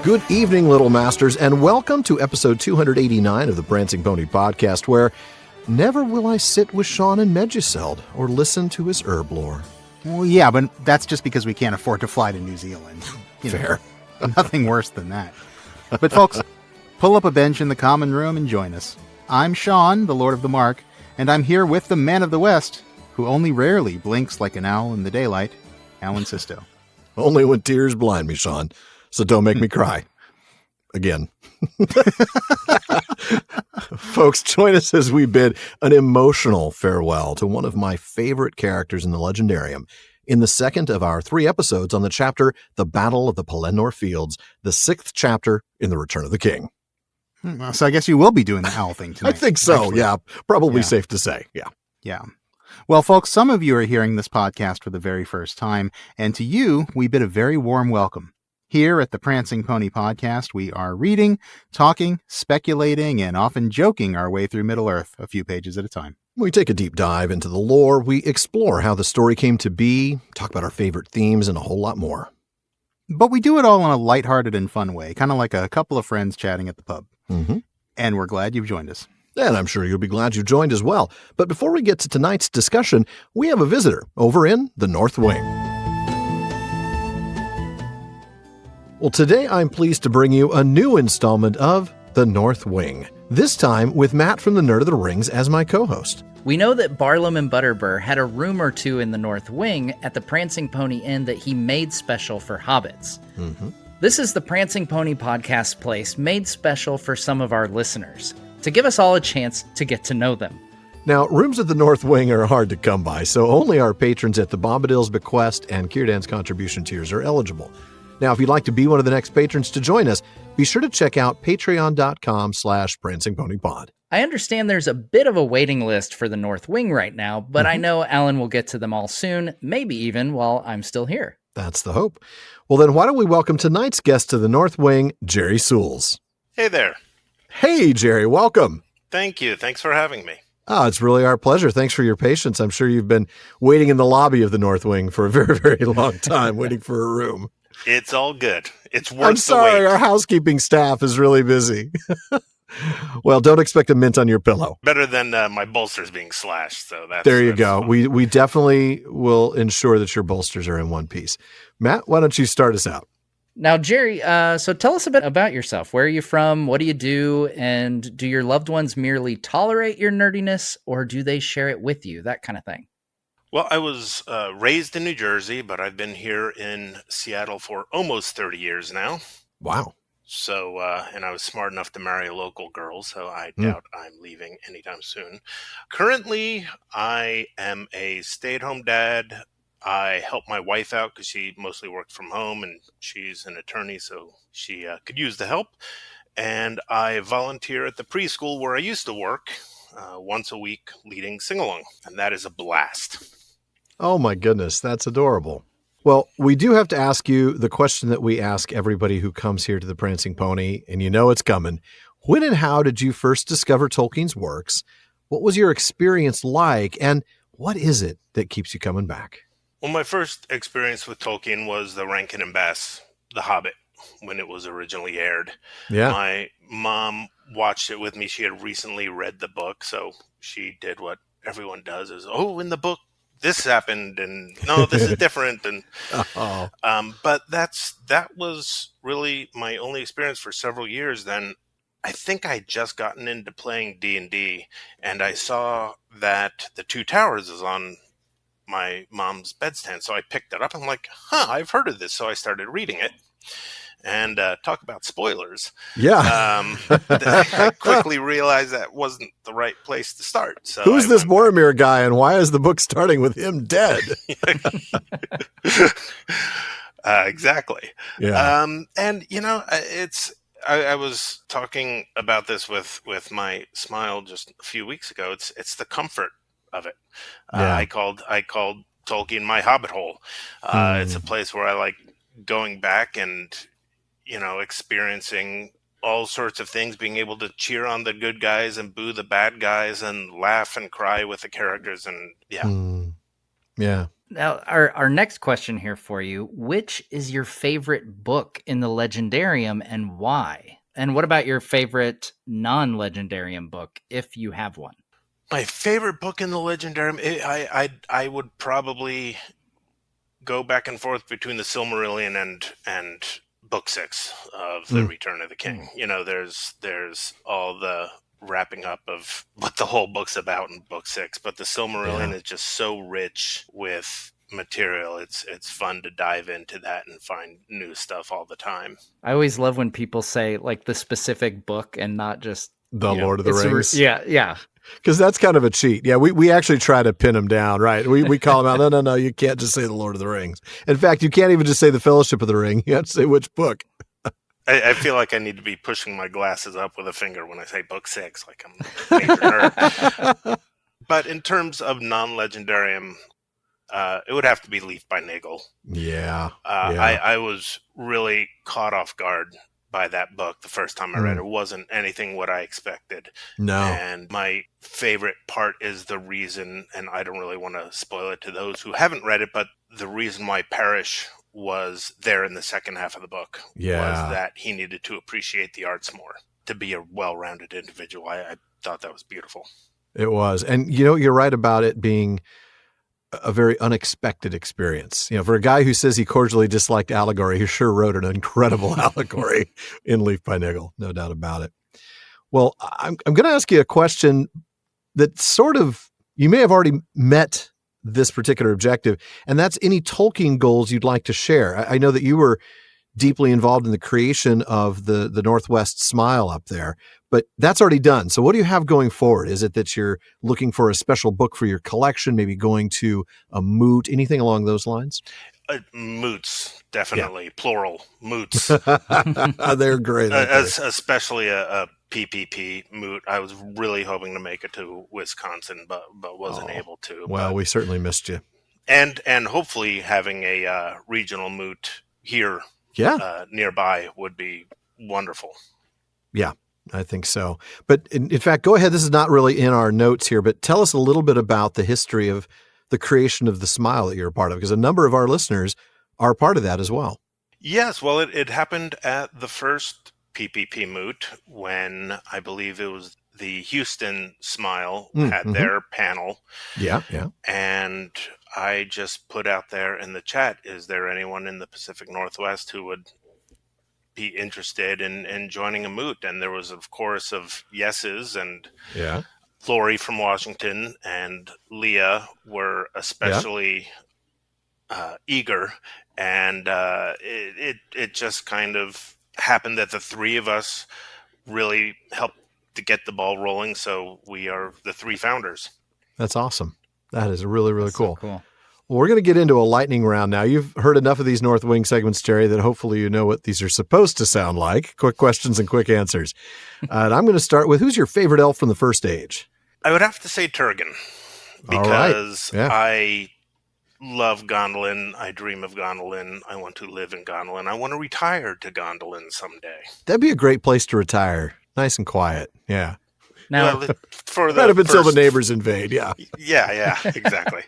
Good evening, Little Masters, and welcome to episode 289 of the Prancing Pony podcast, where never will I sit with Shawn and Meduseld or listen to his herb lore. Well, yeah, but that's just because we can't afford to fly to New Zealand. Fair. Nothing worse than that. But folks, pull up a bench in the common room and join us. I'm Shawn, the Lord of the Mark, and I'm here with the Man of the West, who only rarely blinks like an owl in the daylight, Alan Sisto. Only when tears blind me, Shawn. So don't make me cry. Again. Folks, join us as we bid an emotional farewell to one of my favorite characters in the Legendarium in the second of our 3 episodes on the chapter The Battle of the Pelennor Fields, the 6th chapter in The Return of the King. So I guess you will be doing the owl thing tonight. I think so, actually. Yeah. Probably Yeah. safe to say, yeah. Yeah. Well, folks, some of you are hearing this podcast for the very first time, and to you, we bid a very warm welcome. Here at the Prancing Pony podcast, we are reading, talking, speculating, and often joking our way through Middle-earth a few pages at a time. We take a deep dive into the lore, we explore how the story came to be, talk about our favorite themes, and a whole lot more. But we do it all in a lighthearted and fun way, kind of like a couple of friends chatting at the pub. Mm-hmm. And we're glad you've joined us. And I'm sure you'll be glad you joined as well. But before we get to tonight's discussion, we have a visitor over in the North Wing. Well, today I'm pleased to bring you a new installment of The North Wing, this time with Matt from the Nerd of the Rings as my co-host. We know that Barlam and Butterbur had a room or two in the North Wing at the Prancing Pony Inn that he made special for hobbits. Mm-hmm. This is the Prancing Pony podcast place made special for some of our listeners, to give us all a chance to get to know them. Now, rooms at the North Wing are hard to come by, so only our patrons at the Bombadil's Bequest and Círdan's Contribution tiers are eligible. Now, if you'd like to be one of the next patrons to join us, be sure to check out patreon.com/prancingponypod. I understand there's a bit of a waiting list for the North Wing right now, but I know Alan will get to them all soon, maybe even while I'm still here. That's the hope. Well, then why don't we welcome tonight's guest to the North Wing, Jerry Soules. Hey there. Hey, Jerry, welcome. Thank you. Thanks for having me. Oh, it's really our pleasure. Thanks for your patience. I'm sure you've been waiting in the lobby of the North Wing for a very, very long time, waiting for a room. It's all good. It's worth I'm sorry, the wait. our housekeeping staff is really busy. Well, don't expect a mint on your pillow. Better than my bolsters being slashed. So that's There you go. fun. We definitely will ensure that your bolsters are in one piece. Matt, why don't you start us out? Now, Jerry, so tell us a bit about yourself. Where are you from? What do you do? And do your loved ones merely tolerate your nerdiness, or do they share it with you? That kind of thing. Well, I was raised in New Jersey, but I've been here in Seattle for almost 30 years now. Wow. So, and I was smart enough to marry a local girl, so I doubt I'm leaving anytime soon. Currently, I am a stay-at-home dad. I help my wife out because she mostly worked from home, and she's an attorney, so she could use the help. And I volunteer at the preschool where I used to work once a week leading sing-along, and that is a blast. Oh my goodness, that's adorable. Well, we do have to ask you the question that we ask everybody who comes here to the Prancing Pony, and you know it's coming. When and how did you first discover Tolkien's works? What was your experience like, and what is it that keeps you coming back? Well, my first experience with Tolkien was the Rankin and Bass, The Hobbit, when it was originally aired. Yeah. My mom watched it with me. She had recently read the book, so she did what everyone does is, oh, in the book, this happened, and no, this is different. And but that was really my only experience for several years. Then I think I just gotten into playing D&D, and I saw that The Two Towers is on my mom's bedstand, so I picked it up. I'm like, I've heard of this. So I started reading it. And talk about spoilers. Yeah. I quickly realized that wasn't the right place to start. So who's this Boromir guy, and why is the book starting with him dead? Exactly. Yeah. And you know, I was talking about this with my smile just a few weeks ago. It's the comfort of it. Yeah. I called Tolkien my hobbit hole. It's a place where I like going back and, you know, experiencing all sorts of things, being able to cheer on the good guys and boo the bad guys and laugh and cry with the characters. And yeah. Yeah. Now, our next question here for you, which is your favorite book in the Legendarium and why? And what about your favorite non-Legendarium book, if you have one? My favorite book in the Legendarium, I would probably go back and forth between the Silmarillion and Book 6 of The Return of the King. You know, there's all the wrapping up of what the whole book's about in Book 6, but the Silmarillion is just so rich with material. It's fun to dive into that and find new stuff all the time. I always love when people say like the specific book and not just The Lord of the Rings. Yeah. Because that's kind of a cheat. Yeah, we actually try to pin them down, right? We call them out. No, you can't just say the Lord of the Rings. In fact, you can't even just say the Fellowship of the Ring. You have to say which book. I feel like I need to be pushing my glasses up with a finger when I say Book 6, like I'm a major nerd. But in terms of non-Legendarium, it would have to be Leaf by Niggle. Yeah. I was really caught off guard by that book the first time I read it. It wasn't anything what I expected. No. And my favorite part is the reason, and I don't really want to spoil it to those who haven't read it, but the reason why Parrish was there in the second half of the book was that he needed to appreciate the arts more to be a well-rounded individual. I thought that was beautiful. It was. And, you know, you're right about it being a very unexpected experience. You know, for a guy who says he cordially disliked allegory, he sure wrote an incredible allegory in Leaf by Niggle, no doubt about it. Well, I'm going to ask you a question that sort of, you may have already met this particular objective, and that's any Tolkien goals you'd like to share. I know that you were deeply involved in the creation of the Northwest Smile up there, but that's already done. So what do you have going forward? Is it that you're looking for a special book for your collection, maybe going to a moot, anything along those lines? Moots, definitely. Plural, moots. They're great. Especially a PPP moot. I was really hoping to make it to Wisconsin, but wasn't able to. Well, we certainly missed you. And hopefully having a regional moot here nearby would be wonderful. Yeah, I think so. But in fact, go ahead. This is not really in our notes here, but tell us a little bit about the history of the creation of the Smile that you're a part of, because a number of our listeners are part of that as well. Yes, well, it happened at the first PPP moot when I believe it was the Houston Smile had their panel. Yeah. And I just put out there in the chat, is there anyone in the Pacific Northwest who would be interested in joining a moot? And there was a chorus of yeses, and Lori from Washington and Leah were especially eager, and it just kind of happened that the three of us really helped to get the ball rolling, so we are the three founders. That's awesome. That is really, really cool. So cool. Well, we're going to get into a lightning round now. You've heard enough of these North Wing segments, Terry, that hopefully you know what these are supposed to sound like. Quick questions and quick answers. And I'm going to start with, who's your favorite elf from the First Age? I would have to say Théoden, because I love Gondolin. I dream of Gondolin. I want to live in Gondolin. I want to retire to Gondolin someday. That'd be a great place to retire. Nice and quiet. Yeah. Now, for right up until the neighbors invade. Yeah. Yeah, exactly.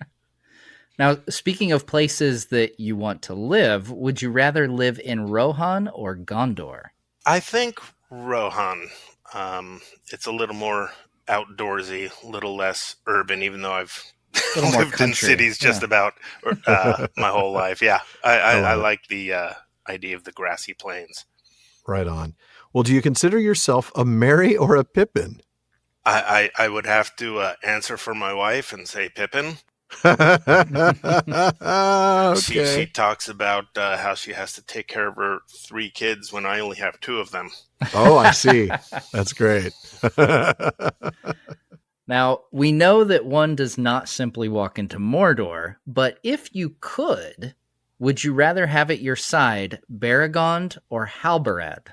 Now, speaking of places that you want to live, would you rather live in Rohan or Gondor? I think Rohan. It's a little more outdoorsy, a little less urban, even though I've lived in cities just about my whole life. Yeah, I like the idea of the grassy plains. Right on. Well, do you consider yourself a Merry or a Pippin? I would have to answer for my wife and say Pippin. Okay. She talks about how she has to take care of her 3 kids when I only have 2 of them. Oh, I see. That's great. Now, we know that one does not simply walk into Mordor, but if you could, would you rather have at your side Baragond or Halbarad?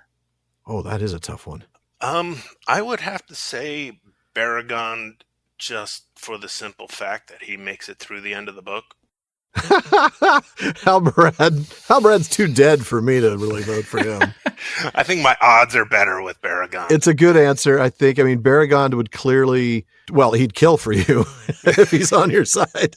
Oh, that is a tough one. I would have to say Baragond, just for the simple fact that he makes it through the end of the book. Halbarad's too dead for me to really vote for him. I think my odds are better with Baragon. It's a good answer, I think. I mean, Baragon would clearly, well, he'd kill for you if he's on your side.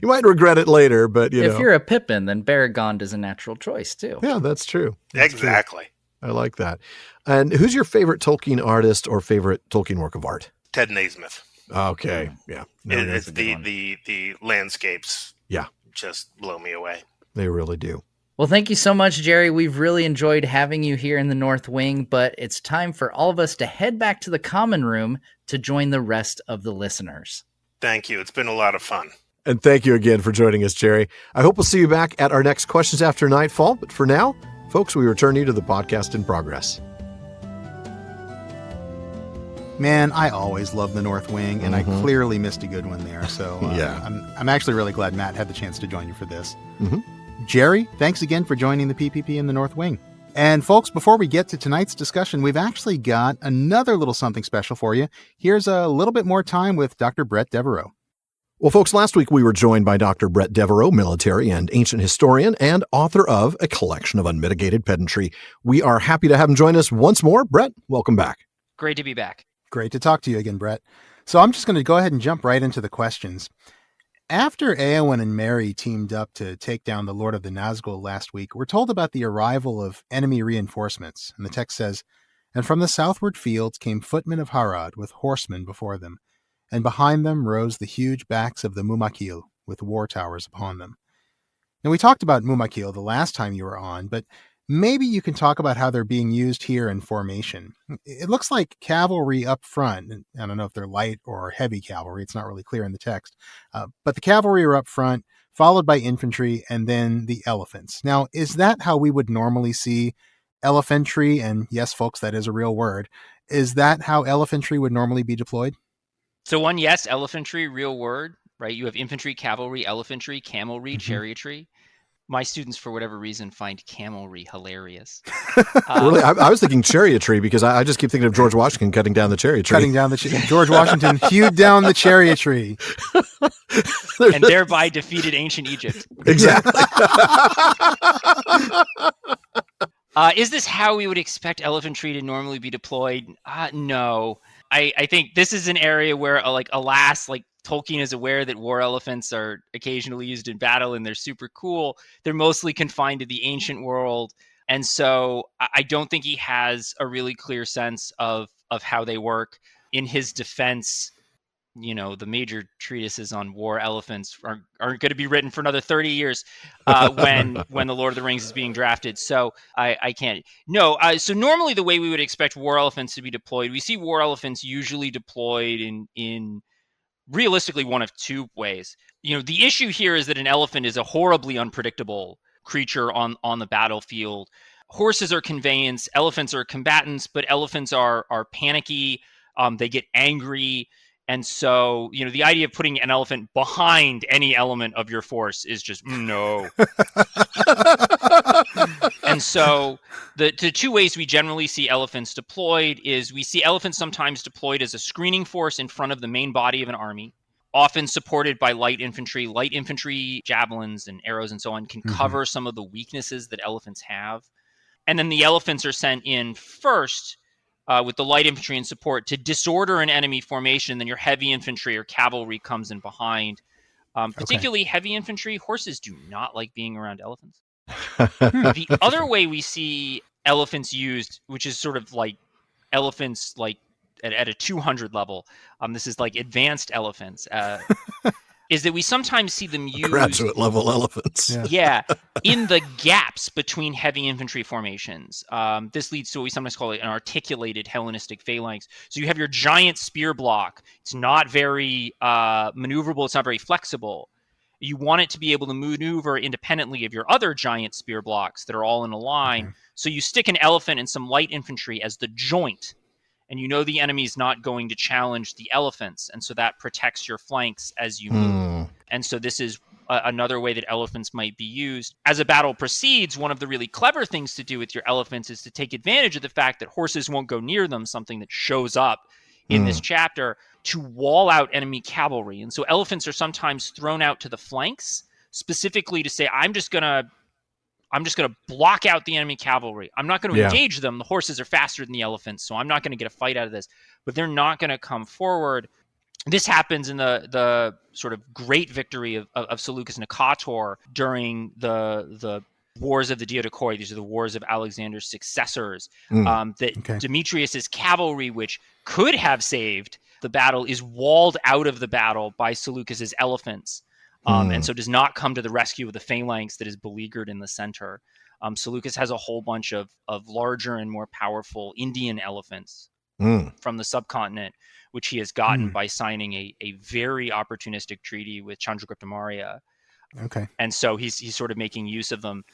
You might regret it later, but if you're a Pippin, then Baragon is a natural choice too. Yeah, that's true. Exactly. True. I like that. And who's your favorite Tolkien artist or favorite Tolkien work of art? Ted Naismith. Okay, yeah. No, It's the landscapes. Yeah, just blow me away. They really do. Well, thank you so much, Jerry. We've really enjoyed having you here in the North Wing, but it's time for all of us to head back to the common room to join the rest of the listeners. Thank you. It's been a lot of fun. And thank you again for joining us, Jerry. I hope we'll see you back at our next Questions After Nightfall. But for now, folks, we return you to the podcast in progress. Man, I always love the North Wing, and I clearly missed a good one there. So yeah. I'm actually really glad Matt had the chance to join you for this. Mm-hmm. Jerry, thanks again for joining the PPP in the North Wing. And folks, before we get to tonight's discussion, we've actually got another little something special for you. Here's a little bit more time with Dr. Brett Devereaux. Well, folks, last week we were joined by Dr. Brett Devereaux, military and ancient historian and author of A Collection of Unmitigated Pedantry. We are happy to have him join us once more. Brett, welcome back. Great to be back. Great to talk to you again, Brett. So I'm just going to go ahead and jump right into the questions. After Éowen and Merry teamed up to take down the Lord of the Nazgul last week, we're told about the arrival of enemy reinforcements. And the text says, "And from the southward fields came footmen of Harad with horsemen before them. And behind them rose the huge backs of the Mumakil with war towers upon them." Now, we talked about Mumakil the last time you were on, but maybe you can talk about how they're being used here in formation. It looks like cavalry up front. And I don't know if they're light or heavy cavalry. It's not really clear in the text. But the cavalry are up front, followed by infantry, and then the elephants. Now, is that how we would normally see elephantry? And yes, folks, that is a real word. Is that how elephantry would normally be deployed? So one, yes, elephantry, real word, right? You have infantry, cavalry, elephantry, camelry, chariotry. My students, for whatever reason, find camelry hilarious. Really, I was thinking chariotry because I just keep thinking of George Washington cutting down the cherry tree. George Washington hewed down the cherry tree. And thereby defeated ancient Egypt. Exactly. Is this how we would expect elephantry to normally be deployed? No. I think this is an area where, alas, Tolkien is aware that war elephants are occasionally used in battle and they're super cool. They're mostly confined to the ancient world. And so I don't think he has a really clear sense of how they work. In his defense, the major treatises on war elephants aren't going to be written for another 30 years when the Lord of the Rings is being drafted. So I can't. No. So normally the way we would expect war elephants to be deployed, we see war elephants usually deployed in realistically one of two ways. The issue here is that an elephant is a horribly unpredictable creature on the battlefield. Horses are conveyance, elephants are combatants, but elephants are panicky. They get angry. And so, the idea of putting an elephant behind any element of your force is just no. And so the two ways we generally see elephants deployed is we see elephants sometimes deployed as a screening force in front of the main body of an army, often supported by light infantry. Light infantry, javelins and arrows and so on can cover some of the weaknesses that elephants have. And then the elephants are sent in first with the light infantry in support to disorder an enemy formation. Then your heavy infantry or cavalry comes in behind. Particularly heavy infantry, horses do not like being around elephants. The other way we see elephants used, which is sort of like elephants at a 200 level, this is like advanced elephants, is that we sometimes see them used graduate level elephants. Yeah, in the gaps between heavy infantry formations. This leads to what we sometimes call an articulated Hellenistic phalanx. So you have your giant spear block. It's not very maneuverable. It's not very flexible. You want it to be able to maneuver independently of your other giant spear blocks that are all in a line. So you stick an elephant and some light infantry as the joint, and the enemy is not going to challenge the elephants. And so that protects your flanks as you move. And so this is another way that elephants might be used. As a battle proceeds, one of the really clever things to do with your elephants is to take advantage of the fact that horses won't go near them, something that shows up in this chapter, to wall out enemy cavalry. And so elephants are sometimes thrown out to the flanks, specifically to say, I'm just going to I'm just going to block out the enemy cavalry. I'm not going to engage them. The horses are faster than the elephants, so I'm not going to get a fight out of this. But they're not going to come forward. This happens in the sort of great victory of Seleucus Nicator during the Wars of the Diadochoi. These are the wars of Alexander's successors. Demetrius's cavalry, which could have saved the battle, is walled out of the battle by Seleucus's elephants, and so does not come to the rescue of the phalanx that is beleaguered in the center. Seleucus has a whole bunch of larger and more powerful Indian elephants from the subcontinent, which he has gotten by signing a very opportunistic treaty with Chandragupta Maurya. Okay. And so he's sort of making use of them.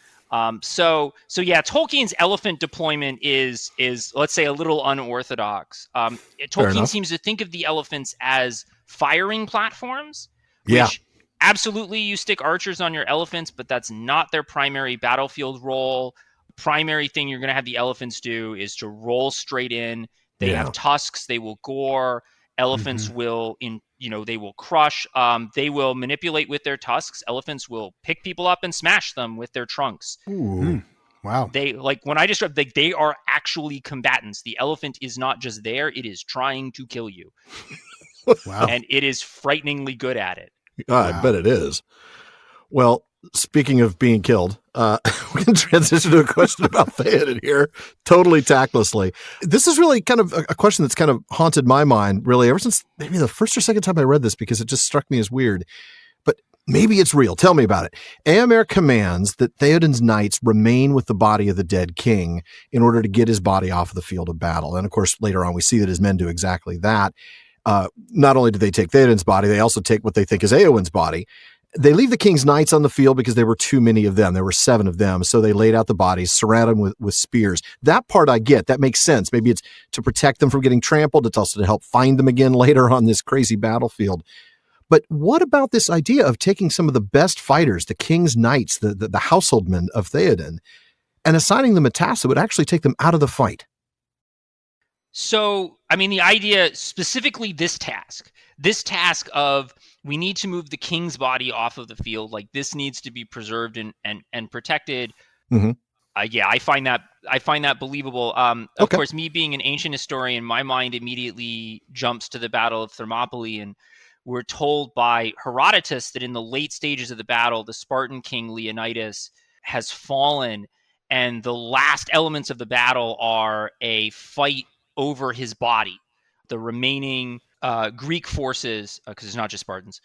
So yeah, Tolkien's elephant deployment is let's say a little unorthodox. Tolkien seems to think of the elephants as firing platforms, which absolutely you stick archers on your elephants, but that's not their primary battlefield role. The primary thing you're going to have the elephants do is to roll straight in. They have tusks, they will gore. Elephants will they will crush. They will manipulate with their tusks. Elephants will pick people up and smash them with their trunks. Ooh. Wow. They when I describe they are actually combatants. The elephant is not just there, it is trying to kill you. Wow. And it is frighteningly good at it. I bet it is. Well, speaking of being killed, we can transition to a question about Théoden here, totally tactlessly. This is really kind of a question that's kind of haunted my mind, really, ever since maybe the first or second time I read this, because it just struck me as weird. But maybe it's real. Tell me about it. Éomer commands that Théoden's knights remain with the body of the dead king in order to get his body off of the field of battle. And of course, later on, we see that his men do exactly that. Not only do they take Théoden's body, they also take what they think is Éowyn's body. They leave the king's knights on the field because there were too many of them. There were 7 of them. So they laid out the bodies, surround them with spears. That part I get. That makes sense. Maybe it's to protect them from getting trampled. It's also to help find them again later on this crazy battlefield. But what about this idea of taking some of the best fighters, the king's knights, the householdmen of Théoden, and assigning them a task that would actually take them out of the fight? So, I mean, the idea, specifically this task of we need to move the king's body off of the field, like this needs to be preserved and protected. I find that believable. Of course, me being an ancient historian, my mind immediately jumps to the Battle of Thermopylae, and we're told by Herodotus that in the late stages of the battle, the Spartan king Leonidas has fallen, and the last elements of the battle are a fight over his body. The remaining Greek forces, because it's not just Spartans,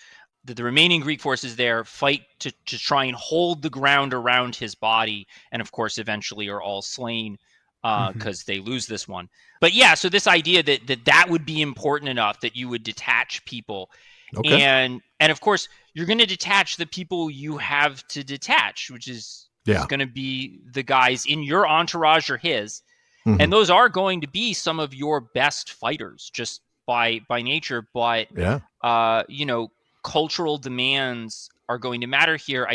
the remaining Greek forces there fight to try and hold the ground around his body, and of course eventually are all slain because they lose this one. But yeah, so this idea that would be important enough that you would detach people. And of course you're going to detach the people you have to detach, which is going to be the guys in your entourage or his. And those are going to be some of your best fighters just by nature. But, cultural demands are going to matter here.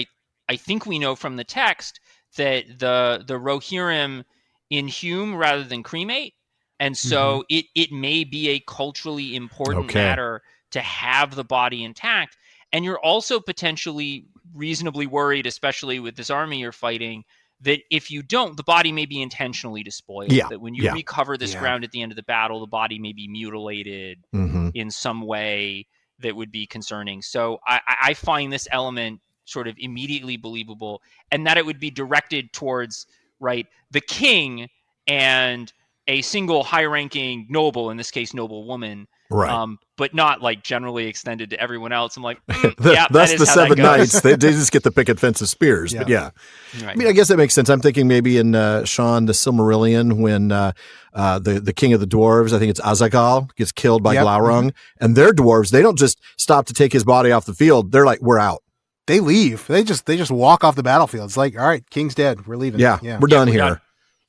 I think we know from the text that the Rohirrim inhume rather than cremate. And so it may be a culturally important matter to have the body intact. And you're also potentially reasonably worried, especially with this army you're fighting, that if you don't, the body may be intentionally despoiled. That when you recover this ground at the end of the battle, the body may be mutilated in some way that would be concerning. So I find this element sort of immediately believable, and that it would be directed towards the king and a single high-ranking noble, in this case, noble woman. But not generally extended to everyone else. I'm like, that's the 7 knights. They just get the picket fence of spears. But I mean, I guess that makes sense. I'm thinking maybe in Shawn, the Silmarillion, when the king of the dwarves, I think it's Azaghal, gets killed by Glaurung, and their dwarves, they don't just stop to take his body off the field. They're like, we're out. They leave. They just walk off the battlefield. It's like, all right, king's dead. We're leaving. We're done here. Done.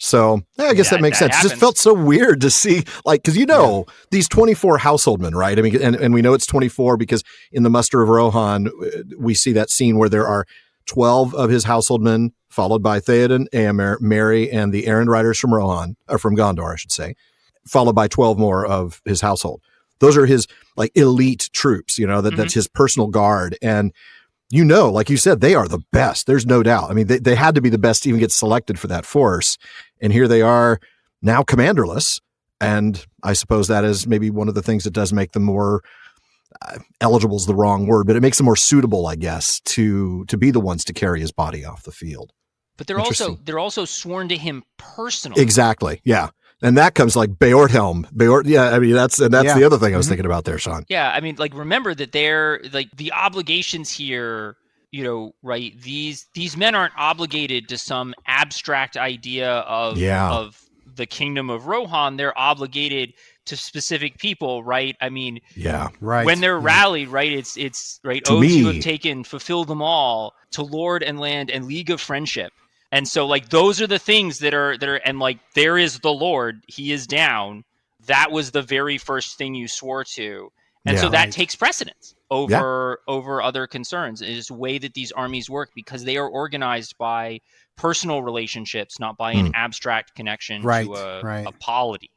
So I guess that makes sense. Happens. It just felt so weird to see, because these 24 householdmen, right? I mean, and we know it's 24 because in the Muster of Rohan, we see that scene where there are 12 of his householdmen, followed by Théoden, Éomer, Merry, and the errand riders from Rohan, or from Gondor, I should say, followed by 12 more of his household. Those are his elite troops, that's his personal guard. And like you said, they are the best. There's no doubt. I mean, they had to be the best to even get selected for that force. And here they are now commanderless. And I suppose that is maybe one of the things that does make them more eligible is the wrong word, but it makes them more suitable, I guess, to be the ones to carry his body off the field. But they're also sworn to him personally. Exactly. Yeah. And that comes like Beorthelm. Yeah, I mean that's the other thing I was thinking about there, Shawn. Yeah, I mean, like remember that they're like the obligations here, right? These men aren't obligated to some abstract idea of the kingdom of Rohan. They're obligated to specific people, right? I mean, when they're rallied, right? It's right. Oaths you have taken, fulfill them all, to Lord and land and league of friendship. And so like those are the things that are and like there is the Lord, he is down. That was the very first thing you swore to. And so that takes precedence over other concerns. It is the way that these armies work because they are organized by personal relationships, not by an abstract connection to a polity.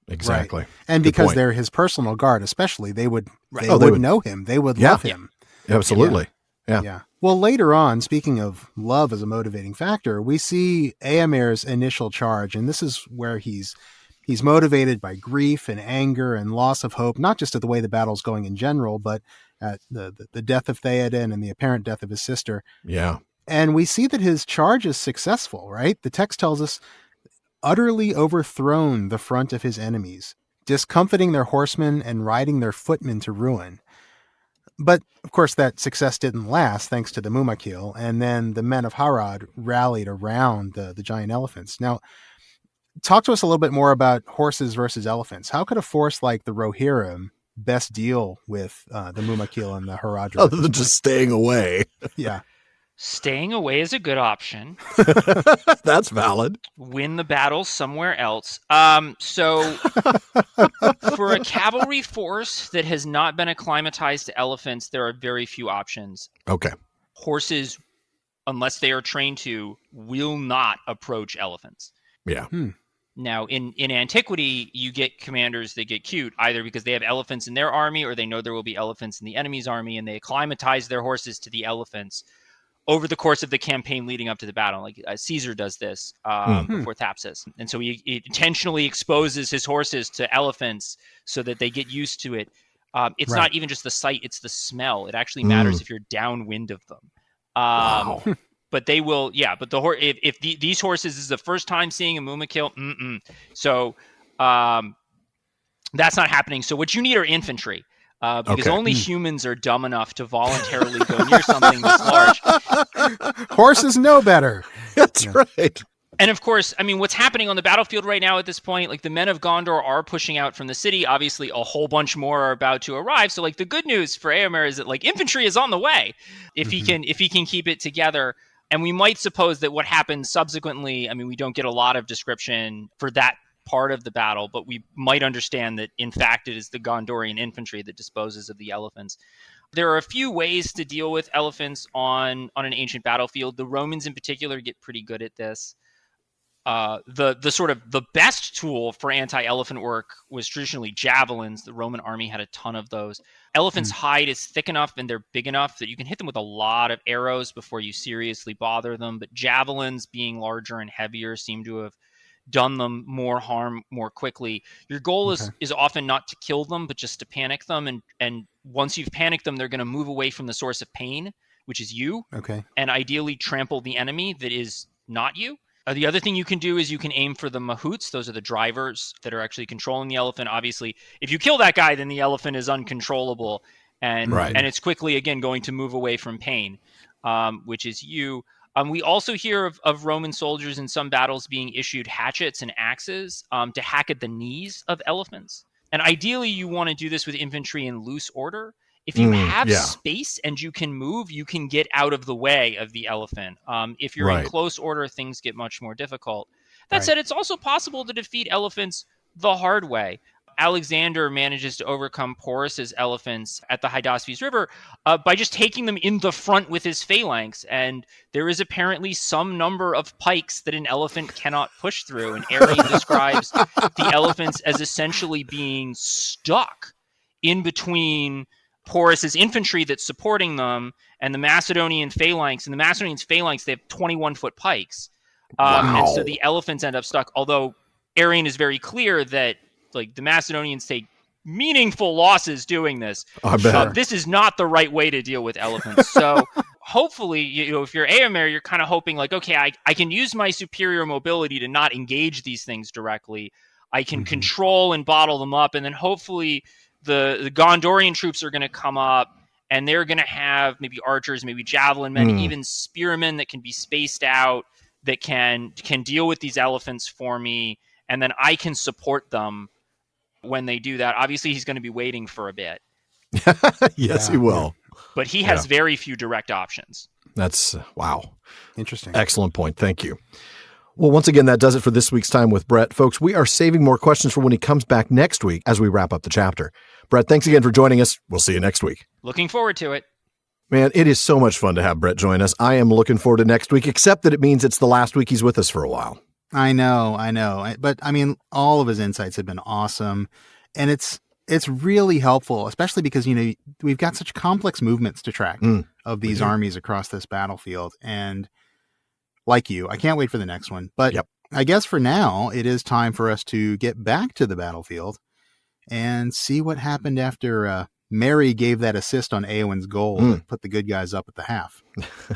Exactly. Right. And because they're his personal guard, especially, they would know him. They would love him. Absolutely. Yeah. Well, later on, speaking of love as a motivating factor, we see Éomer's initial charge, and this is where he's motivated by grief and anger and loss of hope, not just at the way the battle's going in general, but at the death of Théoden and the apparent death of his sister. Yeah. And we see that his charge is successful, right? The text tells us, utterly overthrown the front of his enemies, discomfiting their horsemen and riding their footmen to ruin. But, of course, that success didn't last, thanks to the Mumakil, and then the men of Harad rallied around the giant elephants. Now, talk to us a little bit more about horses versus elephants. How could a force like the Rohirrim best deal with the Mumakil and the Haradrim? Other than just staying away. Yeah. Staying away is a good option. That's valid. Win the battle somewhere else. So for a cavalry force that has not been acclimatized to elephants, there are very few options. Okay. Horses, unless they are trained to, will not approach elephants. Yeah. Now, in antiquity, you get commanders that get cute, either because they have elephants in their army or they know there will be elephants in the enemy's army, and they acclimatize their horses to the elephants over the course of the campaign leading up to the battle. Like Caesar does this before Thapsus. And so he intentionally exposes his horses to elephants so that they get used to it. It's not even just the sight, it's the smell. It actually matters if you're downwind of them. Wow. But they will, but if these horses is the first time seeing a Mumakil, so that's not happening. So what you need are infantry. Because only humans are dumb enough to voluntarily go near something this large. Horses know better. That's right. And of course, I mean, what's happening on the battlefield right now at this point, like the men of Gondor are pushing out from the city. Obviously, a whole bunch more are about to arrive. So like the good news for Éomer is that like infantry is on the way if he can keep it together. And we might suppose that what happens subsequently, I mean, we don't get a lot of description for that part of the battle, but we might understand that in fact it is the Gondorian infantry that disposes of the elephants. There are a few ways to deal with elephants on an ancient battlefield. The Romans in particular get pretty good at this. The sort of the best tool for anti-elephant work was traditionally javelins. The Roman army had a ton of those. Elephants' hide is thick enough and they're big enough that you can hit them with a lot of arrows before you seriously bother them. But javelins, being larger and heavier, seem to have done them more harm more quickly. Your goal is often not to kill them, but just to panic them. And once you've panicked them, they're going to move away from the source of pain, which is you. Okay. And ideally trample the enemy that is not you. The other thing you can do is you can aim for the mahouts. Those are the drivers that are actually controlling the elephant. Obviously, if you kill that guy, then the elephant is uncontrollable. And it's quickly, again, going to move away from pain, which is you. We also hear of Roman soldiers in some battles being issued hatchets and axes to hack at the knees of elephants. And ideally, you want to do this with infantry in loose order. If you have space and you can move, you can get out of the way of the elephant. If you're in close order, things get much more difficult. That said, it's also possible to defeat elephants the hard way. Alexander manages to overcome Porus's elephants at the Hydaspes River by just taking them in the front with his phalanx. And there is apparently some number of pikes that an elephant cannot push through. And Arrian describes the elephants as essentially being stuck in between Porus's infantry that's supporting them, and the Macedonian phalanx. And the Macedonian phalanx, they have 21-foot pikes. And so the elephants end up stuck. Although Arion is very clear that like the Macedonians take meaningful losses doing this. This is not the right way to deal with elephants. So hopefully, if you're Éomer, you're kind of hoping like, okay, I can use my superior mobility to not engage these things directly. I can control and bottle them up, and then hopefully the Gondorian troops are going to come up, and they're going to have maybe archers, maybe javelin men, even spearmen that can be spaced out, that can deal with these elephants for me, and then I can support them when they do that. Obviously, he's going to be waiting for a bit. Yes, he will. But he has very few direct options. That's, wow. Interesting. Excellent point. Thank you. Well, once again, that does it for this week's Time with Brett. Folks, we are saving more questions for when he comes back next week as we wrap up the chapter. Brett, thanks again for joining us. We'll see you next week. Looking forward to it. Man, it is so much fun to have Brett join us. I am looking forward to next week, except that it means it's the last week he's with us for a while. I know. But I mean, all of his insights have been awesome. And it's really helpful, especially because, we've got such complex movements to track of these armies across this battlefield. And like you, I can't wait for the next one. But I guess for now, it is time for us to get back to the battlefield and see what happened after Merry gave that assist on Éowyn's goal to put the good guys up at the half.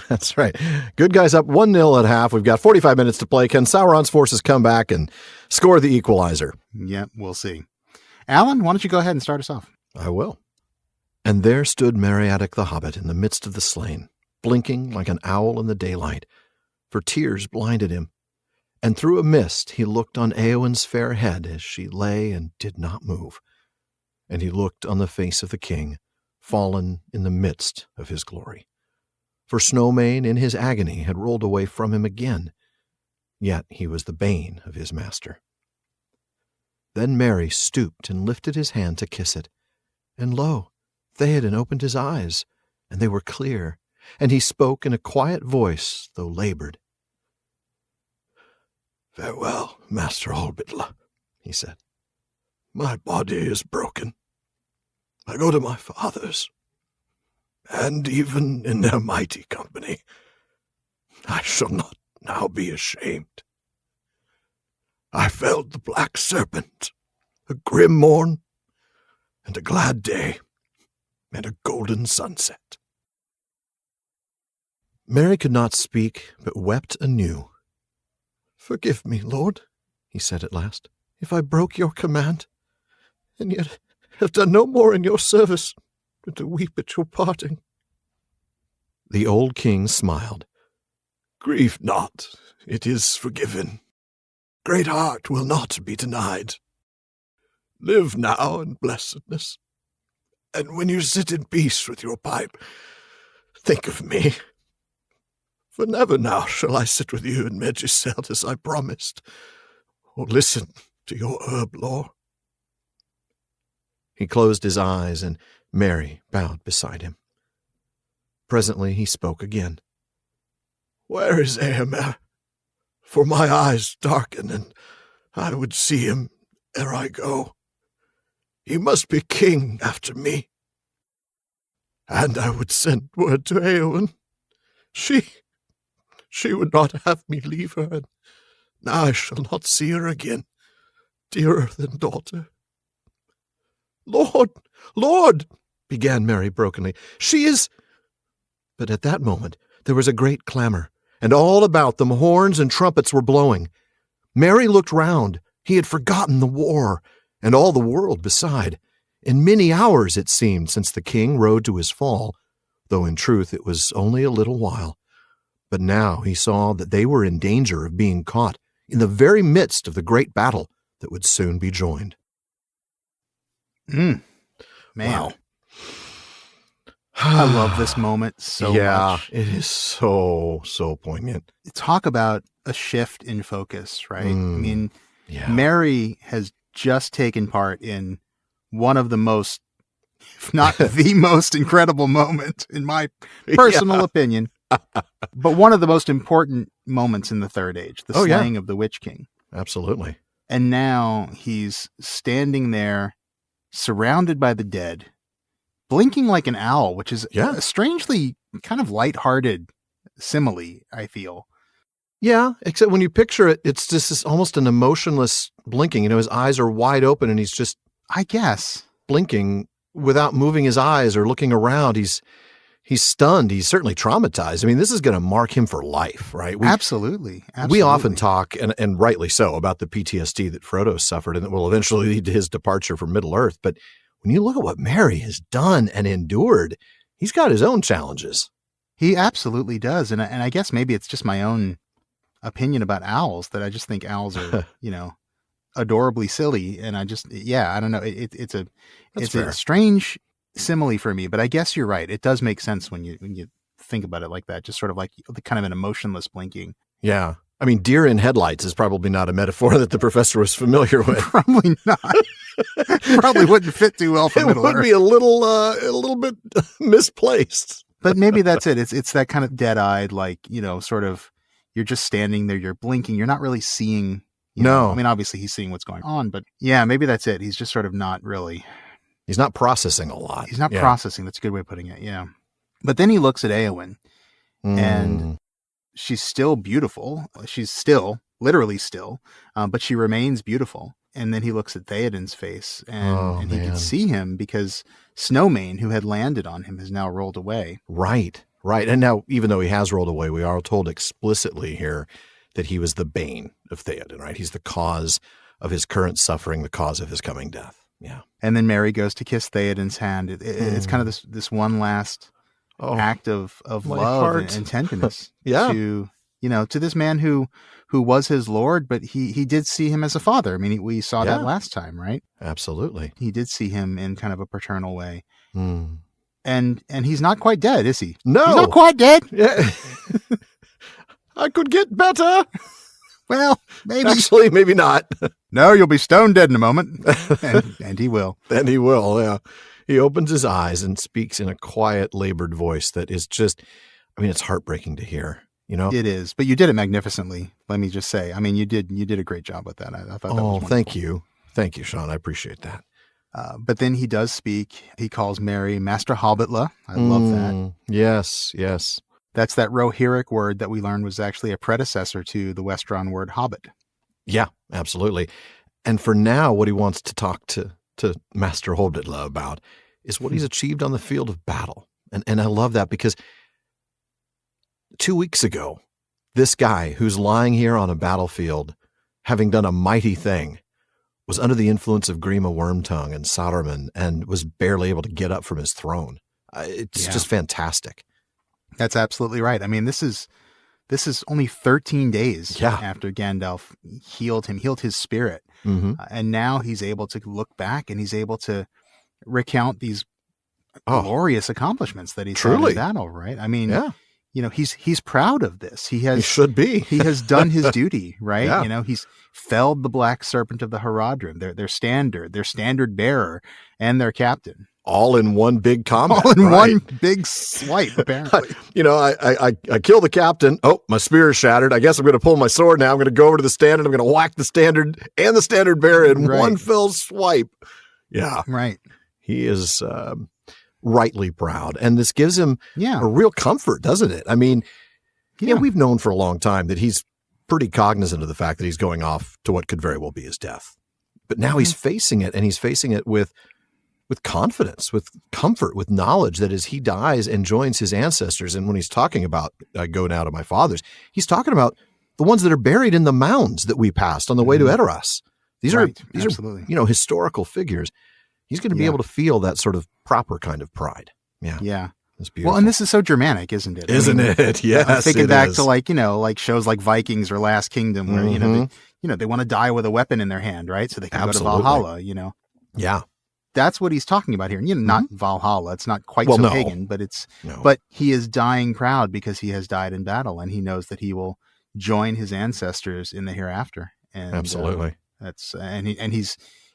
That's right. Good guys up 1-0 at half. We've got 45 minutes to play. Can Sauron's forces come back and score the equalizer? Yeah, we'll see. Alan, why don't you go ahead and start us off? I will. And there stood Meriadoc the Hobbit in the midst of the slain, blinking like an owl in the daylight, for tears blinded him. And through a mist he looked on Éowyn's fair head as she lay and did not move. And he looked on the face of the king, fallen in the midst of his glory. For Snowmane in his agony had rolled away from him again, yet he was the bane of his master. Then Merry stooped and lifted his hand to kiss it, and lo, Théoden opened his eyes, and they were clear, and he spoke in a quiet voice, though labored. "Farewell, Master Allbitla," he said. "My body is broken. I go to my fathers, and even in their mighty company, I shall not now be ashamed. I felled the black serpent, a grim morn, and a glad day, and a golden sunset." Merry could not speak, but wept anew. "Forgive me, Lord," he said at last, "if I broke your command, and yet have done no more in your service than to weep at your parting." The old king smiled. "Grieve not, it is forgiven. Great heart will not be denied. Live now in blessedness, and when you sit in peace with your pipe, think of me. For never now shall I sit with you in Meduseld as I promised, or listen to your herb lore." He closed his eyes, and Merry bowed beside him. Presently he spoke again. "Where is Éomer? For my eyes darken, and I would see him ere I go. He must be king after me. And I would send word to Éowyn. She would not have me leave her, and now I shall not see her again, dearer than daughter." Lord, began Merry brokenly. "She is—" But at that moment there was a great clamor, and all about them horns and trumpets were blowing. Merry looked round. He had forgotten the war, and all the world beside. In many hours it seemed since the king rode to his fall, though in truth it was only a little while. But now he saw that they were in danger of being caught in the very midst of the great battle that would soon be joined. Man. Wow. I love this moment so much. Yeah, it is so poignant. Talk about a shift in focus, right? I mean, Yeah. Merry has just taken part in one of the most, if not the most incredible moment, in my personal opinion, but one of the most important moments in the Third Age, the slaying of the Witch King. Absolutely. And now he's standing there, surrounded by the dead, blinking like an owl, which is Yeah. a strangely kind of lighthearted simile, I feel. Yeah, except when you picture it, it's just this almost an emotionless blinking. You know, his eyes are wide open and he's just I guess. blinking without moving his eyes or looking around. He's stunned. He's certainly traumatized. I mean, this is going to mark him for life, right? Absolutely. We often talk, and rightly so, about the PTSD that Frodo suffered and that will eventually lead to his departure from Middle-earth. But when you look at what Merry has done and endured, he's got his own challenges. He absolutely does. And I guess maybe it's just my own opinion about owls, that I just think owls are, adorably silly. And I don't know. It's a strange simile for me, but I guess you're right. It does make sense when you think about it like that, just sort of like kind of an emotionless blinking. Yeah. I mean, deer in headlights is probably not a metaphor that the professor was familiar with. Probably not. Probably wouldn't fit too well for It Middle-earth. would be a little bit misplaced. But maybe that's it. It's that kind of dead-eyed, like, sort of, you're just standing there, you're blinking, you're not really seeing. No. I mean, obviously he's seeing what's going on, but yeah, maybe that's it. He's just sort of not really. He's not processing a lot. He's not processing. That's a good way of putting it. Yeah. But then he looks at Éowyn, and she's still beautiful. She's still, literally still, but she remains beautiful. And then he looks at Théoden's face, and he can see him because Snowmane, who had landed on him, has now rolled away. Right. And now, even though he has rolled away, we are told explicitly here that he was the bane of Théoden, right? He's the cause of his current suffering, the cause of his coming death. Yeah. And then Merry goes to kiss Théoden's hand. It's kind of this one last act of love and tenderness to this man who was his lord, but he did see him as a father. I mean, we saw that last time, right? Absolutely. He did see him in kind of a paternal way. And he's not quite dead, is he? No. He's not quite dead. Yeah. I could get better. Well, maybe. Actually, maybe not. No, you'll be stone dead in a moment. And he will. Then he will, yeah. He opens his eyes and speaks in a quiet, labored voice that is just, it's heartbreaking to hear, It is, but you did it magnificently, let me just say. I mean, you did a great job with that. I thought that was wonderful. Thank you. Thank you, Shawn. I appreciate that. But then he does speak. He calls Merry Master Hobbitla. I love that. Yes. That's that Rohirric word that we learned was actually a predecessor to the Westron word hobbit. Yeah, absolutely. And for now, what he wants to talk to Master Hobbitla about is what he's achieved on the field of battle. And I love that because 2 weeks ago, this guy who's lying here on a battlefield, having done a mighty thing, was under the influence of Grima Wormtongue and Saruman and was barely able to get up from his throne. It's just fantastic. That's absolutely right. I mean, this is only 13 days after Gandalf healed his spirit. And now he's able to look back and he's able to recount these glorious accomplishments that he's had in battle, right? I mean, he's proud of this. He should be. He has done his duty, right? Yeah. He's felled the Black Serpent of the Haradrim, their standard bearer, and their captain. All in one big combat. All in one big swipe, apparently. I kill the captain. Oh, my spear is shattered. I guess I'm going to pull my sword now. I'm going to go over to the standard. I'm going to whack the standard and the standard bearer in one fell swipe. Yeah. Right. He is rightly proud. And this gives him a real comfort, doesn't it? I mean, we've known for a long time that he's pretty cognizant of the fact that he's going off to what could very well be his death. But now he's facing it, and he's facing it with confidence, with comfort, with knowledge that as he dies and joins his ancestors, and when he's talking about go now to my fathers, he's talking about the ones that are buried in the mounds that we passed on the way to Edoras. These are historical figures. He's going to be able to feel that sort of proper kind of pride. Yeah. Yeah. It's beautiful. Well, and this is so Germanic, isn't it? Isn't it? Yes. I'm thinking back to like shows like Vikings or Last Kingdom where, they want to die with a weapon in their hand, right? So they can go to Valhalla, Yeah. That's what he's talking about here. Not Valhalla. It's not quite pagan, but but he is dying proud because he has died in battle, and he knows that he will join his ancestors in the hereafter. And absolutely.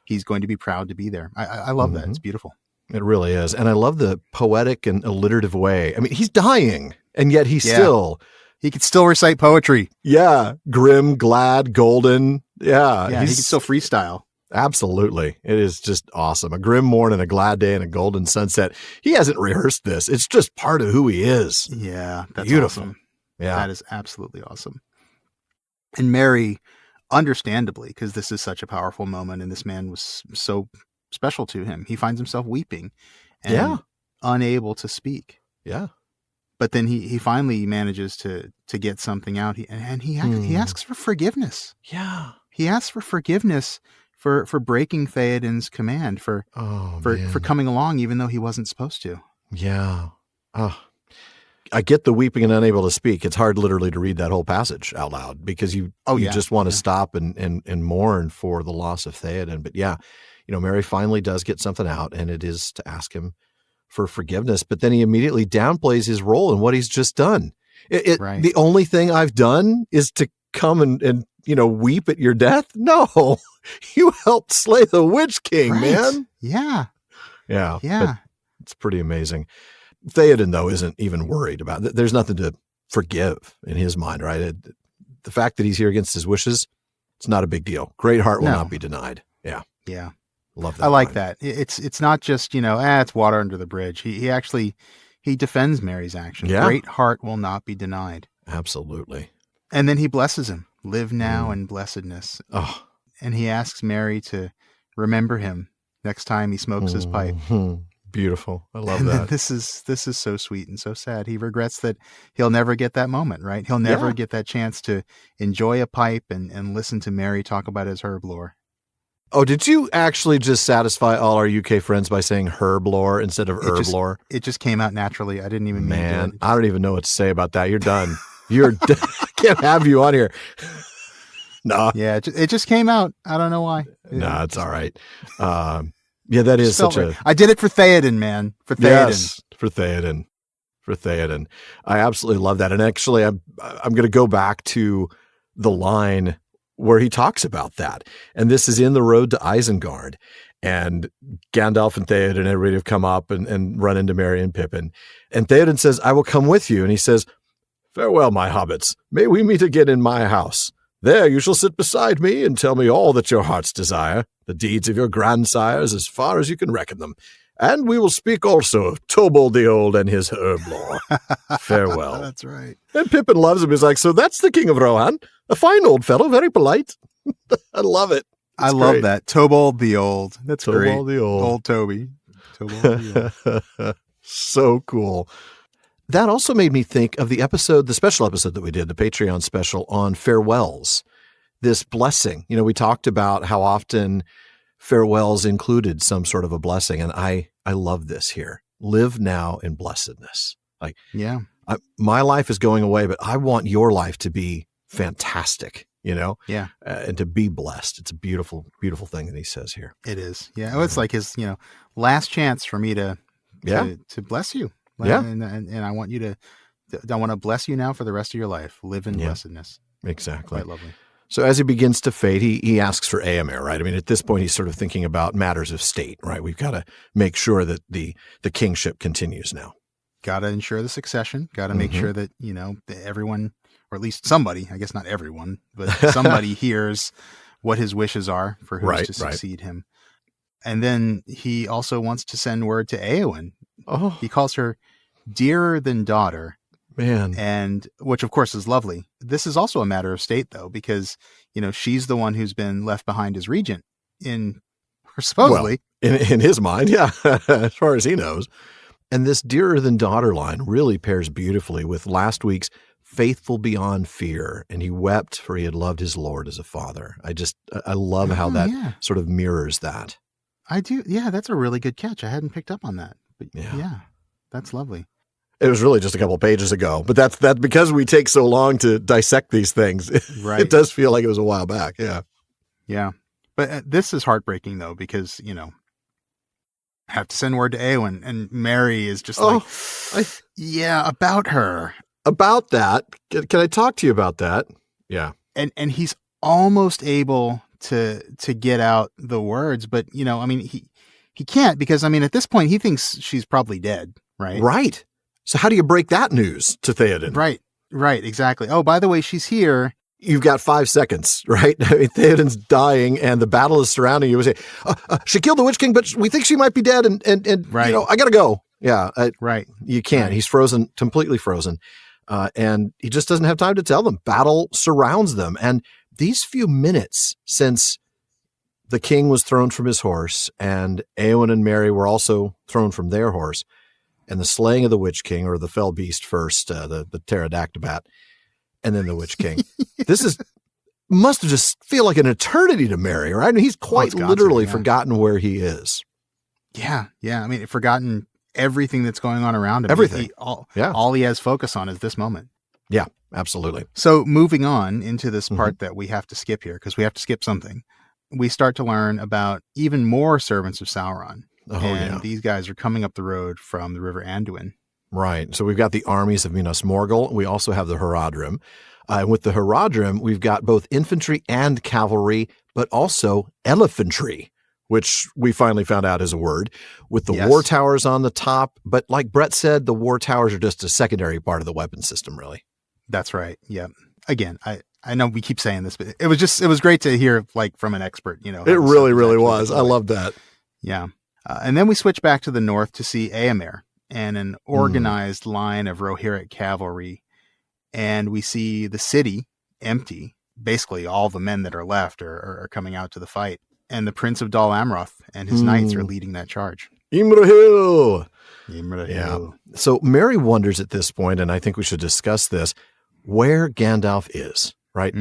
He's going to be proud to be there. I love that. It's beautiful. It really is. And I love the poetic and alliterative way. I mean, he's dying, and yet he can still recite poetry. Yeah. Grim, glad, golden. Yeah. He can still freestyle. Absolutely. It is just awesome. A grim morn and a glad day and a golden sunset. He hasn't rehearsed this. It's just part of who he is. Yeah, that's Beautiful. awesome. Yeah. That is absolutely awesome. And Mary, understandably, because this is such a powerful moment and this man was so special to him, he finds himself weeping and unable to speak. Yeah. But then he finally manages to get something out. He asks for forgiveness. Yeah. He asks for forgiveness for breaking Théoden's command, for coming along even though he wasn't supposed to. Yeah. Oh. I get the weeping and unable to speak. It's hard literally to read that whole passage out loud because you just want to stop and mourn for the loss of Théoden. But yeah, Mary finally does get something out, and it is to ask him for forgiveness. But then he immediately downplays his role in what he's just done. The only thing I've done is to come and weep at your death. No, you helped slay the Witch King, man. Yeah. But it's pretty amazing. Théoden, though, isn't even worried about it. There's nothing to forgive in his mind, right? The fact that he's here against his wishes, it's not a big deal. Great heart will not be denied. Yeah. Yeah. Love that. I like that. It's not just, it's water under the bridge. He actually defends Mary's action. Yeah. Great heart will not be denied. Absolutely. And then he blesses him. Live now in blessedness. Oh. And he asks Mary to remember him next time he smokes his pipe. Beautiful. I love and that. This is so sweet and so sad. He regrets that he'll never get that moment, right? He'll never get that chance to enjoy a pipe and listen to Mary talk about his herb lore. Oh, did you actually just satisfy all our UK friends by saying herb lore instead of herb lore? It just came out naturally. I didn't even mean to do it. I don't even know what to say about that. You're done. I can't have you on here. No. Yeah, it just came out. I don't know why. No, it's all right. Yeah, that is such a... I did it for Théoden, man. For Théoden. Yes, for Théoden. For Théoden. I absolutely love that. And actually, I'm going to go back to the line where he talks about that. And this is in the road to Isengard. And Gandalf and Théoden and everybody have come up and run into Merry and Pippin. And Théoden says, I will come with you. And he says, farewell, my hobbits. May we meet again in my house. There you shall sit beside me and tell me all that your hearts desire, the deeds of your grandsires as far as you can reckon them. And we will speak also of Tobald the Old and his herb lore. Farewell. That's right. And Pippin loves him. He's like, so that's the King of Rohan. A fine old fellow, very polite. I love it. I love that. Tobald the Old. That's Tobald great. the Old. Old Toby. Tobald the Old. So cool. That also made me think of the special episode that we did, the Patreon special on farewells, this blessing. We talked about how often farewells included some sort of a blessing. And I love this here. Live now in blessedness. My life is going away, but I want your life to be fantastic, and to be blessed. It's a beautiful, beautiful thing that he says here. It is. Yeah. Oh, it's like his, last chance for me to bless you. Yeah. And I want you I want to bless you now for the rest of your life. Live in blessedness. Exactly. Quite lovely. So as he begins to fade, he asks for Éomer, right? I mean, at this point, he's sort of thinking about matters of state, right? We've got to make sure that the kingship continues now. Got to ensure the succession. Got to make sure that, that everyone, or at least somebody, I guess not everyone, but somebody hears what his wishes are for who's to succeed him. And then he also wants to send word to Éowyn. Oh. He calls her dearer than daughter. Man. And which of course is lovely. This is also a matter of state though, because, she's the one who's been left behind as regent supposedly. Well, in his mind. Yeah. As far as he knows. And this dearer than daughter line really pairs beautifully with last week's faithful beyond fear. And he wept for he had loved his Lord as a father. I love how that sort of mirrors that. I do. Yeah. That's a really good catch. I hadn't picked up on that. But yeah, that's lovely. It was really just a couple of pages ago, but that's because we take so long to dissect these things. Right. It does feel like it was a while back. Yeah. Yeah. But this is heartbreaking though, because, I have to send word to Éowyn and Mary is just about her. About that. Can I talk to you about that? Yeah. And he's almost able to get out the words, but he can't because at this point he thinks she's probably dead, right? Right. So how do you break that news to Théoden? Right, exactly. Oh, by the way, she's here. you've got 5 seconds, right? I mean, Théoden's dying and the battle is surrounding you. We say, she killed the Witch King, but we think she might be dead. And Right. you know, I got to go. Yeah. Right. You can't. Right. He's frozen, completely frozen. And he just doesn't have time to tell them. Battle surrounds them. And these few minutes since the king was thrown from his horse and Éowyn and Merry were also thrown from their horse, and the slaying of the Witch King, or the fell beast first, the pterodactyl, and then the Witch King. Must have just feel like an eternity to Merry, right? I mean, he's quite literally forgotten where he is. Yeah. Yeah. I mean, forgotten everything that's going on around him. Everything. All he has focus on is this moment. Yeah, absolutely. So moving on into this part that we have to skip here, because we have to skip something, we start to learn about even more servants of Sauron. These guys are coming up the road from the river Anduin. Right. So we've got the armies of Minas Morgul. We also have the Haradrim. With the Haradrim, we've got both infantry and cavalry, but also elephantry, which we finally found out is a word, with the war towers on the top. But like Brett said, the war towers are just a secondary part of the weapon system, really. That's right. Yeah. Again, I know we keep saying this, but it was great to hear like from an expert, you know. It really, really was. I love that. Yeah. And then we switch back to the north to see Éomer and an organized line of Rohirric cavalry. And we see the city empty. Basically, all the men that are left are coming out to the fight. And the Prince of Dol Amroth and his knights are leading that charge. Imrahil. Yeah. So Merry wonders at this point, and I think we should discuss this, where Gandalf is, right?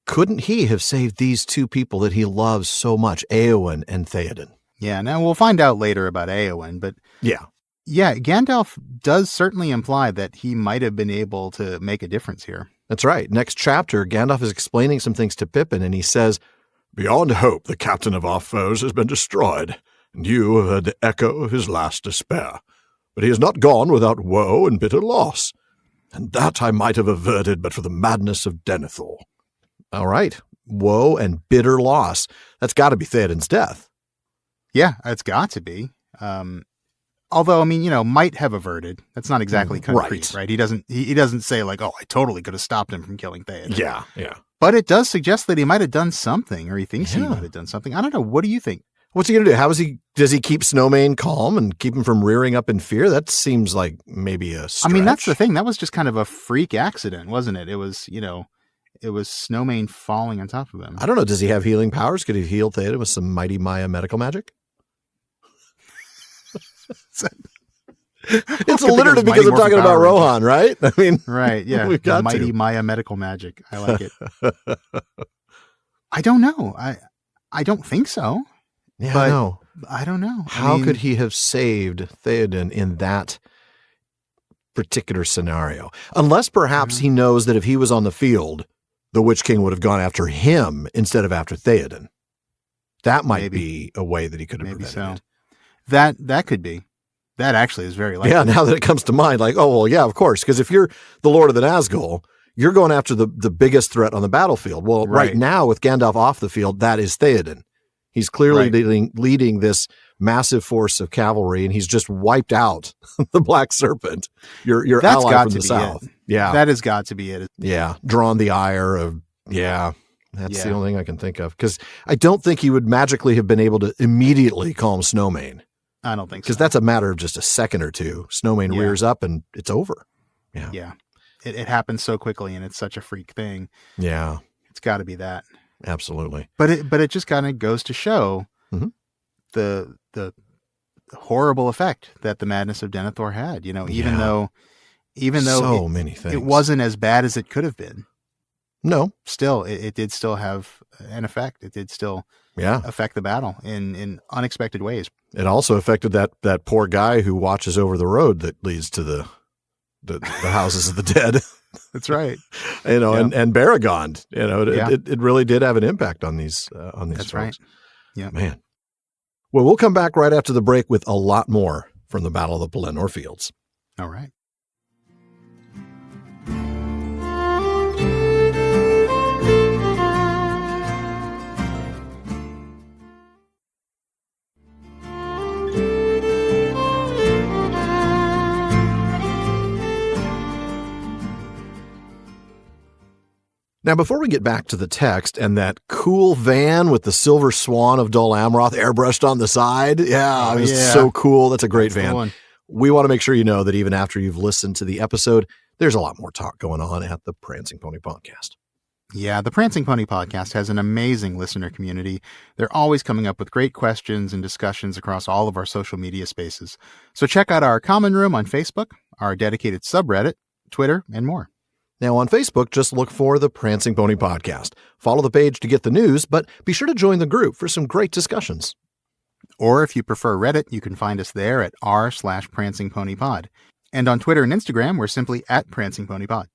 Couldn't he have saved these two people that he loves so much, Éowyn and Théoden? Yeah, now we'll find out later about Éowyn, but yeah, Gandalf does certainly imply that he might have been able to make a difference here. That's right. Next chapter, Gandalf is explaining some things to Pippin, and he says, "Beyond hope, the captain of our foes has been destroyed, and you have heard the echo of his last despair. But he has not gone without woe and bitter loss, and that I might have averted but for the madness of Denethor." All right. Woe and bitter loss. That's got to be Théoden's death. Yeah, it's got to be. Although, I mean, you know, might have averted. That's not exactly concrete, right? He doesn't say like, oh, I totally could have stopped him from killing Théoden. Yeah. But it does suggest that he might have done something, or he thinks he might have done something. I don't know. What do you think? What's he going to do? Does he keep Snowmane calm and keep him from rearing up in fear? That seems like maybe a stretch. I mean, that's the thing. That was just kind of a freak accident, wasn't it? It was, you know, it was Snowmane falling on top of him. I don't know. Does he have healing powers? Could he heal Théoden with some mighty Maia medical magic? It's alliterative because I'm talking about Rohan, right? I mean, right. Yeah. We've got mighty Maia medical magic. I like it. I don't know. I don't think so. Yeah, but no. I don't know. How could he have saved Théoden in that particular scenario? Unless perhaps he knows that if he was on the field, the Witch King would have gone after him instead of after Théoden. That might be a way that he could have prevented it. That could be. That actually is very likely. Yeah, now that it comes to mind, like, oh, well, yeah, of course. Because if you're the Lord of the Nazgul, you're going after the biggest threat on the battlefield. Well, right now, with Gandalf off the field, that is Théoden. He's clearly leading this massive force of cavalry, and he's just wiped out the Black Serpent, your ally from the south. Yeah, that has got to be it. Yeah, drawn the ire of, that's the only thing I can think of. Because I don't think he would magically have been able to immediately calm Snowmane. I don't think so. Because that's a matter of just a second or two. Snowmane rears up and it's over. Yeah. It happens so quickly and it's such a freak thing. Yeah. It's got to be that. Absolutely. But it just kind of goes to show the horrible effect that the madness of Denethor had, you know, even though so many things. It wasn't as bad as it could have been. No. Still, it did still have an effect. It did still affect the battle in unexpected ways. It also affected that poor guy who watches over the road that leads to the houses of the dead. That's right. You know, and Baragond, you know, it really did have an impact on these That's folks. Right. Yeah. Man. Well, we'll come back right after the break with a lot more from the Battle of the Pelennor Fields. All right. Now, before we get back to the text and that cool van with the silver swan of Dol Amroth airbrushed on the side, it's so cool. That's a great van. We want to make sure you know that even after you've listened to the episode, there's a lot more talk going on at the Prancing Pony Podcast. Yeah, the Prancing Pony Podcast has an amazing listener community. They're always coming up with great questions and discussions across all of our social media spaces. So check out our common room on Facebook, our dedicated subreddit, Twitter, and more. Now on Facebook, just look for the Prancing Pony Podcast. Follow the page to get the news, but be sure to join the group for some great discussions. Or if you prefer Reddit, you can find us there at r/prancingponypod. And on Twitter and Instagram, we're simply at Prancing Pony Pod.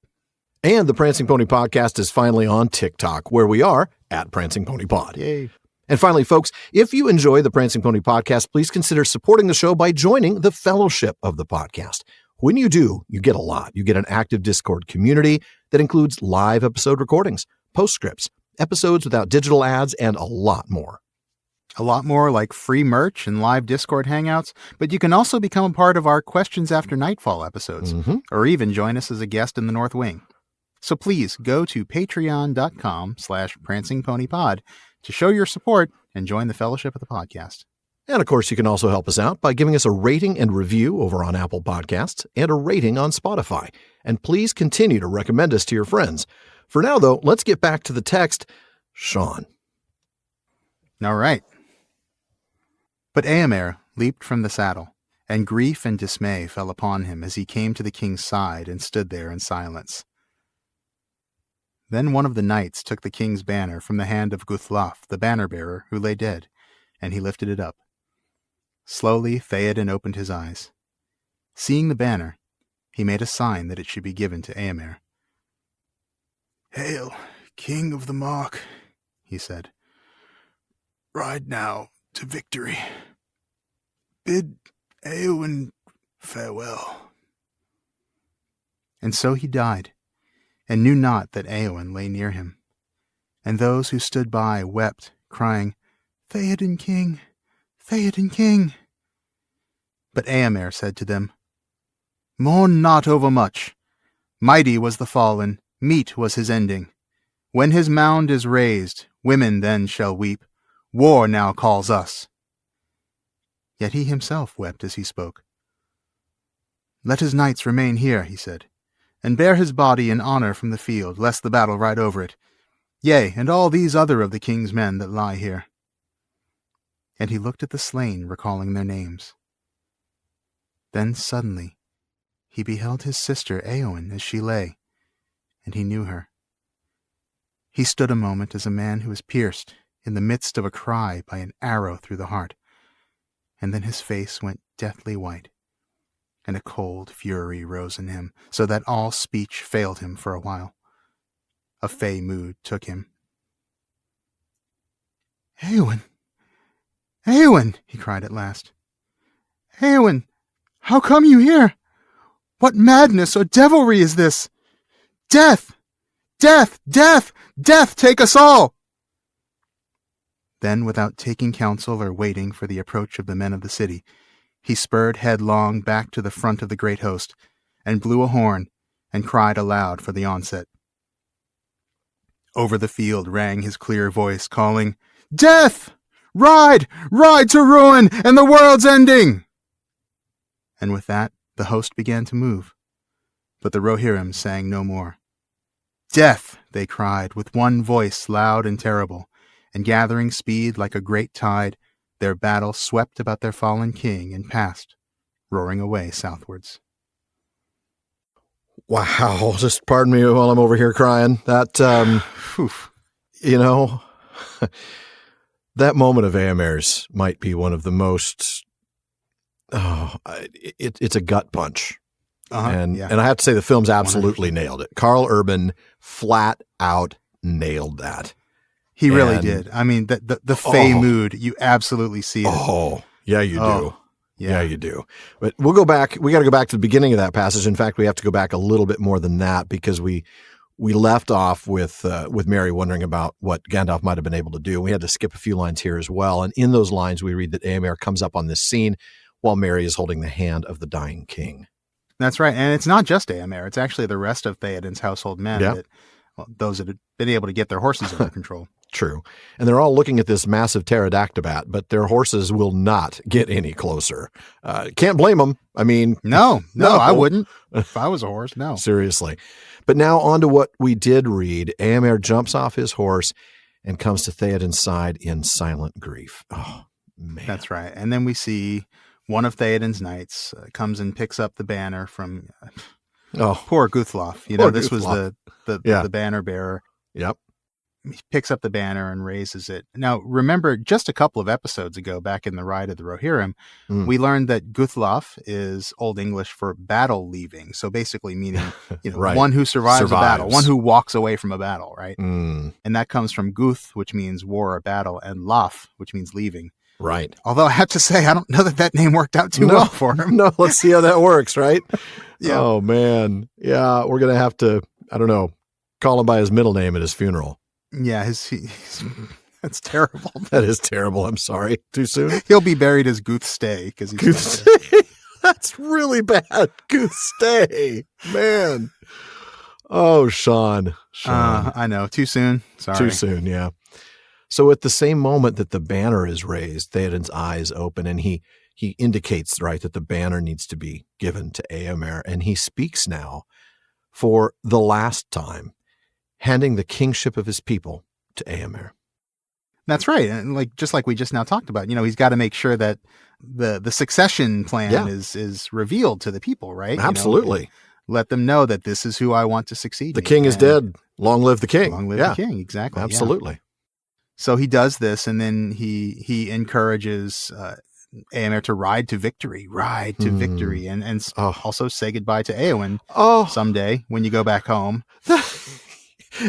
And the Prancing Pony Podcast is finally on TikTok, where we are at Prancing Pony Pod. Yay. And finally, folks, if you enjoy the Prancing Pony Podcast, please consider supporting the show by joining the Fellowship of the Podcast. When you do, you get a lot. You get an active Discord community that includes live episode recordings, postscripts, episodes without digital ads, and a lot more. A lot more like free merch and live Discord hangouts, but you can also become a part of our Questions After Nightfall episodes, or even join us as a guest in the North Wing. So please go to patreon.com/prancingponypod to show your support and join the Fellowship of the Podcast. And of course, you can also help us out by giving us a rating and review over on Apple Podcasts and a rating on Spotify. And please continue to recommend us to your friends. For now, though, let's get back to the text. Shawn. All right. But Éomer leaped from the saddle, and grief and dismay fell upon him as he came to the king's side and stood there in silence. Then one of the knights took the king's banner from the hand of Guthlaf, the banner-bearer, who lay dead, and he lifted it up. Slowly Théoden opened his eyes. Seeing the banner, he made a sign that it should be given to Éomer. "Hail, King of the Mark," he said. "Ride now to victory. Bid Éowyn farewell." And so he died, and knew not that Éowyn lay near him. And those who stood by wept, crying, "Théoden King! Théoden King!" But Éomer said to them, "Mourn not overmuch. Mighty was the fallen, meet was his ending. When his mound is raised, women then shall weep. War now calls us." Yet he himself wept as he spoke. "Let his knights remain here," he said, "and bear his body in honor from the field, lest the battle ride over it. Yea, and all these other of the king's men that lie here." And he looked at the slain, recalling their names. Then suddenly he beheld his sister Éowyn as she lay, and he knew her. He stood a moment as a man who is pierced in the midst of a cry by an arrow through the heart, and then his face went deathly white, and a cold fury rose in him, so that all speech failed him for a while. A fey mood took him. "Éowyn! Éowyn!" he cried at last. "Éowyn, how come you here? What madness or devilry is this? Death! Death! Death! Death take us all!" Then, without taking counsel or waiting for the approach of the men of the city, he spurred headlong back to the front of the great host, and blew a horn, and cried aloud for the onset. Over the field rang his clear voice, calling, "Death! Ride! Ride to ruin and the world's ending!" And with that, the host began to move. But the Rohirrim sang no more. "Death!" they cried, with one voice loud and terrible, and gathering speed like a great tide, their battle swept about their fallen king and passed, roaring away southwards. Wow, just pardon me while I'm over here crying. That, you know, that moment of Éomer's might be one of the most, it's a gut punch. And I have to say the film's absolutely 100%. Nailed it. Carl Urban flat out nailed that. He really did. I mean, the fey mood, you absolutely see it. Oh, yeah, you do. Yeah, you do. But we'll go back. We got to go back to the beginning of that passage. In fact, we have to go back a little bit more than that because we left off with Merry wondering about what Gandalf might have been able to do. We had to skip a few lines here as well. And in those lines, we read that Éomer comes up on this scene while Merry is holding the hand of the dying king. That's right. And it's not just Éomer. It's actually the rest of Théoden's household men that those that had been able to get their horses under control. True. And they're all looking at this massive pterodactyl, but their horses will not get any closer. Can't blame them. I mean, no, I wouldn't. If I was a horse, no. Seriously. But now on to what we did read. Éomer jumps off his horse and comes to Théoden's side in silent grief. Oh, man. That's right. And then we see one of Théoden's knights comes and picks up the banner from poor Guthlaf. You know, this was the banner bearer. Yep. He picks up the banner and raises it. Now, remember, just a couple of episodes ago, back in the Ride of the Rohirrim, we learned that Guthlaf is Old English for battle leaving. So basically meaning, right. One who survives a battle, one who walks away from a battle, right? Mm. And that comes from Guth, which means war or battle, and Laf, which means leaving. Right. Although I have to say, I don't know that name worked out too well for him. No, let's see how that works, right? Yeah. Oh, man. Yeah, we're going to have to, I don't know, call him by his middle name at his funeral. Yeah, that's terrible. That is terrible. I'm sorry. Too soon? He'll be buried as Guthstay because he's Guthstay. That's really bad. Guthstay. Man. Oh, Shawn. I know. Too soon. Sorry. Too soon, yeah. So at the same moment that the banner is raised, Théoden's eyes open and he indicates, right, that the banner needs to be given to Éomer. And he speaks now for the last time, handing the kingship of his people to Éomer. That's right. And just like we just now talked about, he's got to make sure that the succession plan is revealed to the people, right? Absolutely. Let them know that this is who I want to succeed. The king is dead. Long live the king. Long live the king. Exactly. Absolutely. Yeah. So he does this, and then he encourages Éomer to ride to victory, and also say goodbye to Éowyn someday when you go back home.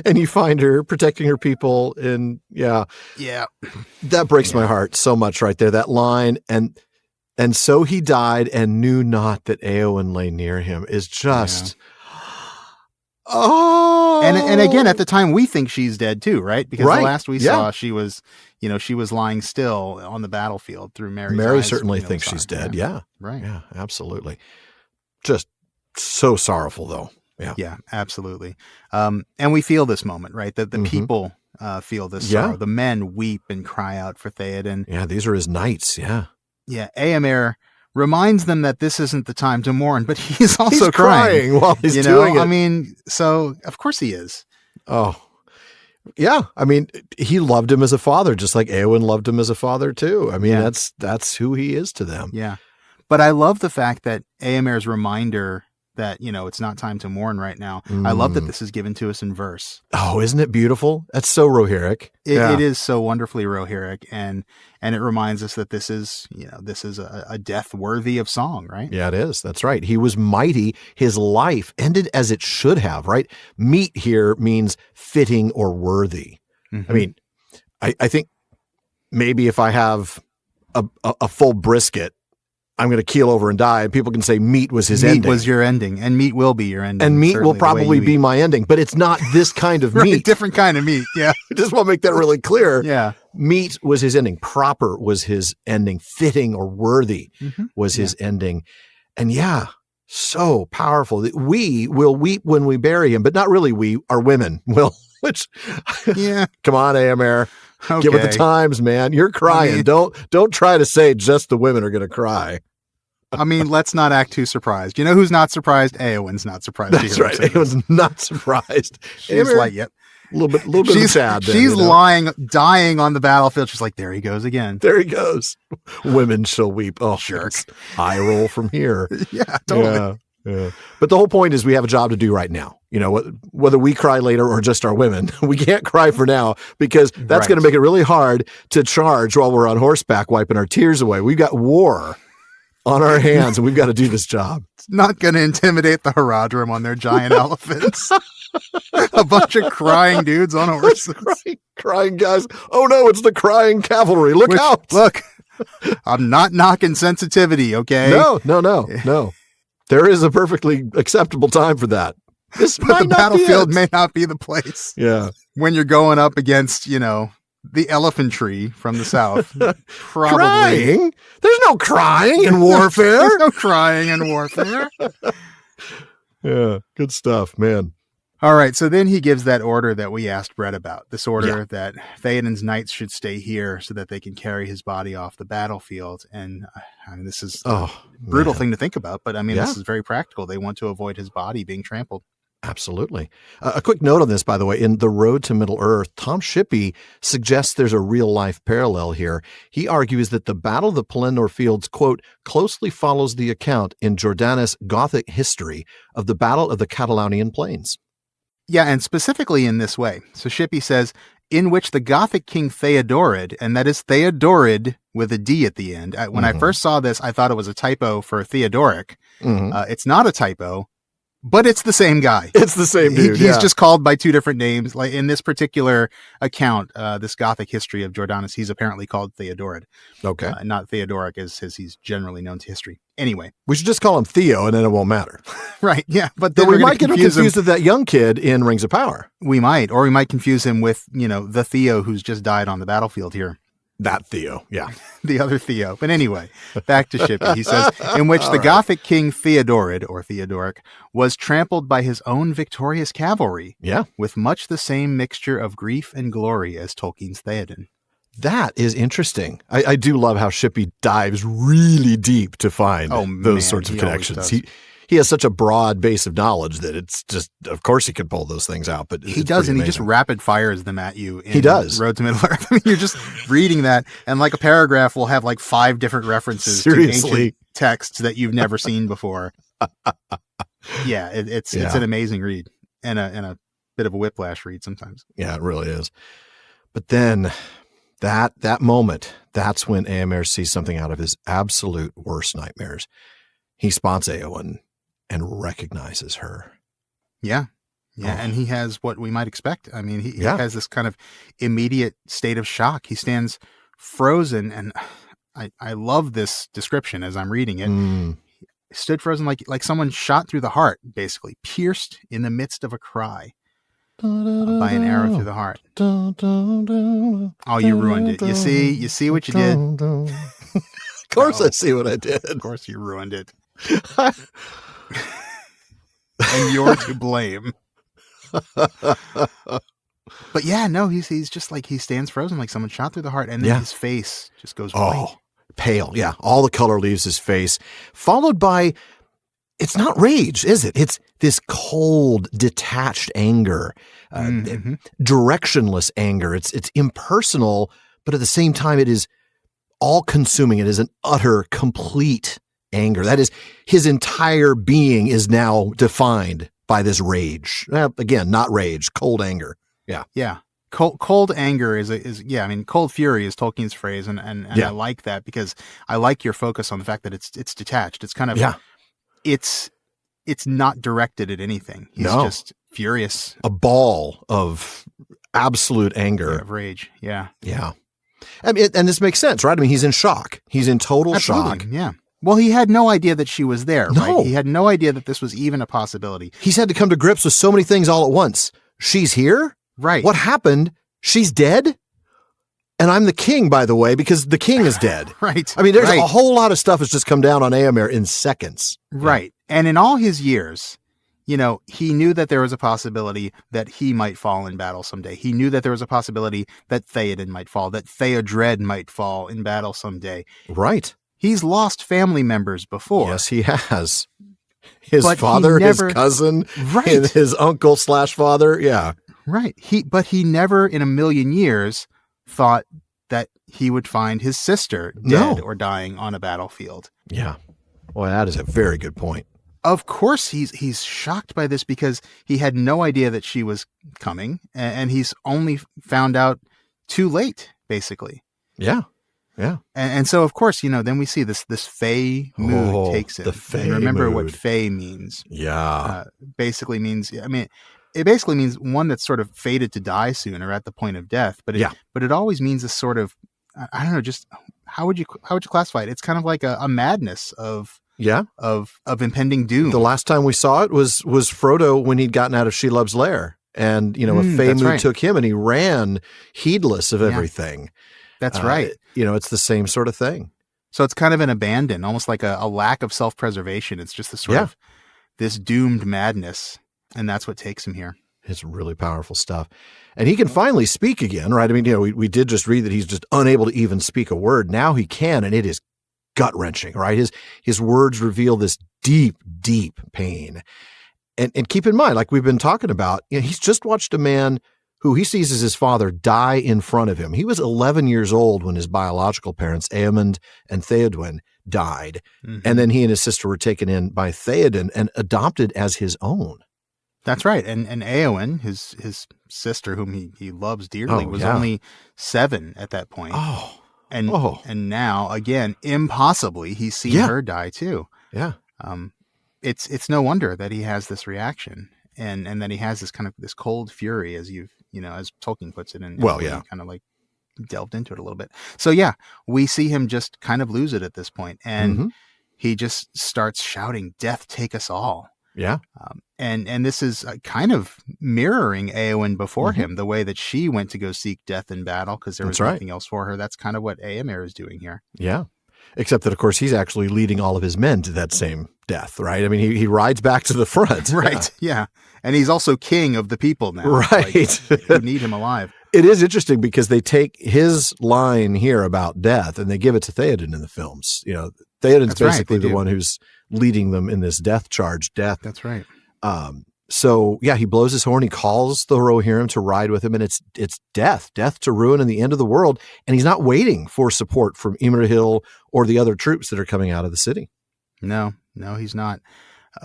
And you find her protecting her people, and that breaks my heart so much right there. That line, and so he died and knew not that Éowyn lay near him is just. Oh, and again, at the time we think she's dead too, right? Because the last we saw, she was lying still on the battlefield through Mary's eyes. Mary certainly thinks she's dead. Yeah. Right. Yeah, absolutely. Just so sorrowful though. Yeah. Yeah, absolutely. And we feel this moment, right? That the people feel this sorrow. The men weep and cry out for Théoden. Yeah, these are his knights. Yeah. Yeah. Éomer reminds them that this isn't the time to mourn, but he's also crying while he's doing it. I mean, so of course he is. Oh, yeah. I mean, he loved him as a father, just like Éowyn loved him as a father too. I mean, that's who he is to them. Yeah. But I love the fact that Éomer's reminder that, it's not time to mourn right now. I love that this is given to us in verse. Oh, isn't it beautiful? That's so Rohirric. It is so wonderfully Rohirric, and it reminds us that this is a death worthy of song, right? Yeah, it is. That's right. He was mighty. His life ended as it should have, right? Meet here means fitting or worthy. Mm-hmm. I mean, I think maybe if I have a full brisket, I'm going to keel over and die, and people can say meat was his ending. Meat was your ending, and meat will be your ending. And meat will probably be my ending, but it's not this kind of meat. Different kind of meat, yeah. I just want to make that really clear. Yeah. Meat was his ending. Proper was his ending. Fitting or worthy was his ending. And so powerful that we will weep when we bury him, but not really we, our women will, which, come on, Éomer. Okay. Give it the times, man. You're crying. Don't try to say just the women are going to cry. I mean, let's not act too surprised. You know who's not surprised? Éowyn's not surprised. That's right. Éowyn's not surprised. She's like, yep. A little bit sad. She's dying on the battlefield. She's like, there he goes again. There he goes. Women shall weep. Oh, jerk. Eye roll from here. Yeah, totally. Yeah. But the whole point is we have a job to do right now. Whether we cry later or just our women, we can't cry for now because that's going to make it really hard to charge while we're on horseback, wiping our tears away. We've got war on our hands and we've got to do this job. It's not going to intimidate the Haradrim on their giant elephants. A bunch of crying dudes on horses. Crying guys. Oh no, it's the crying cavalry. Look out. Look, I'm not knocking sensitivity, okay? No. There is a perfectly acceptable time for that. But the battlefield may not be the place. Yeah. When you're going up against, the elephantry from the south. Probably. Crying? There's no crying in warfare. There's no crying in warfare. Yeah. Good stuff, man. All right, so then he gives that order that we asked Brett about. This order that Théoden's knights should stay here so that they can carry his body off the battlefield. And I mean, this is a brutal thing to think about, but I mean, this is very practical. They want to avoid his body being trampled. Absolutely. A quick note on this, by the way, in The Road to Middle-earth, Tom Shippey suggests there's a real-life parallel here. He argues that the Battle of the Pelennor Fields, quote, closely follows the account in Jordanes' Gothic history of the Battle of the Catalonian Plains. Yeah, and specifically in this way. So Shippey says, in which the Gothic king Théodorid, and that is Théodorid with a D at the end. When I first saw this, I thought it was a typo for Theodoric. It's not a typo. But it's the same guy. It's the same dude. He's just called by two different names. Like in this particular account, this Gothic history of Jordanes, he's apparently called Théodorid. Okay. Not Theodoric as he's generally known to history. Anyway. We should just call him Theo and then it won't matter. Right. Yeah. But then we might get him confused with that young kid in Rings of Power. We might. Or we might confuse him with, the Theo who's just died on the battlefield here. That Theo, yeah. The other Theo. But anyway, back to Shippey. He says, in which the Gothic king Théodorid, or Theodoric, was trampled by his own victorious cavalry, with much the same mixture of grief and glory as Tolkien's Théoden. That is interesting. I do love how Shippey dives really deep to find those sorts of connections. He has such a broad base of knowledge that it's just, of course he could pull those things out, but he does, and he just rapid fires them at you. He does. Road to Middle-earth. I mean, you're just reading that, and like a paragraph will have like 5 different references to ancient texts that you've never seen before. Yeah, it's an amazing read and a bit of a whiplash read sometimes. Yeah, it really is. But then that moment, that's when Éomer sees something out of his absolute worst nightmares. He spots Éowyn and recognizes her. Yeah. And he has what we might expect. I mean, he has this kind of immediate state of shock. He stands frozen, and I love this description as I'm reading it. He stood frozen like someone shot through the heart, basically, pierced in the midst of a cry by an arrow through the heart. Oh, you ruined it. You see what you did? Of course I see what I did. Of course you ruined it. And you're to blame. But yeah, no, he's just like, he stands frozen like someone shot through the heart, and then his face just goes white. Pale. Yeah. All the color leaves his face, followed by, it's not rage, is it? It's this cold, detached anger, directionless anger. It's impersonal, but at the same time, it is all consuming. It is an utter, complete anger. That is, his entire being is now defined by this rage. Again, not rage, cold anger. Yeah. Yeah. Cold anger is I mean, cold fury is Tolkien's phrase. And I like that because I like your focus on the fact that it's detached. It's kind of, it's not directed at anything. He's just furious. A ball of absolute anger. Of rage. Yeah. Yeah. I mean, and this makes sense, right? I mean, he's in shock. He's in total shock. Yeah. Well, he had no idea that she was there, No. right? He had no idea that this was even a possibility. He's had to come to grips with so many things all at once. She's here? Right. What happened? She's dead? And I'm the king, by the way, because the king is dead. Right. I mean, there's a whole lot of stuff has just come down on Éomer in seconds. Right. And in all his years, he knew that there was a possibility that he might fall in battle someday. He knew that there was a possibility that Théoden might fall, that Théodred might fall in battle someday. Right. He's lost family members before. Yes, he has. His father, his cousin, right. his uncle/father. Yeah. Right. But he never in a million years thought that he would find his sister dead or dying on a battlefield. Yeah. Well, that is a very good point. Of course, he's shocked by this because he had no idea that she was coming, and he's only found out too late, basically. Yeah. Yeah. And so, of course, then we see this Fey mood takes him. The Fey and remember mood. what Fey means. Yeah. Basically means, it basically means one that's sort of fated to die soon or at the point of death. But it always means a sort of, I don't know, just how would you classify it? It's kind of like a madness of impending doom. The last time we saw it was Frodo when he'd gotten out of Shelob's lair, and a Fey mood took him, and he ran heedless of everything. That's right. It's the same sort of thing. So it's kind of an abandon, almost like a lack of self-preservation. It's just the sort of this doomed madness, and that's what takes him here. It's really powerful stuff. And he can finally speak again, right? I mean, we did just read that he's just unable to even speak a word. Now he can, and it is gut-wrenching, right? His words reveal this deep, deep pain. And keep in mind, like we've been talking about, he's just watched a man who he sees as his father die in front of him. He was 11 years old when his biological parents, Éomer and Théoden, died. Mm-hmm. And then he and his sister were taken in by Théoden and adopted as his own. That's right. And Éowyn, his sister, whom he loves dearly, was only 7 at that point. And now, again, impossibly, he's seen her die too. Yeah. It's no wonder that he has this reaction and that he has this kind of this cold fury, as as Tolkien puts it in. Kind of like delved into it a little bit. So we see him just kind of lose it at this point, and he just starts shouting, "Death take us all." Yeah. And this is kind of mirroring Éowyn before him, the way that she went to go seek death in battle because there was nothing else for her. That's kind of what Éomer is doing here. Yeah. Except that, of course, he's actually leading all of his men to that same death, right? I mean, he rides back to the front. Right. Yeah. And he's also king of the people now. Right. Who need him alive. It is interesting because they take his line here about death and they give it to Théoden in the films. Théoden's basically the one who's leading them in this death charge. That's right. So he blows his horn. He calls the Rohirrim to ride with him, and it's death to ruin and the end of the world. And he's not waiting for support from Imrahil or the other troops that are coming out of the city. No, he's not.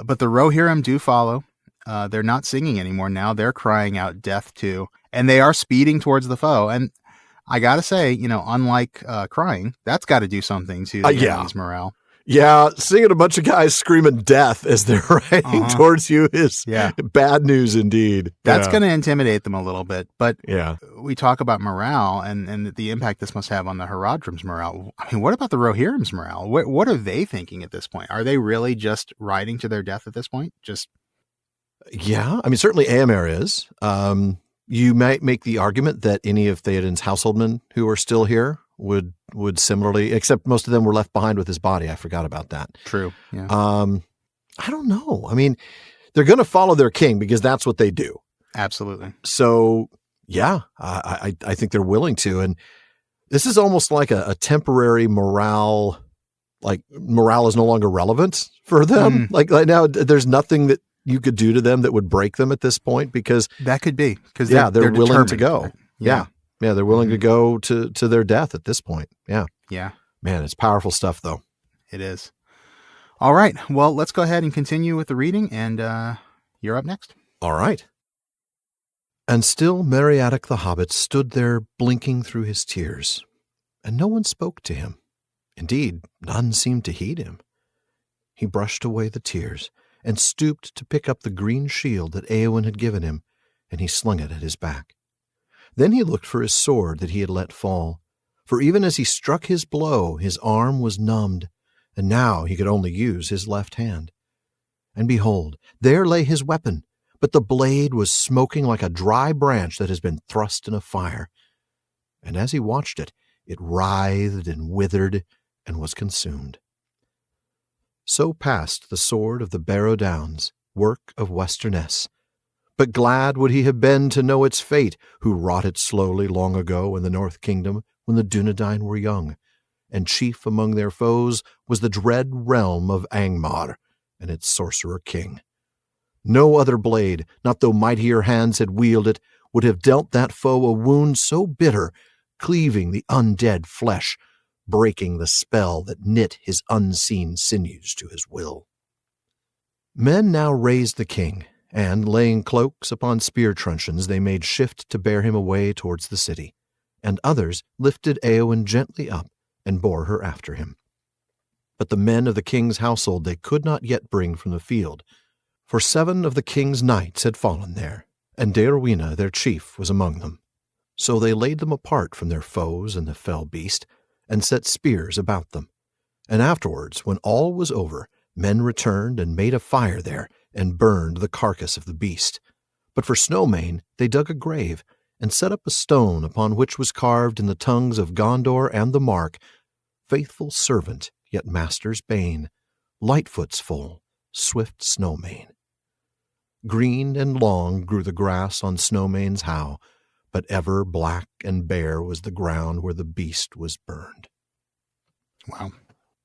But the Rohirrim do follow. They're not singing anymore now. They're crying out death too, and they are speeding towards the foe. And I gotta say, unlike crying, that's got to do something to the enemy's morale. Yeah, seeing a bunch of guys screaming death as they're riding towards you is bad news indeed. That's going to intimidate them a little bit. But we talk about morale and the impact this must have on the Haradrim's morale. I mean, what about the Rohirrim's morale? What are they thinking at this point? Are they really just riding to their death at this point? Yeah, I mean, certainly Éomer is. You might make the argument that any of Théoden's householdmen who are still here would similarly, except most of them were left behind with his body. I forgot about that. True. Yeah. I don't know. I mean, they're going to follow their king because that's what they do. Absolutely. So I think they're willing to. And this is almost like a temporary morale, like morale is no longer relevant for them. Like now there's nothing that you could do to them that would break them at this point because that could be because they're willing to go. Right? Yeah, they're willing to go to their death at this point. Yeah. Yeah. Man, it's powerful stuff, though. It is. All right. Well, let's go ahead and continue with the reading, and you're up next. All right. And still Meriadoc the Hobbit stood there blinking through his tears, and no one spoke to him. Indeed, none seemed to heed him. He brushed away the tears and stooped to pick up the green shield that Éowyn had given him, and he slung it at his back. Then he looked for his sword that he had let fall, for even as he struck his blow, his arm was numbed, and now he could only use his left hand. And behold, there lay his weapon, but the blade was smoking like a dry branch that has been thrust in a fire. And as he watched it, it writhed and withered and was consumed. So passed the sword of the Barrow Downs, work of Westernesse. But glad would he have been to know its fate, who wrought it slowly long ago in the North Kingdom when the Dunedain were young, and chief among their foes was the dread realm of Angmar and its sorcerer king. No other blade, not though mightier hands had wielded it, would have dealt that foe a wound so bitter, cleaving the undead flesh, breaking the spell that knit his unseen sinews to his will. Men now raised the king, and, laying cloaks upon spear truncheons, they made shift to bear him away towards the city, and others lifted Éowyn gently up and bore her after him. But the men of the king's household they could not yet bring from the field, for 7 of the king's knights had fallen there, and Daorwina, their chief, was among them. So they laid them apart from their foes and the fell beast, and set spears about them. And afterwards, when all was over, men returned and made a fire there, and burned the carcass of the beast. But for Snowmane they dug a grave, and set up a stone upon which was carved in the tongues of Gondor and the Mark, faithful servant, yet master's bane, Lightfoot's foal, swift Snowmane. Green and long grew the grass on Snowmain's howe, but ever black and bare was the ground where the beast was burned. Wow.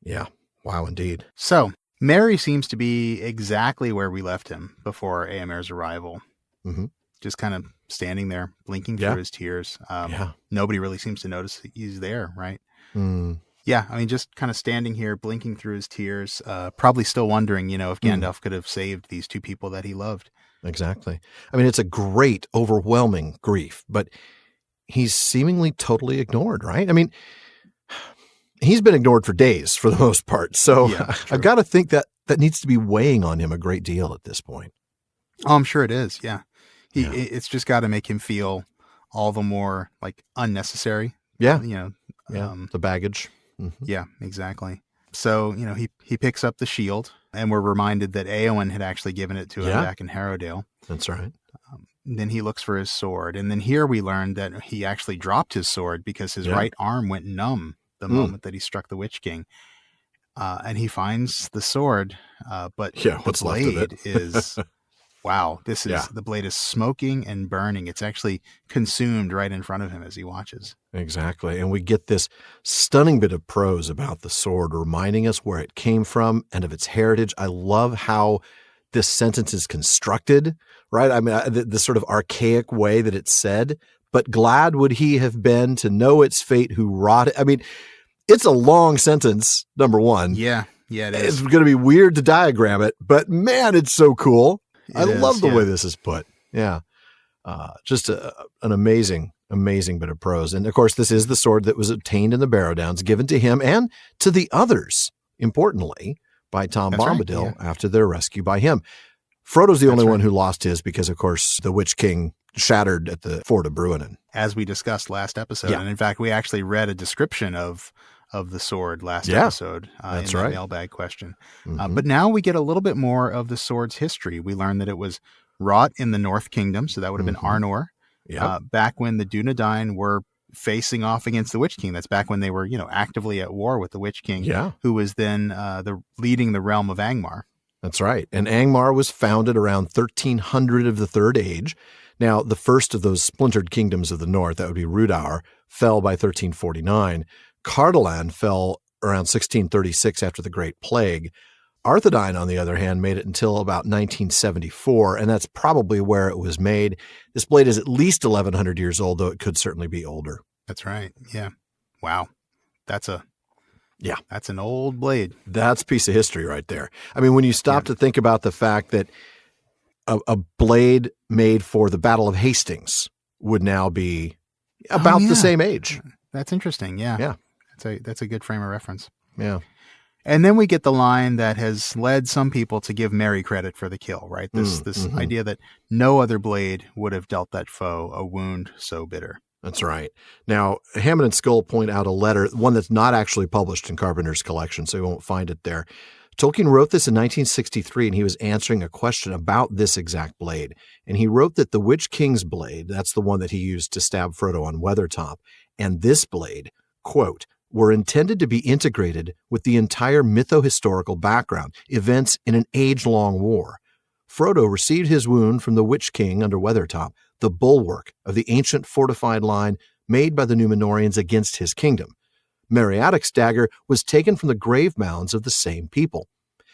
Yeah. Wow, indeed. So, Merry seems to be exactly where we left him before Éomer's arrival. Mm-hmm. Just kind of standing there, blinking Yeah. through his tears. Yeah. Nobody really seems to notice that he's there, right? Mm. Yeah, I mean, just kind of standing here, blinking through his tears, probably still wondering, if Gandalf could have saved these two people that he loved. Exactly. I mean, it's a great, overwhelming grief, but he's seemingly totally ignored, right? I mean, he's been ignored for days for the most part. So Yeah, I've got to think that needs to be weighing on him a great deal at this point. Oh, I'm sure it is. Yeah. Yeah. It's just got to make him feel all the more like unnecessary. Yeah. Yeah. The baggage. Mm-hmm. Yeah, exactly. So, he picks up the shield, and we're reminded that Éowyn had actually given it to him back in Harrowdale. That's right. Then he looks for his sword. And then here we learn that he actually dropped his sword because his right arm went numb the moment that he struck the Witch King. And he finds the sword, but what's the left blade of it? is, wow, the blade is smoking and burning. It's actually consumed right in front of him as he watches. Exactly. And we get this stunning bit of prose about the sword, reminding us where it came from and of its heritage. I love how this sentence is constructed, right? I mean, the sort of archaic way that it's said, but glad would he have been to know its fate who wrought it. I mean, it's a long sentence, number one. Yeah, it is. It's going to be weird to diagram it, but man, it's so cool. I love the way this is put. Yeah. Just an amazing bit of prose. And of course, this is the sword that was obtained in the Barrow Downs, given to him and to the others, importantly, by Tom Bombadil after their rescue by him. Frodo's the only one who lost his because, of course, the Witch King shattered at the Ford of Bruinen. As we discussed last episode. Yeah. And in fact, we actually read a description of the sword last episode in that mailbag question. Mm-hmm. But now we get a little bit more of the sword's history. We learn that it was wrought in the North Kingdom, so that would have been Arnor. Back when the Dunedain were facing off against the Witch King. That's back when they were, actively at war with the Witch King, who was then leading the realm of Angmar. That's right. And Angmar was founded around 1300 of the Third Age. Now, the first of those splintered kingdoms of the north, that would be Rhudaur, fell by 1349. Cardolan fell around 1636 after the Great Plague. Arthedain, on the other hand, made it until about 1974, and that's probably where it was made. This blade is at least 1,100 years old, though it could certainly be older. That's right. Yeah. Wow. That's an old blade. That's a piece of history right there. I mean, when you stop to think about the fact that a blade made for the Battle of Hastings would now be about the same age. That's interesting. Yeah. Yeah. That's a good frame of reference. Yeah. And then we get the line that has led some people to give Merry credit for the kill, right? This idea that no other blade would have dealt that foe a wound so bitter. That's right. Now, Hammond and Skull point out a letter, one that's not actually published in Carpenter's collection, so you won't find it there. Tolkien wrote this in 1963, and he was answering a question about this exact blade. And he wrote that the Witch King's blade, that's the one that he used to stab Frodo on Weathertop, and this blade, quote, were intended to be integrated with the entire mytho-historical background, events in an age-long war. Frodo received his wound from the Witch King under Weathertop, the bulwark of the ancient fortified line made by the Númenóreans against his kingdom. Meriadoc's dagger was taken from the grave mounds of the same people.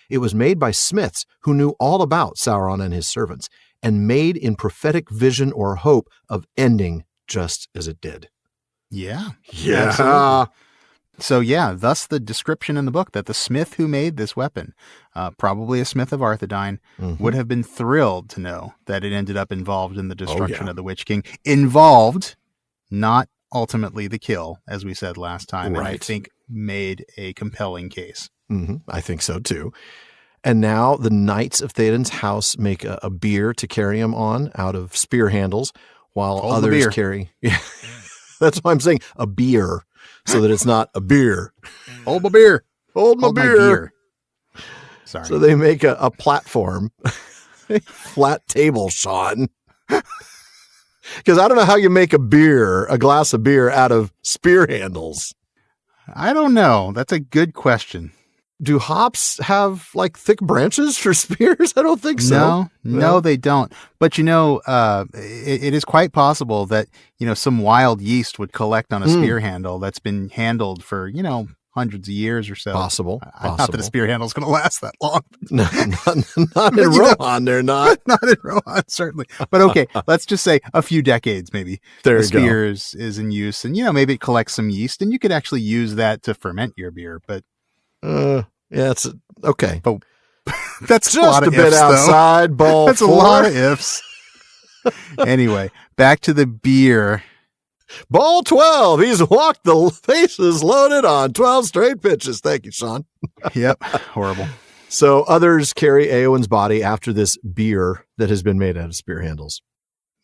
It was made by smiths who knew all about Sauron and his servants, and made in prophetic vision or hope of ending just as it did. Yeah. Yeah. Absolutely. So thus the description in the book that the smith who made this weapon, probably a smith of Arthedain, would have been thrilled to know that it ended up involved in the destruction of the Witch King. Involved, not ultimately the kill, as we said last time. Right. And I think made a compelling case. I think so too. And now the knights of Théoden's house make a bier to carry him on out of spear handles, while others carry. Yeah, that's why I'm saying a bier, so that it's not a beer. Hold my beer. Hold my beer. Sorry. So they make a platform, a flat table, Shawn. Because I don't know how you make a glass of beer out of spear handles. I don't know. That's a good question. do hops have like thick branches for spears? I don't think so. No, they don't. But it is quite possible that some wild yeast would collect on a spear handle that's been handled for hundreds of years or so. Possible. Not that a spear handle is going to last that long. No, not in Rohan. They're not. Not in Rohan, certainly. But okay, let's just say a few decades maybe. There the you go. spear is in use, and maybe it collects some yeast, and you could actually use that to ferment your beer. But yeah, it's okay. But that's Just a bit ifs, outside. Ball. That's 4. a lot of ifs. Anyway, back to the beer. Ball 12. He's walked the bases loaded on 12 straight pitches. Thank you, Shawn. Yep. Horrible. So others carry Éowyn's body after this beer that has been made out of spear handles.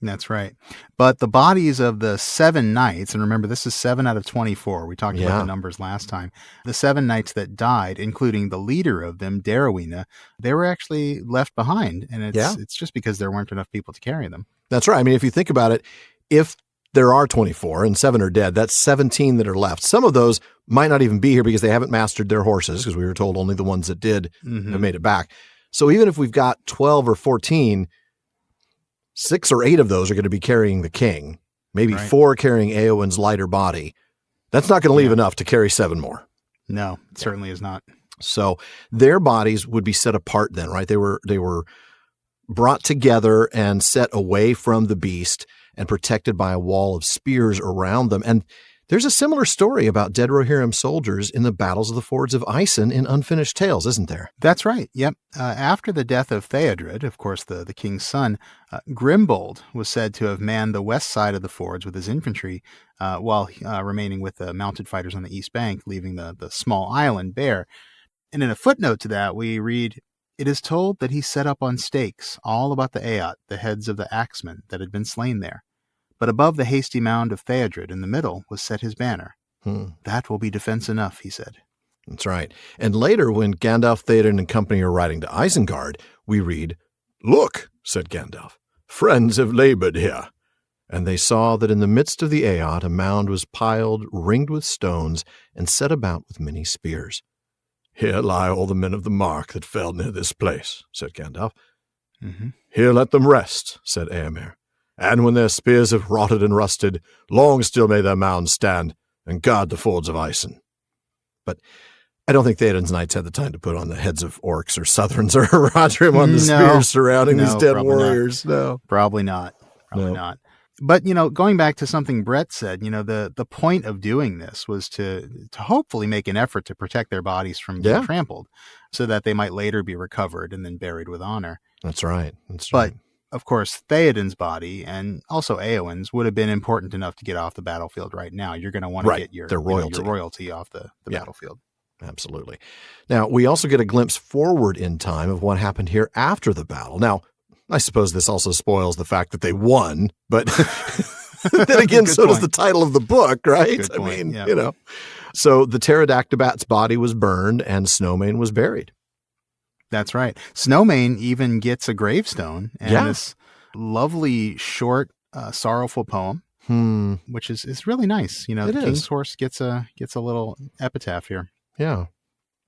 That's right. But the bodies of the 7 knights, and remember, this is 7 out of 24. We talked about the numbers last time. The 7 knights that died, including the leader of them, Darowina, they were actually left behind. And it's just because there weren't enough people to carry them. That's right. I mean, if you think about it, if there are 24 and 7 are dead, that's 17 that are left. Some of those might not even be here because they haven't mastered their horses, because we were told only the ones that did have made it back. So even if we've got 12 or 14, 6 or 8 of those are going to be carrying the king, maybe 4 carrying Éowyn's lighter body. That's not going to leave enough to carry 7 more. No, it certainly is not. So their bodies would be set apart then, right? They were brought together and set away from the beast and protected by a wall of spears around them. And there's a similar story about dead Rohirrim soldiers in the battles of the fords of Isen in Unfinished Tales, isn't there? That's right. Yep. After the death of Théoden, of course, the king's son, Grimbold was said to have manned the west side of the fords with his infantry, while remaining with the mounted fighters on the east bank, leaving the small island bare. And in a footnote to that, we read, "It is told that he set up on stakes all about the Aot, the heads of the axemen that had been slain there. But above the hasty mound of Théoden in the middle was set his banner. That will be defense enough," he said. That's right. And later, when Gandalf, Théoden, and company are riding to Isengard, we read, "Look," said Gandalf, "friends have labored here." And they saw that in the midst of the Aot a mound was piled, ringed with stones, and set about with many spears. "Here lie all the men of the mark that fell near this place," said Gandalf. "Here let them rest," said Éomer. "And when their spears have rotted and rusted, long still may their mounds stand and guard the fords of Isen." But I don't think Théoden's knights had the time to put on the heads of orcs or southrons or Rohirrim on the spears surrounding these dead warriors. No, probably not. Probably not. But, going back to something Brett said, the point of doing this was to hopefully make an effort to protect their bodies from being trampled so that they might later be recovered and then buried with honor. That's right. But of course, Théoden's body and also Éowyn's would have been important enough to get off the battlefield right now. You're going to want to get your royalty off the battlefield. Absolutely. Now, we also get a glimpse forward in time of what happened here after the battle. Now, I suppose this also spoils the fact that they won, but then again, so does the title of the book, right? Good point. I mean, So the pterodactybat's body was burned and Snowmane was buried. That's right. Snowmane even gets a gravestone and this lovely, short, sorrowful poem, which is really nice. The king's horse gets a little epitaph here. Yeah.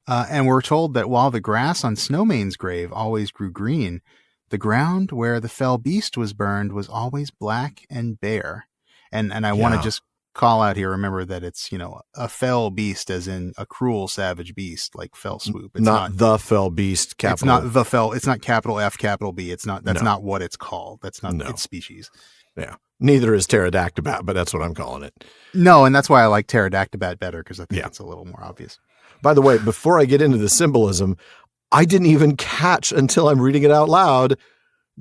And we're told that while the grass on Snowmane's grave always grew green, the ground where the fell beast was burned was always black and bare. And I want to just call out here, remember that it's, a fell beast as in a cruel, savage beast like fell swoop. It's not the fell beast. It's not the fell. It's not capital F, capital B. It's not, that's not what it's called. That's not its species. Yeah. Neither is pterodactybat, but that's what I'm calling it. No. And that's why I like pterodactybat better, because I think it's a little more obvious. By the way, before I get into the symbolism, I didn't even catch until I'm reading it out loud.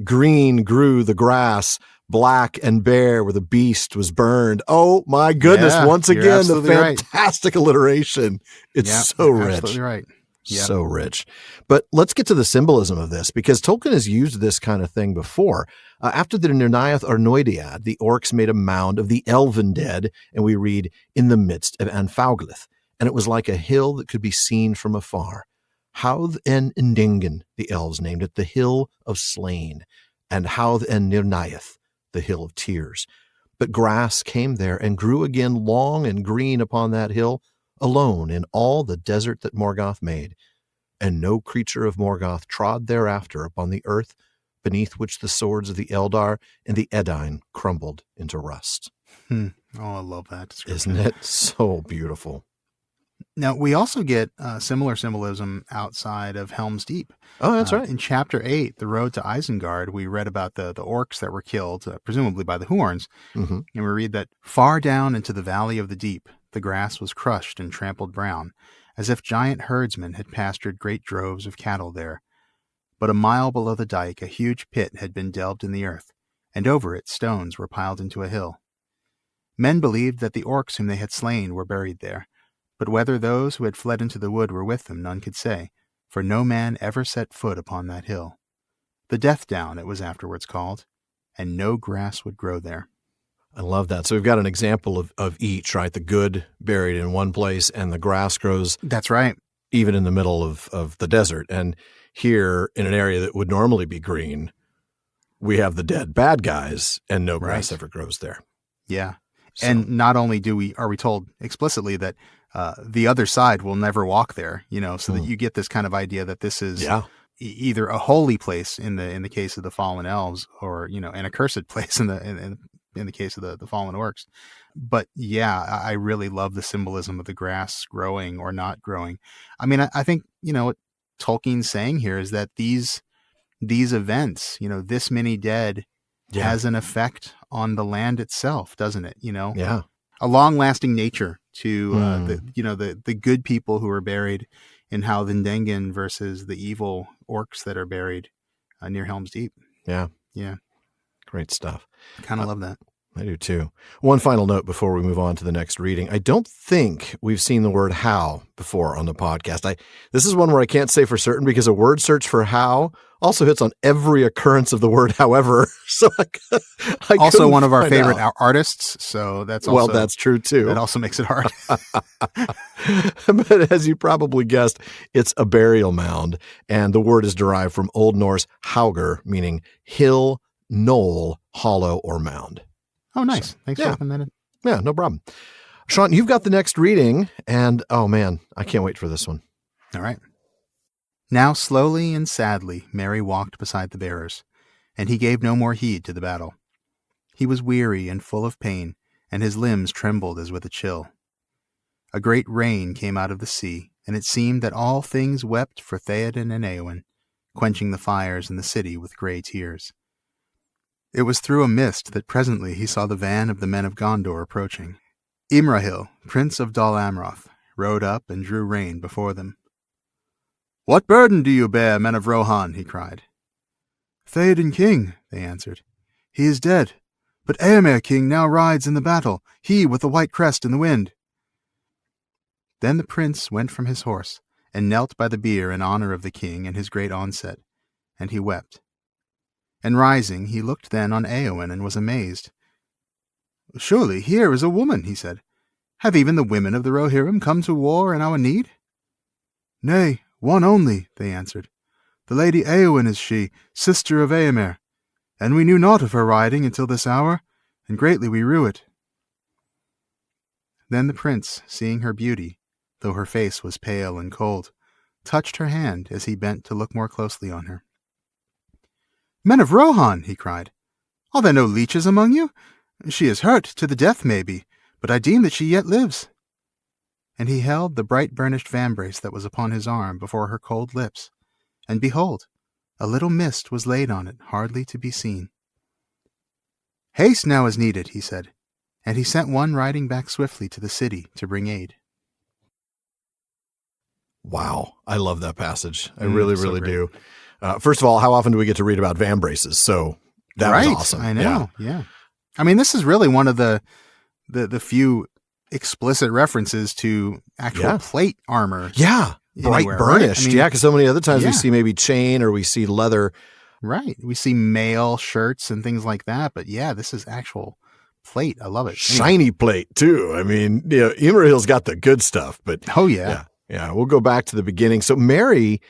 Green grew the grass, black and bare where the beast was burned. Oh my goodness. Once again, the fantastic alliteration. It's so rich. Absolutely right. Yep. So rich. But let's get to the symbolism of this, because Tolkien has used this kind of thing before. After the Nirnaeth Arnoediad, the orcs made a mound of the elven dead, and we read, "in the midst of Anfauglith, and it was like a hill that could be seen from afar. Hauth en Indingen, the elves named it, the hill of slain, and Hauth en Nirnaeth, the hill of tears. But grass came there and grew again long and green upon that hill, alone in all the desert that Morgoth made. and no creature of Morgoth trod thereafter upon the earth beneath which the swords of the Eldar and the Edain crumbled into rust. Oh, I love that description. Isn't it so beautiful? Now, we also get similar symbolism outside of Helm's Deep. Oh, that's right. In Chapter 8, The Road to Isengard, we read about the orcs that were killed, presumably by the Horns. Mm-hmm. And we read that far down into the valley of the deep, the grass was crushed and trampled brown, as if giant herdsmen had pastured great droves of cattle there. But a mile below the dike, a huge pit had been delved in the earth, and over it stones were piled into a hill. Men believed that the orcs whom they had slain were buried there, but whether those who had fled into the wood were with them none could say, for no man ever set foot upon that hill. The Death Down it was afterwards called, and no grass would grow there. I love that. So we've got an example of each, right? The good buried in one place, and the grass grows. That's right. Even in the middle of the desert. And here, in an area that would normally be green, we have the dead bad guys, and no grass ever grows there. Yeah. So. And not only are we told explicitly that the other side will never walk there, so that you get this kind of idea that this is either a holy place in the case of the fallen elves, or an accursed place in the case of the fallen orcs. But yeah, I really love the symbolism of the grass growing or not growing. I mean, I think what Tolkien's saying here is that these events, this many dead, has an effect on the land itself, doesn't it? Yeah. A long-lasting nature to the good people who are buried in Halvindingen versus the evil orcs that are buried near Helm's Deep. Yeah. Yeah. Great stuff. Kind of love that. I do too. One final note before we move on to the next reading. I don't think we've seen the word how before on the podcast. This is one where I can't say for certain because a word search for how also hits on every occurrence of the word however. So I also one of our favorite artists. So that's also, that's true too. That also makes it hard. But as you probably guessed, it's a burial mound. And the word is derived from Old Norse hauger, meaning hill, knoll, hollow, or mound. Oh, nice. So, Thanks for looking that in. Yeah, no problem. Shawn, you've got the next reading, and oh man, I can't wait for this one. All right. Now slowly and sadly Merry walked beside the bearers, and he gave no more heed to the battle. He was weary and full of pain, and his limbs trembled as with a chill. A great rain came out of the sea, and it seemed that all things wept for Théoden and Éowyn, quenching the fires in the city with grey tears. It was through a mist that presently he saw the van of the men of Gondor approaching. Imrahil, prince of Dol Amroth, rode up and drew rein before them. "What burden do you bear, men of Rohan?" he cried. "Théoden king," they answered. "He is dead, but Éomer king now rides in the battle, he with the white crest in the wind." Then the prince went from his horse, and knelt by the bier in honor of the king and his great onset, and he wept. And rising, he looked then on Éowyn and was amazed. "Surely here is a woman," he said. "Have even the women of the Rohirrim come to war in our need?" "Nay, one only," they answered. "The lady Éowyn is she, sister of Éomer, and we knew not of her riding until this hour, and greatly we rue it." Then the prince, seeing her beauty, though her face was pale and cold, touched her hand as he bent to look more closely on her. "Men of Rohan," he cried, "are there no leeches among you? She is hurt to the death, maybe, but I deem that she yet lives." And he held the bright burnished vambrace that was upon his arm before her cold lips, and behold, a little mist was laid on it, hardly to be seen. "Haste now is needed," he said, and he sent one riding back swiftly to the city to bring aid. Wow, I love that passage. I really great. do. First of all, how often do we get to read about vambraces? So that was awesome. I know. Yeah. I mean, this is really one of the few explicit references to actual plate armor. Yeah. Bright burnished. Right? I mean, because so many other times we see maybe chain or we see leather. Right. We see mail shirts and things like that. But yeah, this is actual plate. I love it. Shiny plate too. I mean, Imrahil's got the good stuff, but yeah. We'll go back to the beginning. So Merry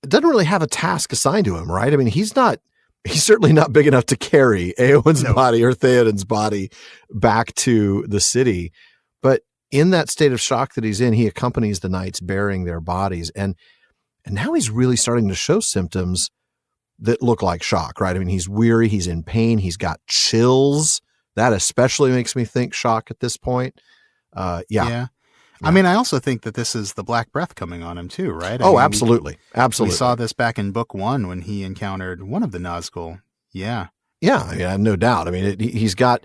doesn't really have a task assigned to him, right? I mean, he's certainly not big enough to carry Éowyn's body or Théoden's body back to the city. But in that state of shock that he's in, he accompanies the knights bearing their bodies. And And now he's really starting to show symptoms that look like shock, right? I mean, he's weary, he's in pain, he's got chills. That especially makes me think shock at this point. Yeah. I mean, I also think that this is the Black Breath coming on him too, right? Absolutely. Absolutely. We saw this back in book 1 when he encountered one of the Nazgul. Yeah. Yeah, no doubt. I mean, he's got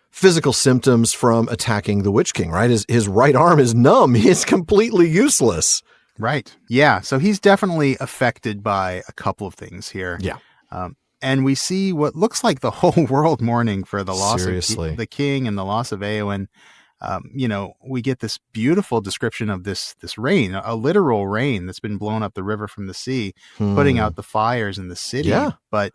physical symptoms from attacking the Witch King, right? His right arm is numb. He's completely useless. Right. Yeah. So he's definitely affected by a couple of things here. Yeah. And we see what looks like the whole world mourning for the loss Seriously. of the king and the loss of Éomer. We get this beautiful description of this rain, a literal rain that's been blown up the river from the sea, putting out the fires in the city. Yeah. But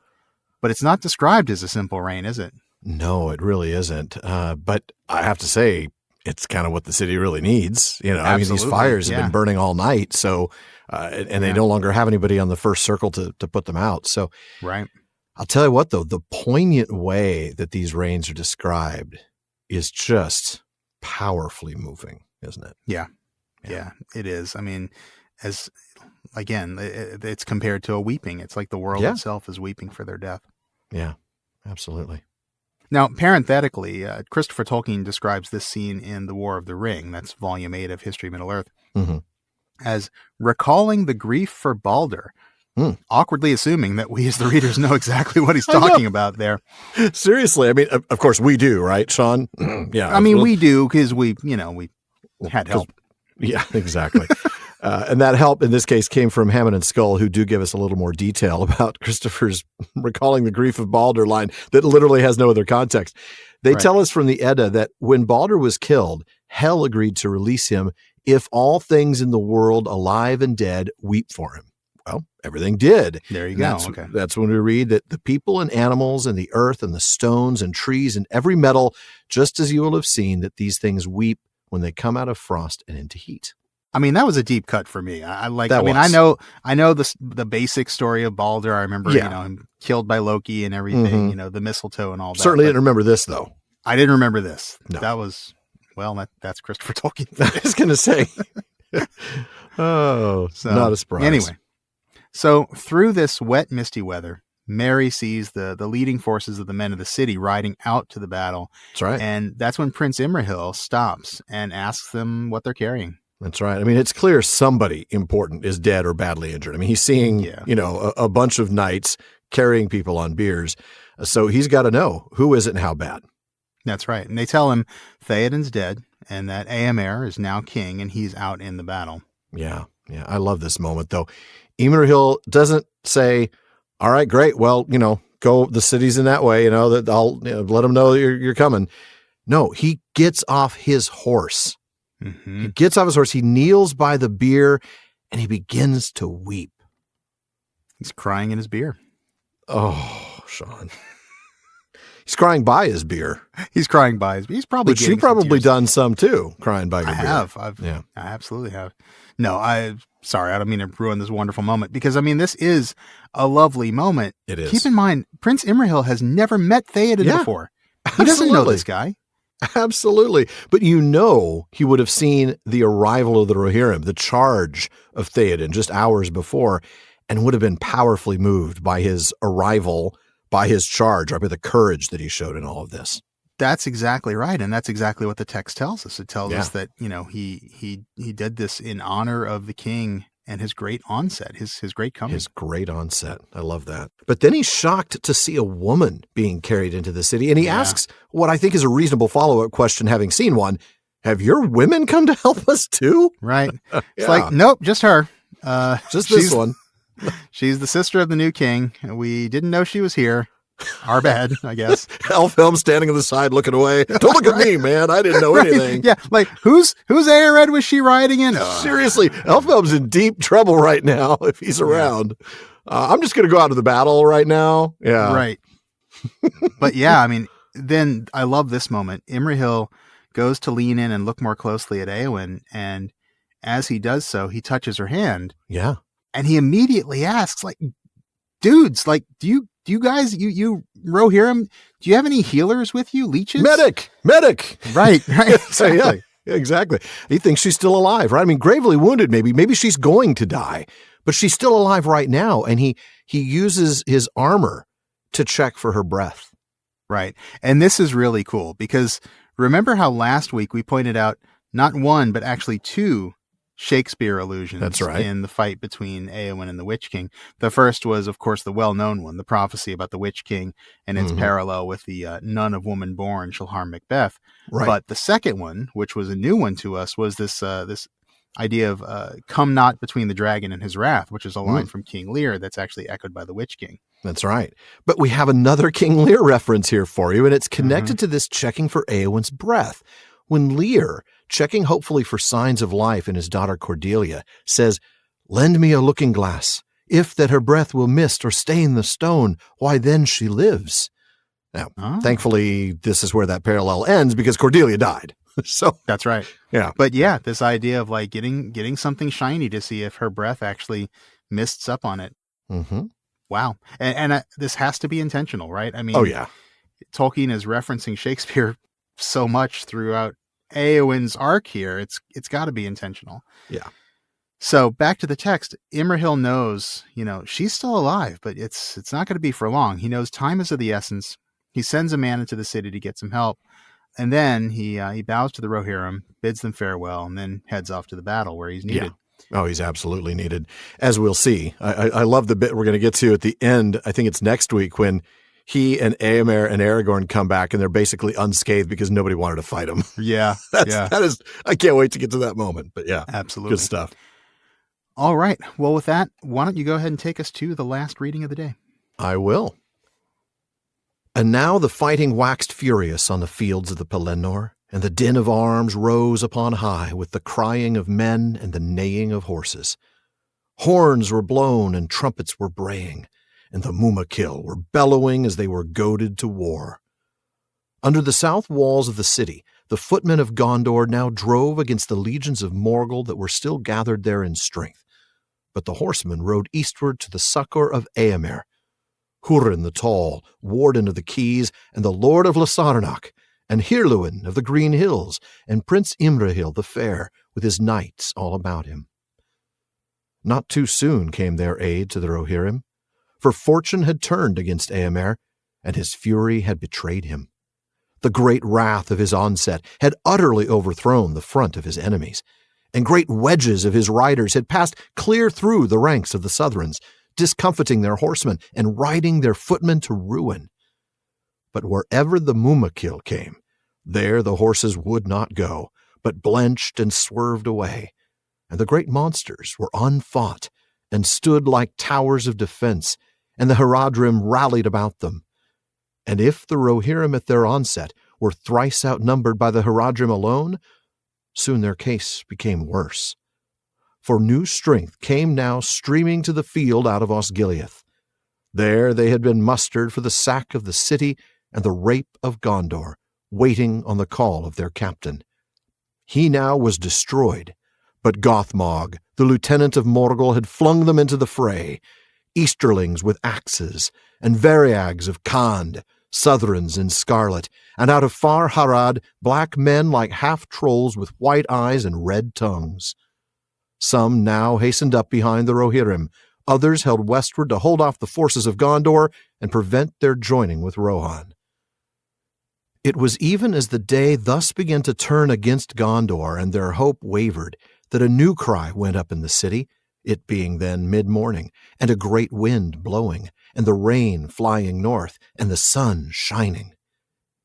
it's not described as a simple rain, is it? No, it really isn't. But I have to say, it's kind of what the city really needs. I mean, these fires have been burning all night. So, and they no longer have anybody on the first circle to put them out. So, right. I'll tell you what, though, the poignant way that these rains are described is just powerfully moving, isn't it? Yeah, it is. I mean, it's compared to a weeping. It's like the world itself is weeping for their death. Yeah, absolutely. Now, parenthetically, Christopher Tolkien describes this scene in The War of the Ring, that's Volume 8 of History of Middle-earth, as recalling the grief for Balder, awkwardly assuming that we as the readers know exactly what he's talking about there. Seriously, I mean, of course we do, right, Shawn? Yeah. I mean, we do because we had help. Yeah, exactly. And that help in this case came from Hammond and Skull, who do give us a little more detail about Christopher's recalling the grief of Balder line that literally has no other context. They tell us from the Edda that when Balder was killed, Hel agreed to release him if all things in the world, alive and dead, weep for him. Well, everything did. There you go. That's when we read that the people and animals and the earth and the stones and trees and every metal, just as you will have seen, that these things weep when they come out of frost and into heat. I mean, that was a deep cut for me. I know the basic story of Balder. I remember, him killed by Loki and everything, the mistletoe and all that. Certainly didn't remember this, though. I didn't remember this. No. That was, that's Christopher Tolkien. I was going to say. Not a surprise. Anyway, so through this wet, misty weather, Merry sees the leading forces of the men of the city riding out to the battle. That's right. And that's when Prince Imrahil stops and asks them what they're carrying. That's right. I mean, it's clear somebody important is dead or badly injured. I mean, he's seeing, a bunch of knights carrying people on biers. So he's got to know who is it and how bad. That's right. And they tell him Théoden's dead and that Éomer is now king and he's out in the battle. Yeah. Yeah. I love this moment, though. Imrahil doesn't say, all right, great. Well, go, the city's in that way, that I'll let them know you're coming. No, he gets off his horse. Mm-hmm. He gets off his horse. He kneels by the bier and he begins to weep. He's crying in his beer. Oh, Shawn. He's crying by his beer. He's crying by his beer. He's probably Which you've probably done some too, crying by your beer. I absolutely have. No, sorry, I don't mean to ruin this wonderful moment because, I mean, this is a lovely moment. It is. Keep in mind, Prince Imrahil has never met Théoden before. He doesn't know this guy. Absolutely. But he would have seen the arrival of the Rohirrim, the charge of Théoden just hours before, and would have been powerfully moved by his arrival, by his charge, or by the courage that he showed in all of this. That's exactly right. And that's exactly what the text tells us. It tells us that, he did this in honor of the king and his great onset, his great coming. His great onset. I love that. But then he's shocked to see a woman being carried into the city. And he asks what I think is a reasonable follow-up question, having seen one. Have your women come to help us too? Right. It's like, nope, just her. Just this one. She's the sister of the new king. We didn't know she was here. Our bad, I guess. Elfhelm standing on the side looking away. Don't look at me, man. I didn't know anything. Yeah, like whose Aered was she riding in? Seriously, Elfhelm's in deep trouble right now if he's around. I'm just going to go out to the battle right now. Yeah. Right. But yeah, I mean, then I love this moment. Imrahil goes to lean in and look more closely at Éomer, and as he does so, he touches her hand. Yeah. And he immediately asks, like, dudes, like, do you guys, you Rohirrim, do you have any healers with you? Leeches? Medic. Right. Exactly. Exactly. He thinks she's still alive, right? I mean, gravely wounded, maybe. Maybe she's going to die, but she's still alive right now. And he uses his armor to check for her breath. Right. And this is really cool because remember how last week we pointed out not one, but actually two Shakespeare allusions. That's right. In the fight between Éowyn and the Witch King. The first was, of course, the well-known one, the prophecy about the Witch King and its parallel with the none of woman born shall harm Macbeth. Right. But the second one, which was a new one to us, was this this idea of come not between the dragon and his wrath, which is a line from King Lear that's actually echoed by the Witch King. That's right. But we have another King Lear reference here for you, and it's connected to this checking for Éowyn's breath. When Lear, checking hopefully for signs of life in his daughter Cordelia, says, "Lend me a looking glass. If that her breath will mist or stain the stone, why then she lives." Now, thankfully, this is where that parallel ends because Cordelia died. So that's right. Yeah. But yeah, this idea of like getting something shiny to see if her breath actually mists up on it. Mm-hmm. Wow. And this has to be intentional, right? I mean, oh yeah, Tolkien is referencing Shakespeare so much throughout Éowyn's arc here. It's got to be intentional. Yeah. So back to the text, Imrahil knows, she's still alive, but it's not going to be for long. He knows time is of the essence. He sends a man into the city to get some help. And then he bows to the Rohirrim, bids them farewell, and then heads off to the battle where he's needed. Yeah. Oh, he's absolutely needed, as we'll see. I love the bit we're going to get to at the end. I think it's next week when he and Éomer and Aragorn come back and they're basically unscathed because nobody wanted to fight him. Yeah. That is, I can't wait to get to that moment. But yeah, absolutely. Good stuff. All right. Well, with that, why don't you go ahead and take us to the last reading of the day? I will. And now the fighting waxed furious on the fields of the Pelennor, and the din of arms rose upon high with the crying of men and the neighing of horses. Horns were blown and trumpets were braying, and the Mumakil were bellowing as they were goaded to war. Under the south walls of the city, the footmen of Gondor now drove against the legions of Morgul that were still gathered there in strength. But the horsemen rode eastward to the succor of Éomer, Hurin the Tall, Warden of the Keys, and the Lord of Lasarnach, and Hirluin of the Green Hills, and Prince Imrahil the Fair, with his knights all about him. Not too soon came their aid to the Rohirrim, for fortune had turned against Éomer, and his fury had betrayed him. The great wrath of his onset had utterly overthrown the front of his enemies, and great wedges of his riders had passed clear through the ranks of the Southrons, discomfiting their horsemen and riding their footmen to ruin. But wherever the Mumakil came, there the horses would not go, but blenched and swerved away, and the great monsters were unfought and stood like towers of defense, and the Haradrim rallied about them. And if the Rohirrim at their onset were thrice outnumbered by the Haradrim alone, soon their case became worse. For new strength came now streaming to the field out of Osgiliath. There they had been mustered for the sack of the city and the rape of Gondor, waiting on the call of their captain. He now was destroyed, but Gothmog, the lieutenant of Morgul, had flung them into the fray, Easterlings with axes, and Variags of Khand, Southrons in scarlet, and out of far Harad, black men like half-trolls with white eyes and red tongues. Some now hastened up behind the Rohirrim, others held westward to hold off the forces of Gondor and prevent their joining with Rohan. It was even as the day thus began to turn against Gondor and their hope wavered, that a new cry went up in the city, it being then mid-morning, and a great wind blowing, and the rain flying north, and the sun shining.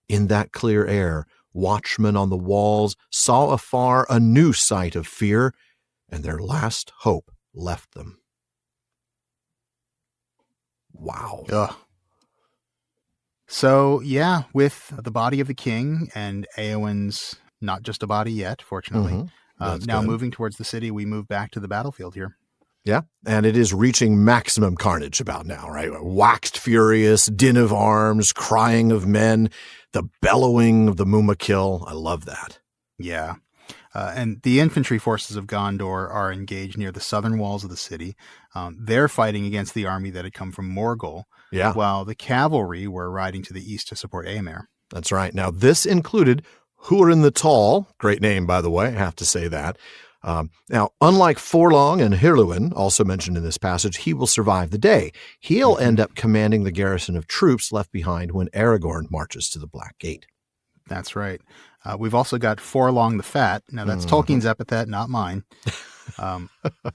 In that clear air, watchmen on the walls saw afar a new sight of fear, and their last hope left them. Wow. Ugh. So, yeah, with the body of the king and Éowyn's not just a body yet, fortunately, now good. Moving towards the city, we move back to the battlefield here. Yeah, and it is reaching maximum carnage about now, right? Waxed furious, din of arms, crying of men, the bellowing of the Mumakil. I love that. Yeah. And the infantry forces of Gondor are engaged near the southern walls of the city. They're fighting against the army that had come from Morgul, while the cavalry were riding to the east to support Éomer. That's right. Now, this included Hurin the Tall, great name, by the way, I have to say that. Now, unlike Forlong and Hirluin, also mentioned in this passage, he will survive the day. He'll end up commanding the garrison of troops left behind when Aragorn marches to the Black Gate. That's right. We've also got Forlong the Fat. Now, that's Tolkien's epithet, not mine.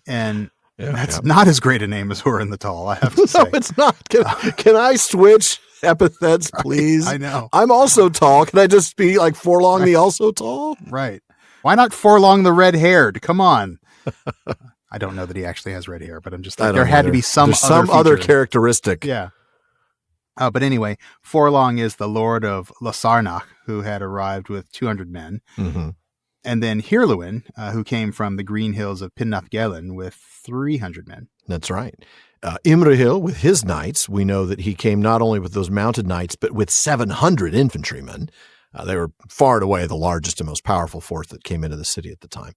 And that's not as great a name as Hurin the Tall, I have to say. No, it's not. Can I switch epithets, please? I know. I'm also tall. Can I just be like Forlong the also tall? Right. Why not Forlong the red-haired? Come on. I don't know that he actually has red hair, but I'm just like, there had to be some other characteristic. Yeah. But anyway, Forlong is the Lord of Lasarnach, who had arrived with 200 men. Mm-hmm. And then Hirluin, who came from the green hills of Pinnafgelin with 300 men. That's right. Imrahil, with his knights, we know that he came not only with those mounted knights, but with 700 infantrymen. They were far and away the largest and most powerful force that came into the city at the time.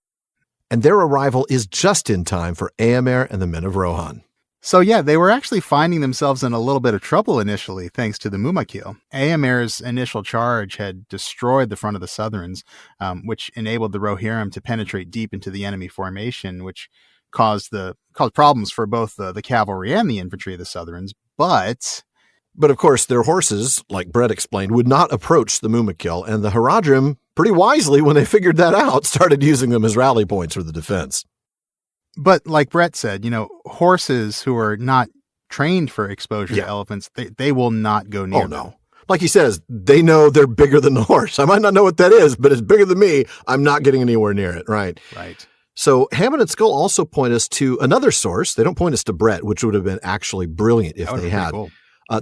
And their arrival is just in time for Éomer and the men of Rohan. So yeah, they were actually finding themselves in a little bit of trouble initially, thanks to the Mumakil. Éomer's initial charge had destroyed the front of the Southrons, which enabled the Rohirrim to penetrate deep into the enemy formation, which caused problems for both the cavalry and the infantry of the Southrons. But of course, their horses, like Brett explained, would not approach the Mumakil, and the Haradrim, pretty wisely, when they figured that out, started using them as rally points for the defense. But like Brett said, horses who are not trained for exposure to elephants, they will not go near them. No. Like he says, they know they're bigger than the horse. I might not know what that is, but it's bigger than me. I'm not getting anywhere near it, right? Right. So Hammond and Skull also point us to another source. They don't point us to Brett, which would have been actually brilliant if they had. Cool.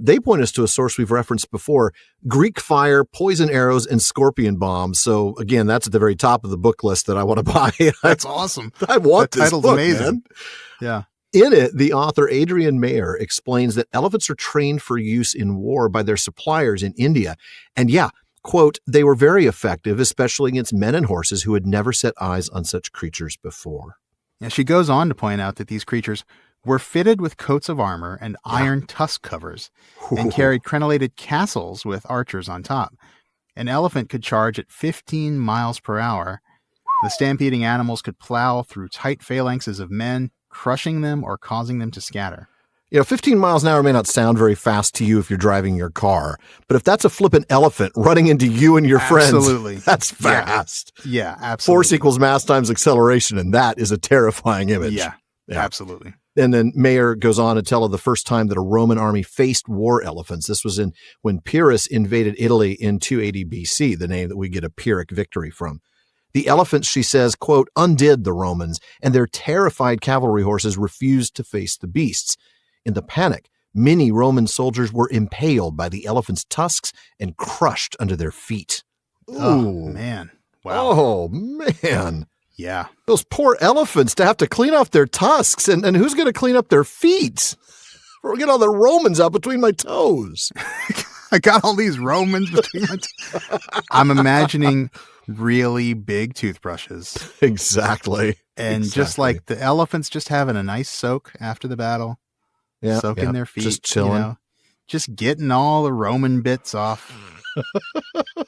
They point us to a source we've referenced before, Greek fire, poison arrows, and scorpion bombs. So again, that's at the very top of the book list that I want to buy. That's awesome. I want that this title's book, amazing. Man. Yeah. In it, the author Adrian Mayer explains that elephants are trained for use in war by their suppliers in India. And quote, they were very effective, especially against men and horses who had never set eyes on such creatures before. Yeah, she goes on to point out that these creatures were fitted with coats of armor and iron tusk covers and carried crenellated castles with archers on top. An elephant could charge at 15 miles per hour. The stampeding animals could plow through tight phalanxes of men, crushing them or causing them to scatter. 15 miles an hour may not sound very fast to you if you're driving your car, but if that's a flippant elephant running into you and your friends, that's fast. Yeah, absolutely. Force equals mass times acceleration, and that is a terrifying image. Yeah, absolutely. And then Mayer goes on to tell of the first time that a Roman army faced war elephants. This was when Pyrrhus invaded Italy in 280 BC, the name that we get a Pyrrhic victory from. The elephants, she says, quote, undid the Romans, and their terrified cavalry horses refused to face the beasts. In the panic, many Roman soldiers were impaled by the elephants' tusks and crushed under their feet. Oh, man. Wow. Oh, man. Yeah. Those poor elephants to have to clean off their tusks. And who's going to clean up their feet? We'll get all the Romans out between my toes. I got all these Romans between my toes. I'm imagining really big toothbrushes. Exactly. And just like the elephants just having a nice soak after the battle. Soaking their feet. Just chilling. Just getting all the Roman bits off.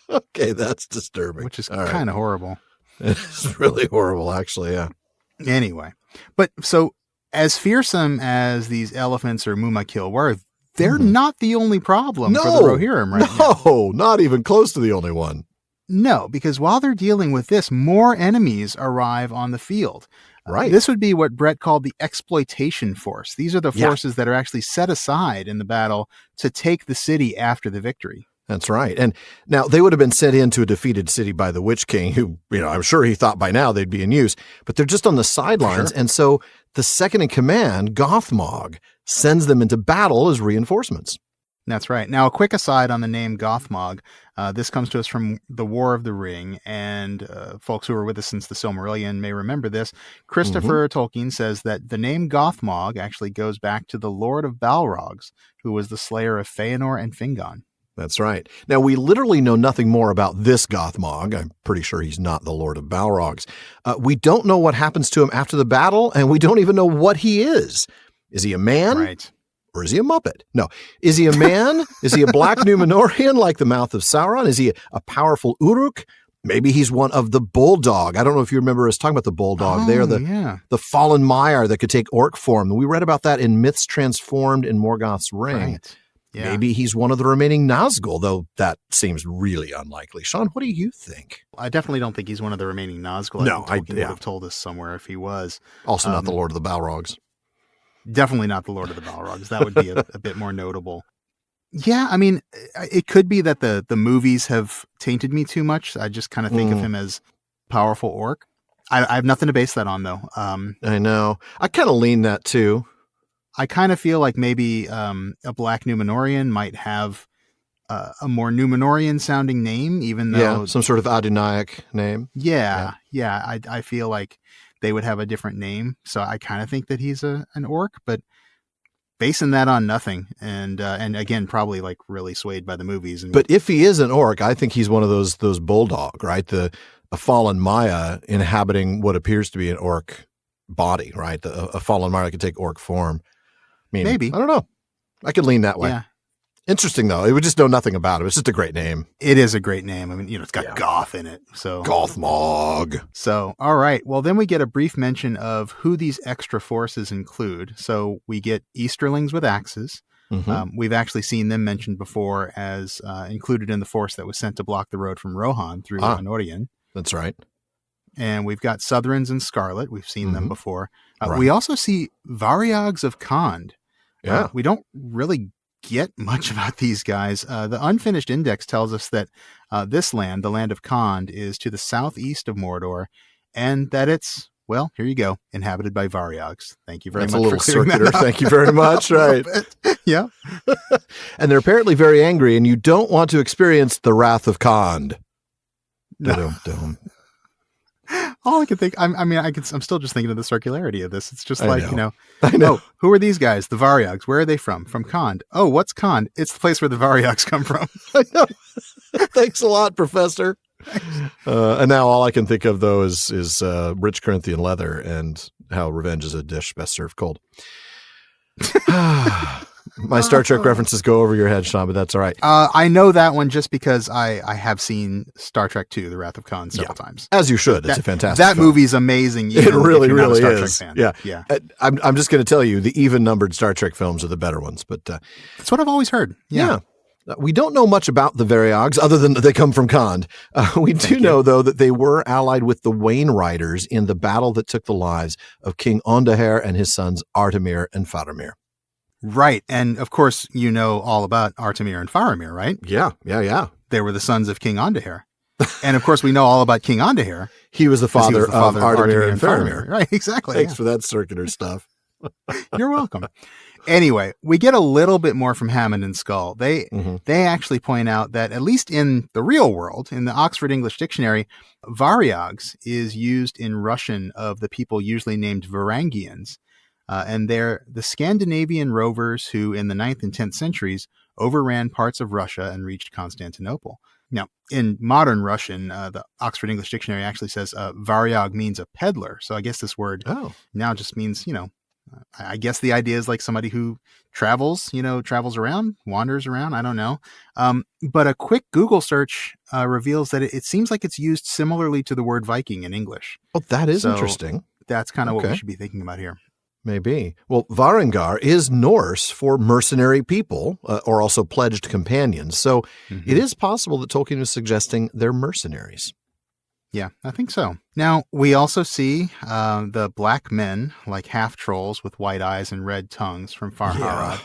Okay, that's disturbing. Which is kind of horrible. It's really horrible, actually, yeah. Anyway, but so as fearsome as these elephants or Mumakil were, they're not the only problem for the Rohirrim right now. No, not even close to the only one. No, because while they're dealing with this, more enemies arrive on the field. Right. This would be what Brett called the exploitation force. These are the forces that are actually set aside in the battle to take the city after the victory. That's right. And now they would have been sent into a defeated city by the Witch King, who, I'm sure he thought by now they'd be in use, but they're just on the sidelines. Sure. And so the second in command, Gothmog, sends them into battle as reinforcements. That's right. Now, a quick aside on the name Gothmog. This comes to us from the War of the Ring, and folks who were with us since the Silmarillion may remember this. Christopher Tolkien says that the name Gothmog actually goes back to the Lord of Balrogs, who was the slayer of Feanor and Fingon. That's right. Now, we literally know nothing more about this Gothmog. I'm pretty sure he's not the Lord of Balrogs. We don't know what happens to him after the battle, and we don't even know what he is. Is he a man? Right. Or is he a Muppet? No. Is he a man? Is he a black Numenorian like the mouth of Sauron? Is he a powerful Uruk? Maybe he's one of the bulldog. I don't know if you remember us talking about the bulldog. They are the fallen Maia that could take orc form. We read about that in Myths Transformed in Morgoth's Ring. Right. Yeah. Maybe he's one of the remaining Nazgul, though that seems really unlikely. Sean, what do you think? I definitely don't think he's one of the remaining Nazgul. No, I think Tolkien would have told us somewhere if he was. Also not the Lord of the Balrogs. Definitely not the Lord of the Balrogs. That would be a bit more notable. Yeah, I mean, it could be that the movies have tainted me too much. I just kind of think of him as powerful orc. I have nothing to base that on, though. I know. I kind of lean that, too. I kind of feel like maybe a Black Numenorian might have a more Numenorian-sounding name, even though... Yeah, some sort of Adunaic name. Yeah. I feel like they would have a different name. So I kind of think that he's an orc, but... basing that on nothing, and again, probably like really swayed by the movies. But if he is an orc, I think he's one of those bulldog, right? A fallen Maia inhabiting what appears to be an orc body, right? A fallen Maia could take orc form. I mean, maybe. I don't know. I could lean that way. Yeah. Interesting though. We just know nothing about him. It's just a great name. It is a great name. I mean, it's got goth in it. So Gothmog. So, all right. Well, then we get a brief mention of who these extra forces include. So we get Easterlings with axes. Mm-hmm. We've actually seen them mentioned before as included in the force that was sent to block the road from Rohan through Anorian. That's right. And we've got Southrons and Scarlet. We've seen them before. Right. We also see Variags of Khand. Yeah. We don't really get much about these guys. The unfinished index tells us that this land, the land of Khand, is to the southeast of Mordor, and that it's, well, here you go, inhabited by Variags. Thank you very much. That's a little for clearing that circular. up. Thank you very much. Right. Yeah. And they're apparently very angry, and you don't want to experience the wrath of Khand. No. Dum. All I can think, I'm still just thinking of the circularity of this. It's just like, I know. Oh, who are these guys? The Variags. Where are they from? From Khand. Oh, what's Khand? It's the place where the Variags come from. I know. Thanks a lot, Professor. And now all I can think of, though, is rich Corinthian leather and how revenge is a dish best served cold. My Star Trek references go over your head, Sean, but that's all right. I know that one just because I have seen Star Trek II, The Wrath of Khan several times. As you should. It's a fantastic That film. movie's amazing. It really is. Star Trek fan. Yeah. I'm just going to tell you, the even-numbered Star Trek films are the better ones. But that's what I've always heard. Yeah. We don't know much about the Variags other than that they come from Khand. We do know, though, that they were allied with the Wainriders in the battle that took the lives of King Ondaher and his sons Artemir and Faramir. Right. And of course, you know all about Artemir and Faramir, right? Yeah. They were the sons of King Ondaher. And of course, we know all about King Ondaher. He was the father of Artemir and Faramir. Right, exactly. Thanks for that circular stuff. You're welcome. Anyway, we get a little bit more from Hammond and Skull. They actually point out that at least in the real world, in the Oxford English Dictionary, Variags is used in Russian of the people usually named Varangians. And they're the Scandinavian rovers who, in the 9th and 10th centuries, overran parts of Russia and reached Constantinople. Now, in modern Russian, the Oxford English Dictionary actually says Variag means a peddler. So I guess this word now just means, I guess the idea is like somebody who travels around, wanders around. I don't know. But a quick Google search reveals that it seems like it's used similarly to the word Viking in English. Oh, that is interesting. That's kind of what we should be thinking about here. Maybe. Well, Varangar is Norse for mercenary people, or also pledged companions. So it is possible that Tolkien was suggesting they're mercenaries. Yeah, I think so. Now, we also see the black men, like half trolls with white eyes and red tongues from Far Harad.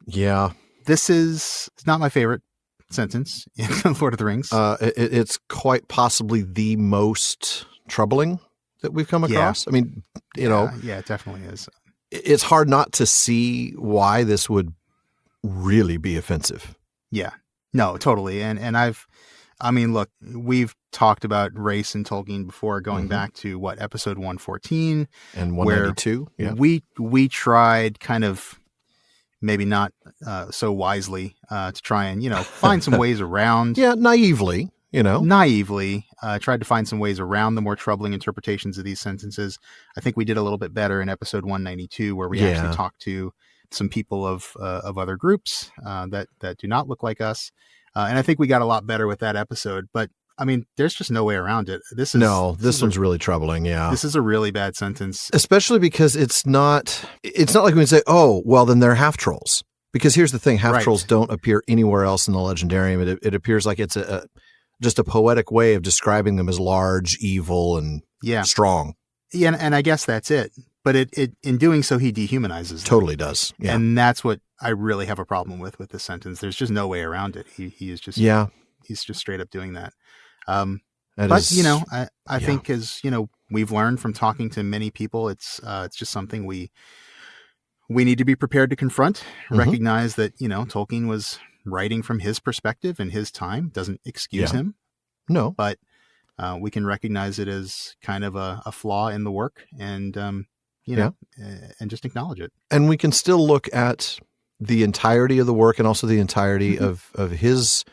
Yeah. This is not my favorite sentence in Lord of the Rings. It's quite possibly the most troubling that we've come across. I mean, Yeah, it definitely is. It's hard not to see why this would really be offensive. Yeah, no, totally. And look, we've talked about race in Tolkien before, going back to episode 114 and 192. Yeah. We tried kind of maybe not so wisely to try and, find some ways around. Yeah, naively. Tried to find some ways around the more troubling interpretations of these sentences. I think we did a little bit better in episode 192, where we actually talked to some people of other groups that do not look like us. And I think we got a lot better with that episode. But I mean, there's just no way around it. This one's really troubling. Yeah. This is a really bad sentence. Especially because it's not like we can say, oh, well, then they're half trolls. Because here's the thing, half trolls don't appear anywhere else in the legendarium. It appears like it's just a poetic way of describing them as large, evil, and strong. Yeah, and I guess that's it. But it in doing so, he dehumanizes them. Totally does. Yeah. And that's what I really have a problem with this sentence. There's just no way around it. He is just he's just straight up doing that. I think as we've learned from talking to many people, it's just something we need to be prepared to confront. Recognize that Tolkien was writing from his perspective and his time. Doesn't excuse him. No, but we can recognize it as kind of a flaw in the work, and and just acknowledge it. And we can still look at the entirety of the work and also the entirety of his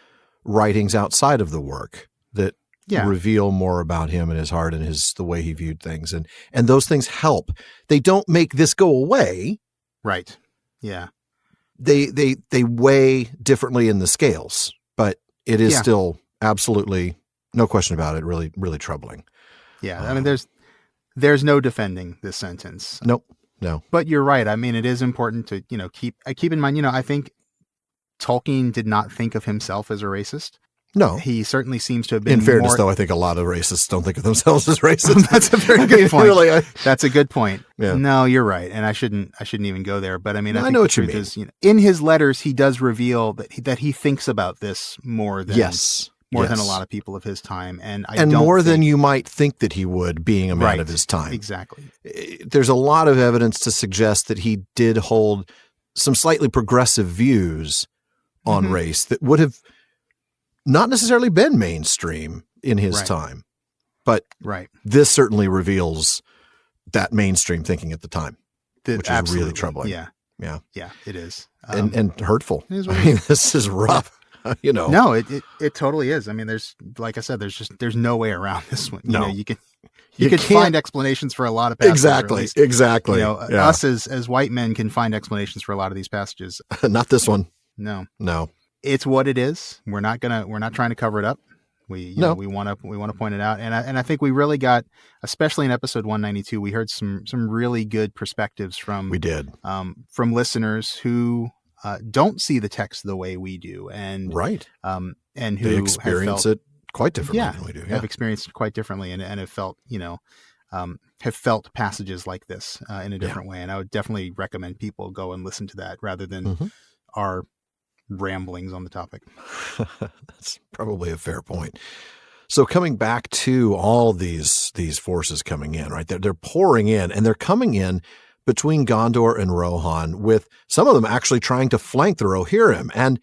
writings outside of the work that reveal more about him and his heart and the way he viewed things. And those things help. They don't make this go away. Right. Yeah. They weigh differently in the scales, but it is still absolutely, no question about it, really, really troubling. Yeah. I mean, there's no defending this sentence. Nope. No. But you're right. I mean, it is important to, keep in mind, I think Tolkien did not think of himself as a racist. No. He certainly seems to have been. In fairness, though, I think a lot of racists don't think of themselves as racist. That's a very good point. Really, that's a good point. Yeah. No, you're right. And I shouldn't even go there. But I mean, I know what you mean. Is, in his letters, he does reveal that he thinks about this more than than a lot of people of his time. And more than you might think that he would, being a man of his time. Exactly. There's a lot of evidence to suggest that he did hold some slightly progressive views on race that would have not necessarily been mainstream in his time, but this certainly reveals that mainstream thinking at the time, which is really troubling. Yeah, it is. And hurtful. I mean, this is rough. No, it totally is. I mean, like I said, there's no way around this one. You can find explanations for a lot of passages. Exactly. Us as white men can find explanations for a lot of these passages. Not this one. No. It's what it is. We're not trying to cover it up. We want to point it out. And I think we really got, especially in episode 192, we heard some really good perspectives from listeners who don't see the text the way we do, and and who they experience it quite differently than we do. Have experienced it quite differently, and have felt have felt passages like this in a different way. And I would definitely recommend people go and listen to that rather than our ramblings on the topic. That's probably a fair point. So coming back to all these forces coming in, right? They're pouring in, and they're coming in between Gondor and Rohan, with some of them actually trying to flank the Rohirrim. And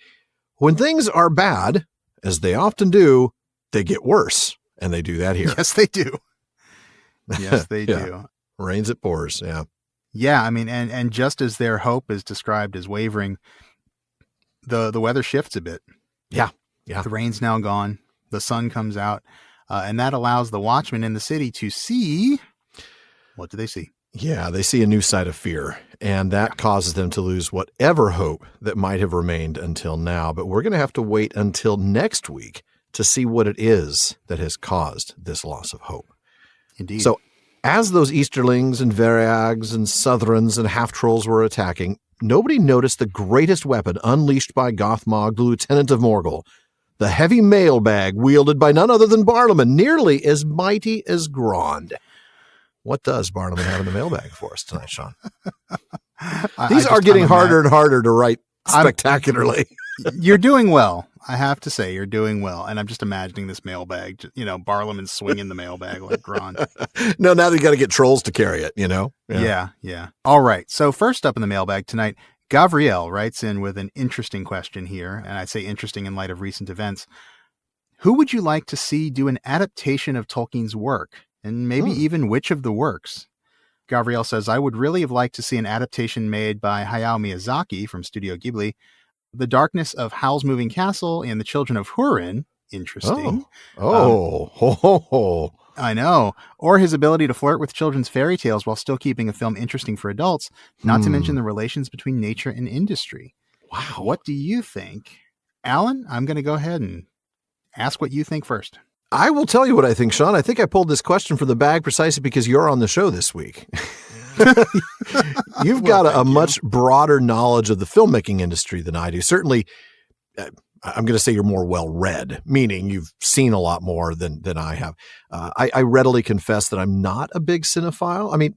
when things are bad, as they often do, they get worse. And they do that here. Yes, they do. Yes, they do. Rains it pours. Yeah. Yeah. I mean, and just as their hope is described as wavering, the weather shifts a bit. Yeah. The rain's now gone. The sun comes out. And that allows the watchmen in the city to see. What do they see? Yeah, they see a new side of fear, and that causes them to lose whatever hope that might have remained until now. But we're going to have to wait until next week to see what it is that has caused this loss of hope. Indeed. So as those Easterlings and Variags and Southrons and half-trolls were attacking, nobody noticed the greatest weapon unleashed by Gothmog, the lieutenant of Morgul, the heavy mailbag wielded by none other than Barlaman, nearly as mighty as Grond. What does Barlaman have in the mailbag for us tonight, Shawn? These are getting harder and harder to write spectacularly. You're doing well. I have to say, you're doing well. And I'm just imagining this mailbag, Barlaman swinging the mailbag like Grond. No, now they got to get trolls to carry it, Yeah. All right. So first up in the mailbag tonight, Gavriel writes in with an interesting question here. And I'd say interesting in light of recent events. Who would you like to see do an adaptation of Tolkien's work? And maybe even which of the works? Gavriel says, I would really have liked to see an adaptation made by Hayao Miyazaki from Studio Ghibli. The Darkness of Howl's Moving Castle and The Children of Hurin. Interesting. I know. Or his ability to flirt with children's fairy tales while still keeping a film interesting for adults, not to mention the relations between nature and industry. Wow. What do you think? Alan, I'm going to go ahead and ask what you think first. I will tell you what I think, Shawn. I think I pulled this question from the bag precisely because you're on the show this week. You've got a much broader knowledge of the filmmaking industry than I do. Certainly, I'm going to say you're more well-read, meaning you've seen a lot more than I have. I readily confess that I'm not a big cinephile. I mean,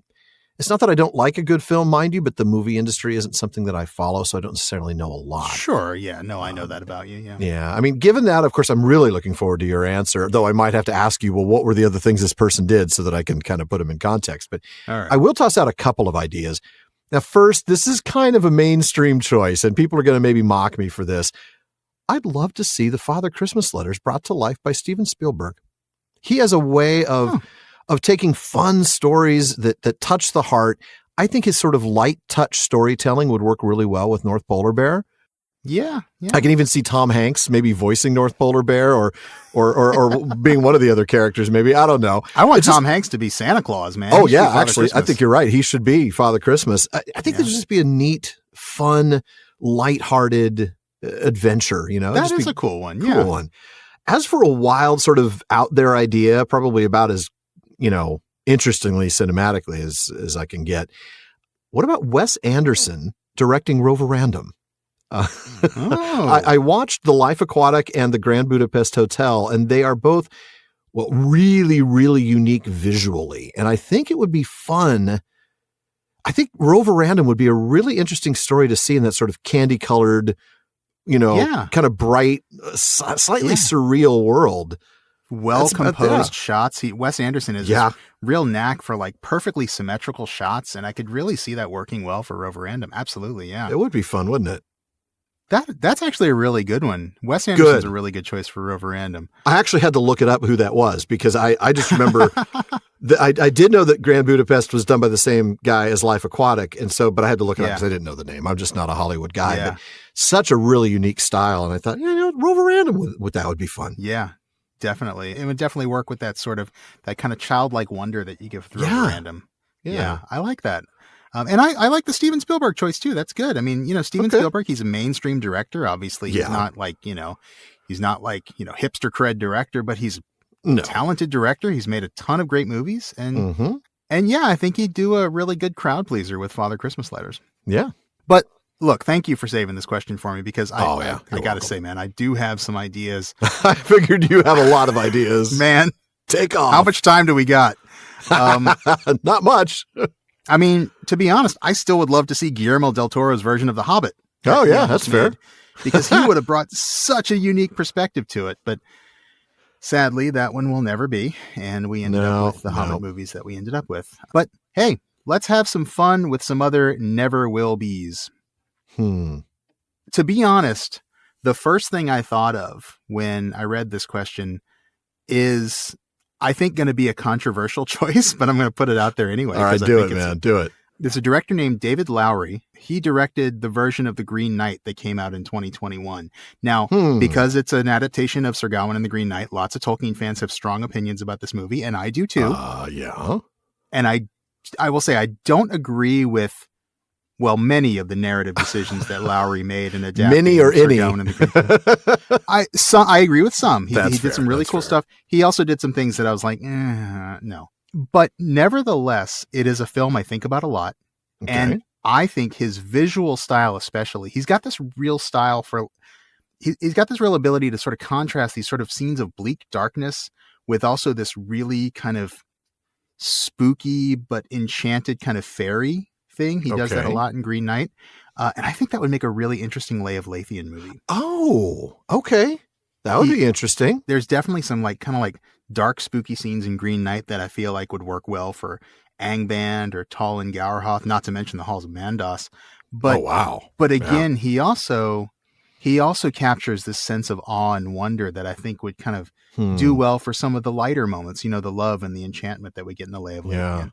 it's not that I don't like a good film, mind you, but the movie industry isn't something that I follow, so I don't necessarily know a lot. Sure, yeah. No, I know that about you, yeah. Yeah, I mean, given that, of course, I'm really looking forward to your answer, though I might have to ask you, well, what were the other things this person did so that I can kind of put them in context? But all right. I will toss out a couple of ideas. Now, first, this is kind of a mainstream choice, and people are going to maybe mock me for this. I'd love to see the Father Christmas letters brought to life by Steven Spielberg. He has a way of taking fun stories that touch the heart. I think his sort of light touch storytelling would work really well with North Polar Bear. Yeah. I can even see Tom Hanks maybe voicing North Polar Bear or being one of the other characters. Maybe, I don't know. I want Tom Hanks to be Santa Claus, man. Oh yeah, actually, I think you're right. He should be Father Christmas. I think there'd just be a neat, fun, lighthearted adventure. You know, that is a cool one. Cool one. As for a wild sort of out there idea, probably about as interestingly cinematically as I can get. What about Wes Anderson directing Rover Random? I watched The Life Aquatic and The Grand Budapest Hotel, and they are both, really, really unique visually. And I think it would be fun. I think Rover Random would be a really interesting story to see in that sort of candy-colored, kind of bright, slightly surreal world. Well-composed shots. Wes Anderson is this real knack for like perfectly symmetrical shots, and I could really see that working well for Rover Random. Absolutely, yeah. It would be fun, wouldn't it? That's actually a really good one. Wes Anderson's a really good choice for Rover Random. I actually had to look it up who that was because I just remember I did know that Grand Budapest was done by the same guy as Life Aquatic, and so but I had to look it up because I didn't know the name. I'm just not a Hollywood guy. Yeah. But such a really unique style, and I thought, Rover Random that would be fun. Yeah. Definitely. It would definitely work with that sort of, that kind of childlike wonder that you give through Random. Yeah. I like that. And I like the Steven Spielberg choice too. That's good. I mean, Steven Spielberg, he's a mainstream director. Obviously he's not like, he's not like, hipster cred director, but he's a talented director. He's made a ton of great movies. And, I think he'd do a really good crowd pleaser with Father Christmas Letters. Yeah. But look, thank you for saving this question for me because I got to say, man, I do have some ideas. I figured you have a lot of ideas. Man, take off. How much time do we got? Not much. I mean, to be honest, I still would love to see Guillermo del Toro's version of The Hobbit. Oh, yeah, that's fair. Because he would have brought such a unique perspective to it. But sadly, that one will never be. And we ended up with the Hobbit movies that we ended up with. But hey, let's have some fun with some other never will be's. To be honest, the first thing I thought of when I read this question is, I think, going to be a controversial choice, but I'm going to put it out there anyway. All right, do it, man. Do it. There's a director named David Lowery. He directed the version of The Green Knight that came out in 2021. Now, because it's an adaptation of Sir Gawain and the Green Knight, lots of Tolkien fans have strong opinions about this movie, and I do too. Yeah. And I will say I don't agree with many of the narrative decisions that Lowery made in adapting. Many or any? I agree with some. He did some really cool stuff. He also did some things that I was like, no. But nevertheless, it is a film I think about a lot. Okay. And I think his visual style especially, he's got this real style he's got this real ability to sort of contrast these sort of scenes of bleak darkness with also this really kind of spooky but enchanted kind of fairy thing. He does that a lot in Green Knight. And I think that would make a really interesting Lay of Lathian movie. Oh, okay. That would be interesting. There's definitely some kind of dark, spooky scenes in Green Knight that I feel like would work well for Angband or Tal and Gaurhoth, not to mention the Halls of Mandos. But, But again, he also captures this sense of awe and wonder that I think would kind of do well for some of the lighter moments, the love and the enchantment that we get in the Lay of Lathian.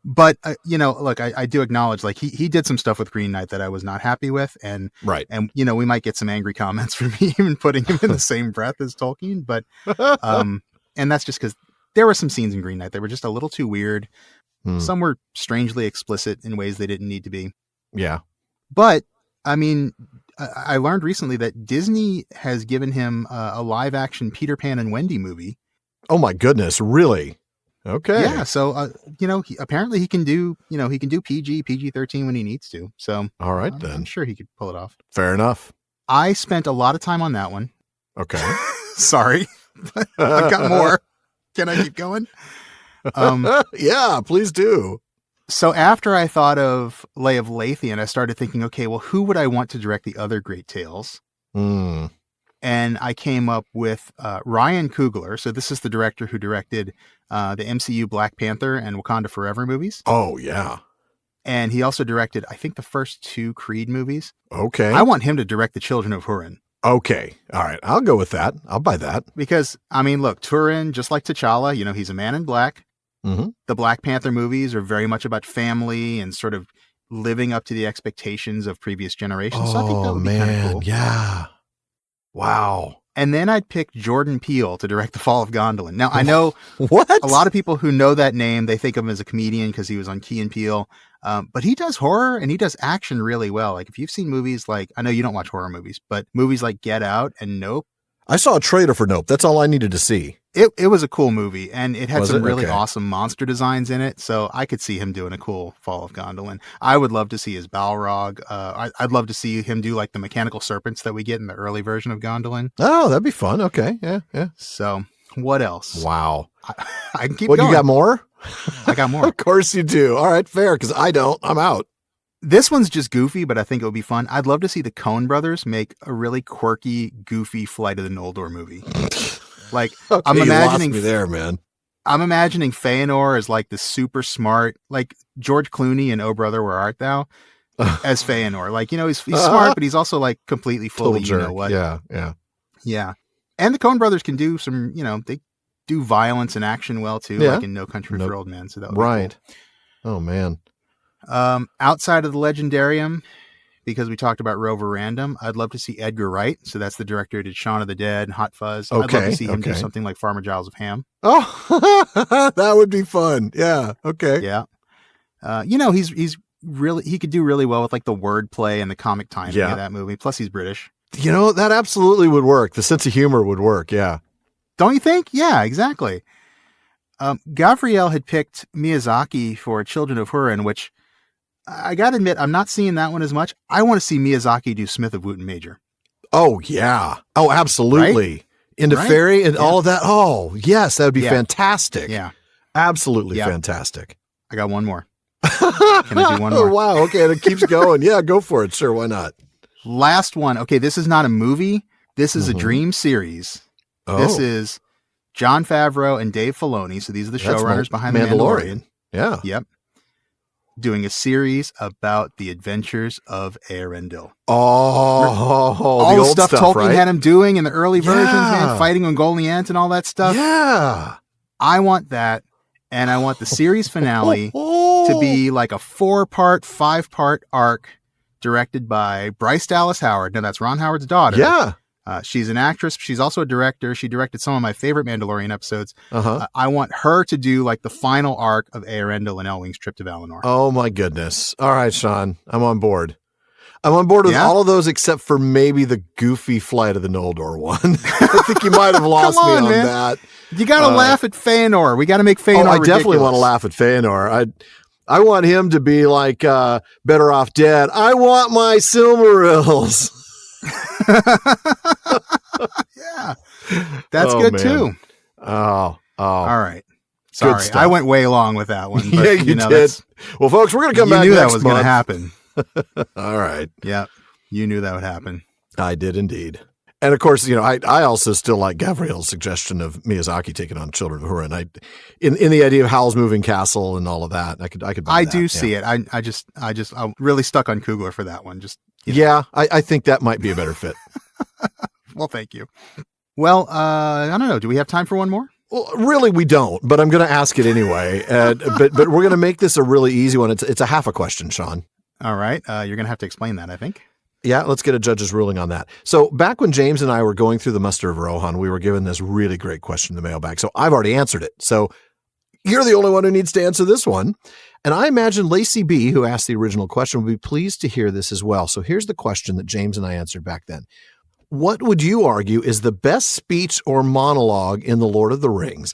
But, look, I do acknowledge, he did some stuff with Green Knight that I was not happy with. And, we might get some angry comments from me even putting him in the same breath as Tolkien. But, and that's just because there were some scenes in Green Knight that were just a little too weird. Some were strangely explicit in ways they didn't need to be. Yeah. But, I mean, I learned recently that Disney has given him a live action Peter Pan and Wendy movie. Oh my goodness, really? Okay. Yeah, so apparently he can do PG-13 when he needs to. So All right I'm then. sure he could pull it off. Fair enough. I spent a lot of time on that one. Okay. Sorry, but I've got more. Can I keep going? Yeah, please do. So after I thought of Lay of Lathian, I started thinking, okay, well, who would I want to direct the other great tales? Mm. And I came up with Ryan Coogler. So this is the director who directed the MCU Black Panther and Wakanda Forever movies. Oh, yeah. And he also directed, I think, the first 2 Creed movies. Okay. I want him to direct The Children of Hurin. Okay. All right. I'll go with that. I'll buy that. Because, I mean, look, Turin, just like T'Challa, he's a man in black. Mm-hmm. The Black Panther movies are very much about family and sort of living up to the expectations of previous generations. So I think that would be kind of cool. Yeah. Wow. And then I'd pick Jordan Peele to direct The Fall of Gondolin. Now, I know what? a lot of people who know that name, they think of him as a comedian because he was on Key and Peele. But he does horror and he does action really well. Like if you've seen movies like, I know you don't watch horror movies, but movies like Get Out and Nope. I saw a trailer for Nope. That's all I needed to see. It was a cool movie, and it had some really Okay. awesome monster designs in it, so I could see him doing a cool Fall of Gondolin. I would love to see his Balrog. I'd love to see him do like the mechanical serpents that we get in the early version of Gondolin. Oh, that'd be fun. Okay. Yeah. Yeah. So, what else? Wow. I can keep What, going. you got more? I got more. Of course you do. All right. Fair. Because I don't. I'm out. This one's just goofy, but I think it would be fun. I'd love to see the Coen brothers make a really quirky, goofy Flight of the Noldor movie. Like, Okay, I'm you imagining lost me there, man. I'm imagining Feanor as like the super smart, like George Clooney in Oh Brother, Where Art Thou, as Feanor. Like, he's smart, but he's also like completely fully, Total you know jerk. what? Yeah. Yeah. Yeah. And the Coen brothers can do some, they do violence and action well too, Yeah. like in No Country for Old Men. So that would Right. be Oh, man. cool. Outside of the Legendarium, because we talked about Rover Random, I'd love to see Edgar Wright. So that's the director who did Shaun of the Dead, Hot Fuzz. I'd love Okay, to see him do okay. something like Farmer Giles of Ham. Oh, that would be fun. Yeah. Okay. Yeah. He's really, he could do really well with like the wordplay and the comic timing of that movie. Plus he's British. That absolutely would work. The sense of humor would work. Yeah. Don't you think? Yeah, exactly. Gavriel had picked Miyazaki for Children of Hurin, which I got to admit, I'm not seeing that one as much. I want to see Miyazaki do Smith of Wooten Major. Oh, yeah. Oh, absolutely. Right? Into Right? Fairy and Yeah. all of that. Oh, yes. That would be Yeah. fantastic. Yeah. Absolutely Yeah. fantastic. I got one more. Can I do one more? Oh, wow. Okay. And it keeps going. Yeah, go for it. Sure. Why not? Last one. Okay, this is not a movie. This is a dream series. Oh, This is Jon Favreau and Dave Filoni. So these are the that's showrunners behind The Mandalorian. Yeah. Yep. Doing a series about the adventures of Eärendil. Oh, All the the old stuff Tolkien right? had him doing in the early versions, Yeah. man, fighting Ungoliant and all that stuff. Yeah. I want that, and I want the series finale to be like a 4-part, 5-part arc directed by Bryce Dallas Howard. Now, that's Ron Howard's daughter. Yeah. She's an actress. She's also a director. She directed some of my favorite Mandalorian episodes. Uh-huh. I want her to do like the final arc of Eärendil and Elwing's trip to Valinor. Oh, my goodness. All right, Sean. I'm on board. I'm on board with Yeah? all of those except for maybe the goofy Flight of the Noldor one. I think you might have lost Come me on, on man. that. You got to laugh at Feanor. We got to make Feanor I definitely ridiculous. want to laugh at Feanor. I want him to be like Better Off Dead. I want my Silmarills. Yeah. That's Oh, good man. too. Oh. All right. Sorry, stuff. I went way long with that one. But, Yeah, you did. that's- Well, folks, we're going to come you back knew that next was going to month. happen. All right. Yeah, you knew that would happen. I did indeed. And of course, I also still like Gavriel's suggestion of Miyazaki taking on Children of Hurin. In the idea of Howl's Moving Castle and all of that, I could buy I that. do see it. I'm really stuck on Coogler for that one. Just Yeah, I think that might be a better fit. well, thank you. Well, I don't know. Do we have time for one more? Well, really, we don't, but I'm going to ask it anyway. But we're going to make this a really easy one. It's a half a question, Sean. All right. You're going to have to explain that, I think. Yeah, let's get a judge's ruling on that. So back when James and I were going through the Muster of Rohan, we were given this really great question in the mailbag. So I've already answered it. So you're the only one who needs to answer this one. And I imagine Lacey B., who asked the original question, would be pleased to hear this as well. So here's the question that James and I answered back then. What would you argue is the best speech or monologue in The Lord of the Rings?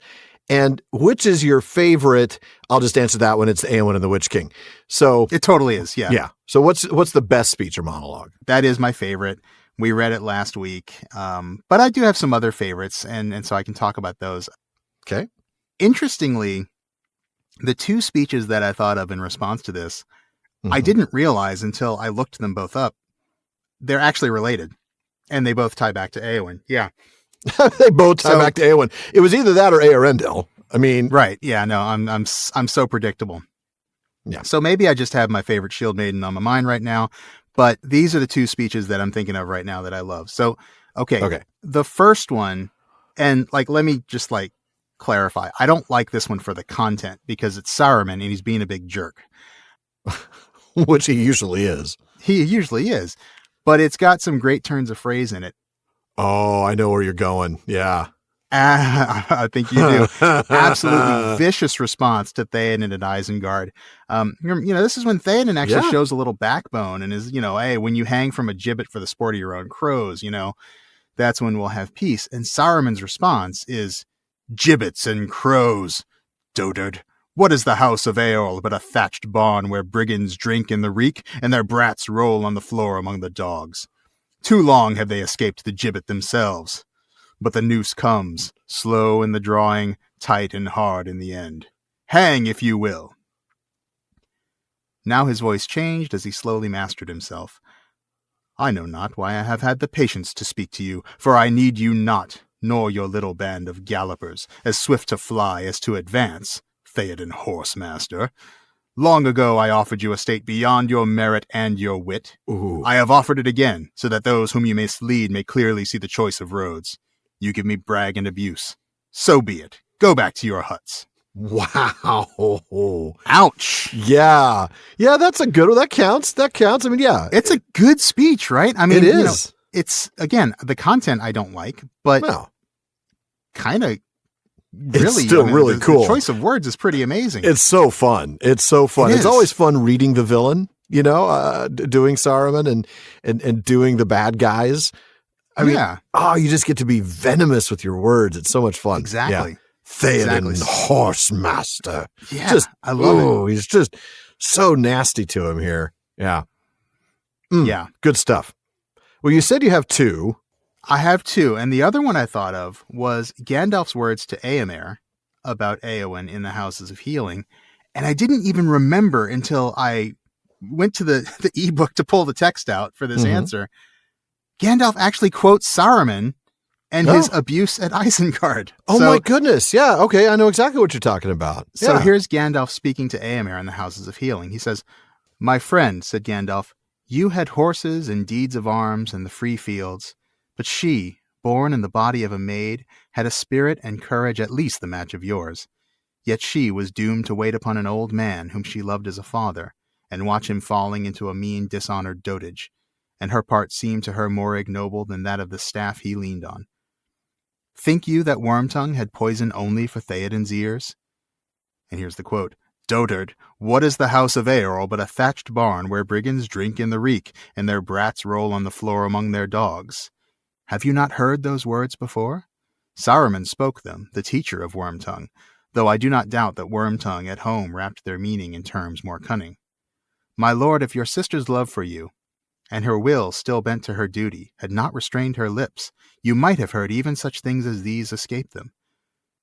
And which is your favorite? I'll just answer that one. It's Éowyn and the Witch King. So It totally is, yeah. yeah. So what's the best speech or monologue? That is my favorite. We read it last week. But I do have some other favorites, and so I can talk about those. Okay. Interestingly, the two speeches that I thought of in response to this, I didn't realize until I looked them both up. They're actually related, and they both tie back to Éowyn. Yeah. They both tie back to Éowyn. It was either that or Eärendil. I mean, right. Yeah, no, I'm so predictable. Yeah. So maybe I just have my favorite Shield Maiden on my mind right now, but these are the two speeches that I'm thinking of right now that I love. So, okay. The first one, and let me just clarify. I don't like this one for the content because it's Saruman and he's being a big jerk. Which he usually is. He usually is, but it's got some great turns of phrase in it. Oh, I know where you're going. Yeah. I think you do. Absolutely vicious response to Théoden and Isengard. This is when Théoden actually shows a little backbone and is, hey, when you hang from a gibbet for the sport of your own crows, that's when we'll have peace. And Saruman's response is, gibbets and crows. Dotard, what is the house of Eorl but a thatched barn where brigands drink in the reek and their brats roll on the floor among the dogs? Too long have they escaped the gibbet themselves. But the noose comes, slow in the drawing, tight and hard in the end. Hang, if you will. Now his voice changed as he slowly mastered himself. I know not why I have had the patience to speak to you, for I need you not, nor your little band of gallopers, as swift to fly as to advance, Théoden Horsemaster. Long ago I offered you a state beyond your merit and your wit. Ooh. I have offered it again, so that those whom you may lead may clearly see the choice of roads. You give me brag and abuse. So be it. Go back to your huts. Wow. Ouch. Yeah. Yeah, that's a good one. That counts. I mean, yeah. It's a good speech, right? I mean, it is. It's, again, the content I don't like, but kind of really, it's still really cool. The choice of words is pretty amazing. It's so fun. It's always fun reading the villain, doing Saruman and doing the bad guys. I mean, you just get to be venomous with your words. It's so much fun. Exactly. Yeah. Théoden Horsemaster. Yeah, I love it. He's just so nasty to him here. Yeah. Yeah. Good stuff. Well, you said you have two. I have two, and the other one I thought of was Gandalf's words to Éomer about Éowyn in the Houses of Healing, and I didn't even remember until I went to the ebook to pull the text out for this answer. Gandalf actually quotes Saruman and his abuse at Isengard. Oh, my goodness. Yeah, okay, I know exactly what you're talking about. So here's Gandalf speaking to Éomer in the Houses of Healing. He says, "My friend," said Gandalf, "you had horses and deeds of arms and the free fields, but she, born in the body of a maid, had a spirit and courage at least the match of yours. Yet she was doomed to wait upon an old man whom she loved as a father, and watch him falling into a mean, dishonored dotage, and her part seemed to her more ignoble than that of the staff he leaned on. Think you that Wormtongue had poison only for Théoden's ears?" And here's the quote, "Dotard, what is the house of Eorl but a thatched barn where brigands drink in the reek, and their brats roll on the floor among their dogs? Have you not heard those words before? Saruman spoke them, the teacher of Wormtongue, though I do not doubt that Wormtongue at home wrapped their meaning in terms more cunning. My lord, if your sister's love for you, and her will still bent to her duty, had not restrained her lips, you might have heard even such things as these escape them.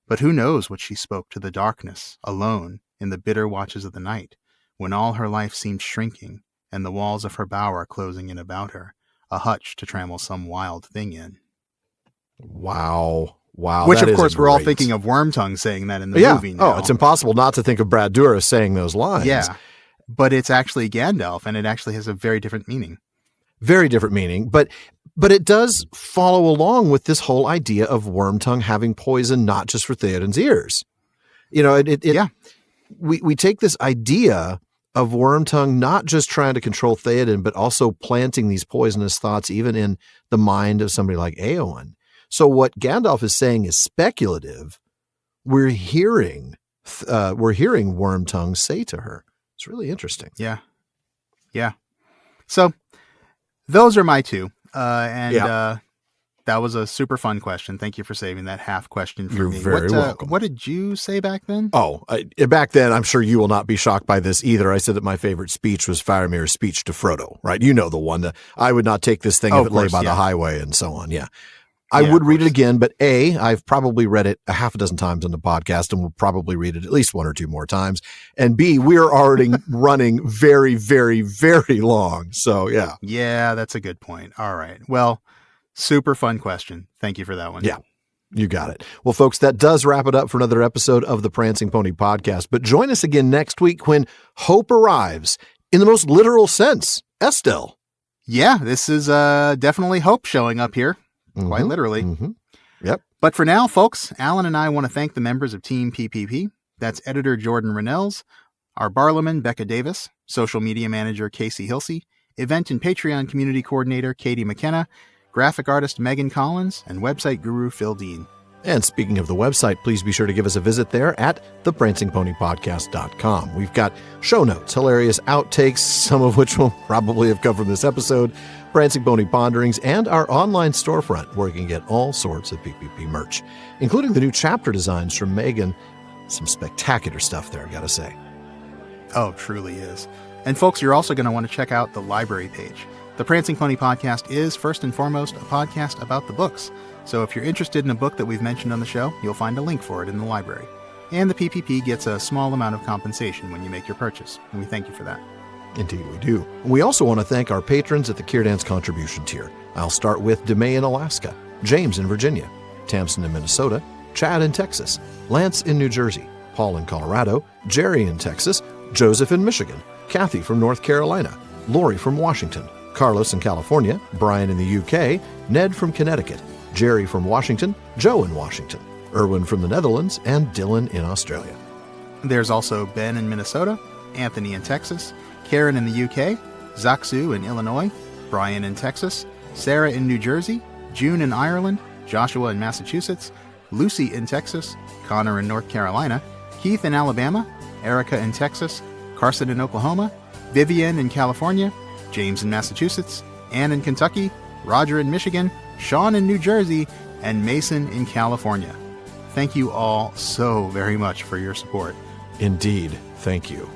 But who knows what she spoke to the darkness, alone, in the bitter watches of the night, when all her life seemed shrinking, and the walls of her bower closing in about her, a hutch to trammel some wild thing in." Wow. Which, of course, we're all thinking of Wormtongue saying that in the movie now. Oh, it's impossible not to think of Brad Dourif saying those lines. Yeah, but it's actually Gandalf, and it actually has a very different meaning. Very different meaning, but it does follow along with this whole idea of Wormtongue having poison, not just for Théoden's ears. We take this idea of Wormtongue not just trying to control Théoden, but also planting these poisonous thoughts even in the mind of somebody like Éowyn. So what Gandalf is saying is speculative. We're hearing we're hearing Wormtongue say to her. It's really interesting. Yeah. So those are my two. That was a super fun question. Thank you for saving that half question for me. You're very welcome. What did you say back then? Oh, back then, I'm sure you will not be shocked by this either. I said that my favorite speech was Faramir's speech to Frodo, right? You know the one. I would not take this thing if it lay by the highway and so on. Yeah. I would read it again, but A, I've probably read it a half a dozen times on the podcast and will probably read it at least one or two more times. And B, we're already running very, very, very long. So, yeah. Yeah, that's a good point. All right. Well, super fun question. Thank you for that one. Yeah, you got it. Well, folks, that does wrap it up for another episode of the Prancing Pony Podcast. But join us again next week when hope arrives in the most literal sense. Estelle. Yeah, this is definitely hope showing up here. Quite literally. Mm-hmm. Yep. But for now, folks, Alan and I want to thank the members of Team PPP. That's editor Jordan Rennells, our Barlowman, Becca Davis, social media manager Casey Hilsey, event and Patreon community coordinator Katie McKenna, graphic artist Megan Collins, and website guru Phil Dean. And speaking of the website, please be sure to give us a visit there at theprancingponypodcast.com. We've got show notes, hilarious outtakes, some of which will probably have come from this episode, Prancing Pony Ponderings, and our online storefront where you can get all sorts of PPP merch, including the new chapter designs from Megan. Some spectacular stuff there, I gotta say. Oh, truly is. And folks, you're also going to want to check out the library page. The Prancing Pony Podcast is, first and foremost, a podcast about the books. So if you're interested in a book that we've mentioned on the show, you'll find a link for it in the library. And the PPP gets a small amount of compensation when you make your purchase, and we thank you for that. Indeed we do. We also want to thank our patrons at the Kierdance contribution tier. I'll start with DeMay in Alaska, James in Virginia, Tamsin in Minnesota, Chad in Texas, Lance in New Jersey, Paul in Colorado, Jerry in Texas, Joseph in Michigan, Kathy from North Carolina, Lori from Washington, Carlos in California, Brian in the UK, Ned from Connecticut, Jerry from Washington, Joe in Washington, Erwin from the Netherlands, and Dylan in Australia. There's also Ben in Minnesota, Anthony in Texas, Karen in the UK, Zaksu in Illinois, Brian in Texas, Sarah in New Jersey, June in Ireland, Joshua in Massachusetts, Lucy in Texas, Connor in North Carolina, Keith in Alabama, Erica in Texas, Carson in Oklahoma, Vivian in California, James in Massachusetts, Ann in Kentucky, Roger in Michigan, Sean in New Jersey, and Mason in California. Thank you all so very much for your support. Indeed, thank you.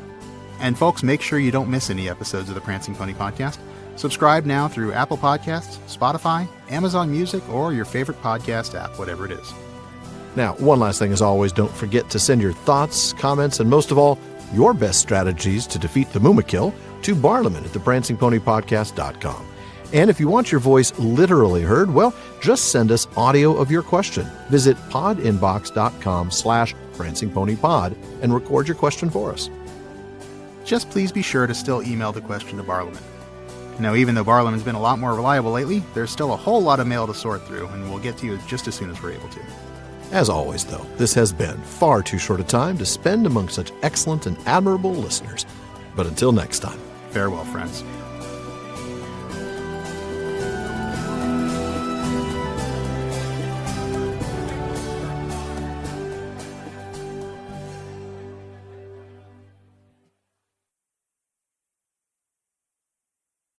And folks, make sure you don't miss any episodes of the Prancing Pony Podcast. Subscribe now through Apple Podcasts, Spotify, Amazon Music, or your favorite podcast app, whatever it is. Now, one last thing as always, don't forget to send your thoughts, comments, and most of all, your best strategies to defeat the Mumakill to Barlaman at theprancingponypodcast.com. And if you want your voice literally heard, well, just send us audio of your question. Visit podinbox.com/prancingponypod and record your question for us. Just please be sure to still email the question to Barlaman. Now, even though Barlaman's been a lot more reliable lately, there's still a whole lot of mail to sort through, and we'll get to you just as soon as we're able to. As always, though, this has been far too short a time to spend among such excellent and admirable listeners. But until next time, farewell, friends.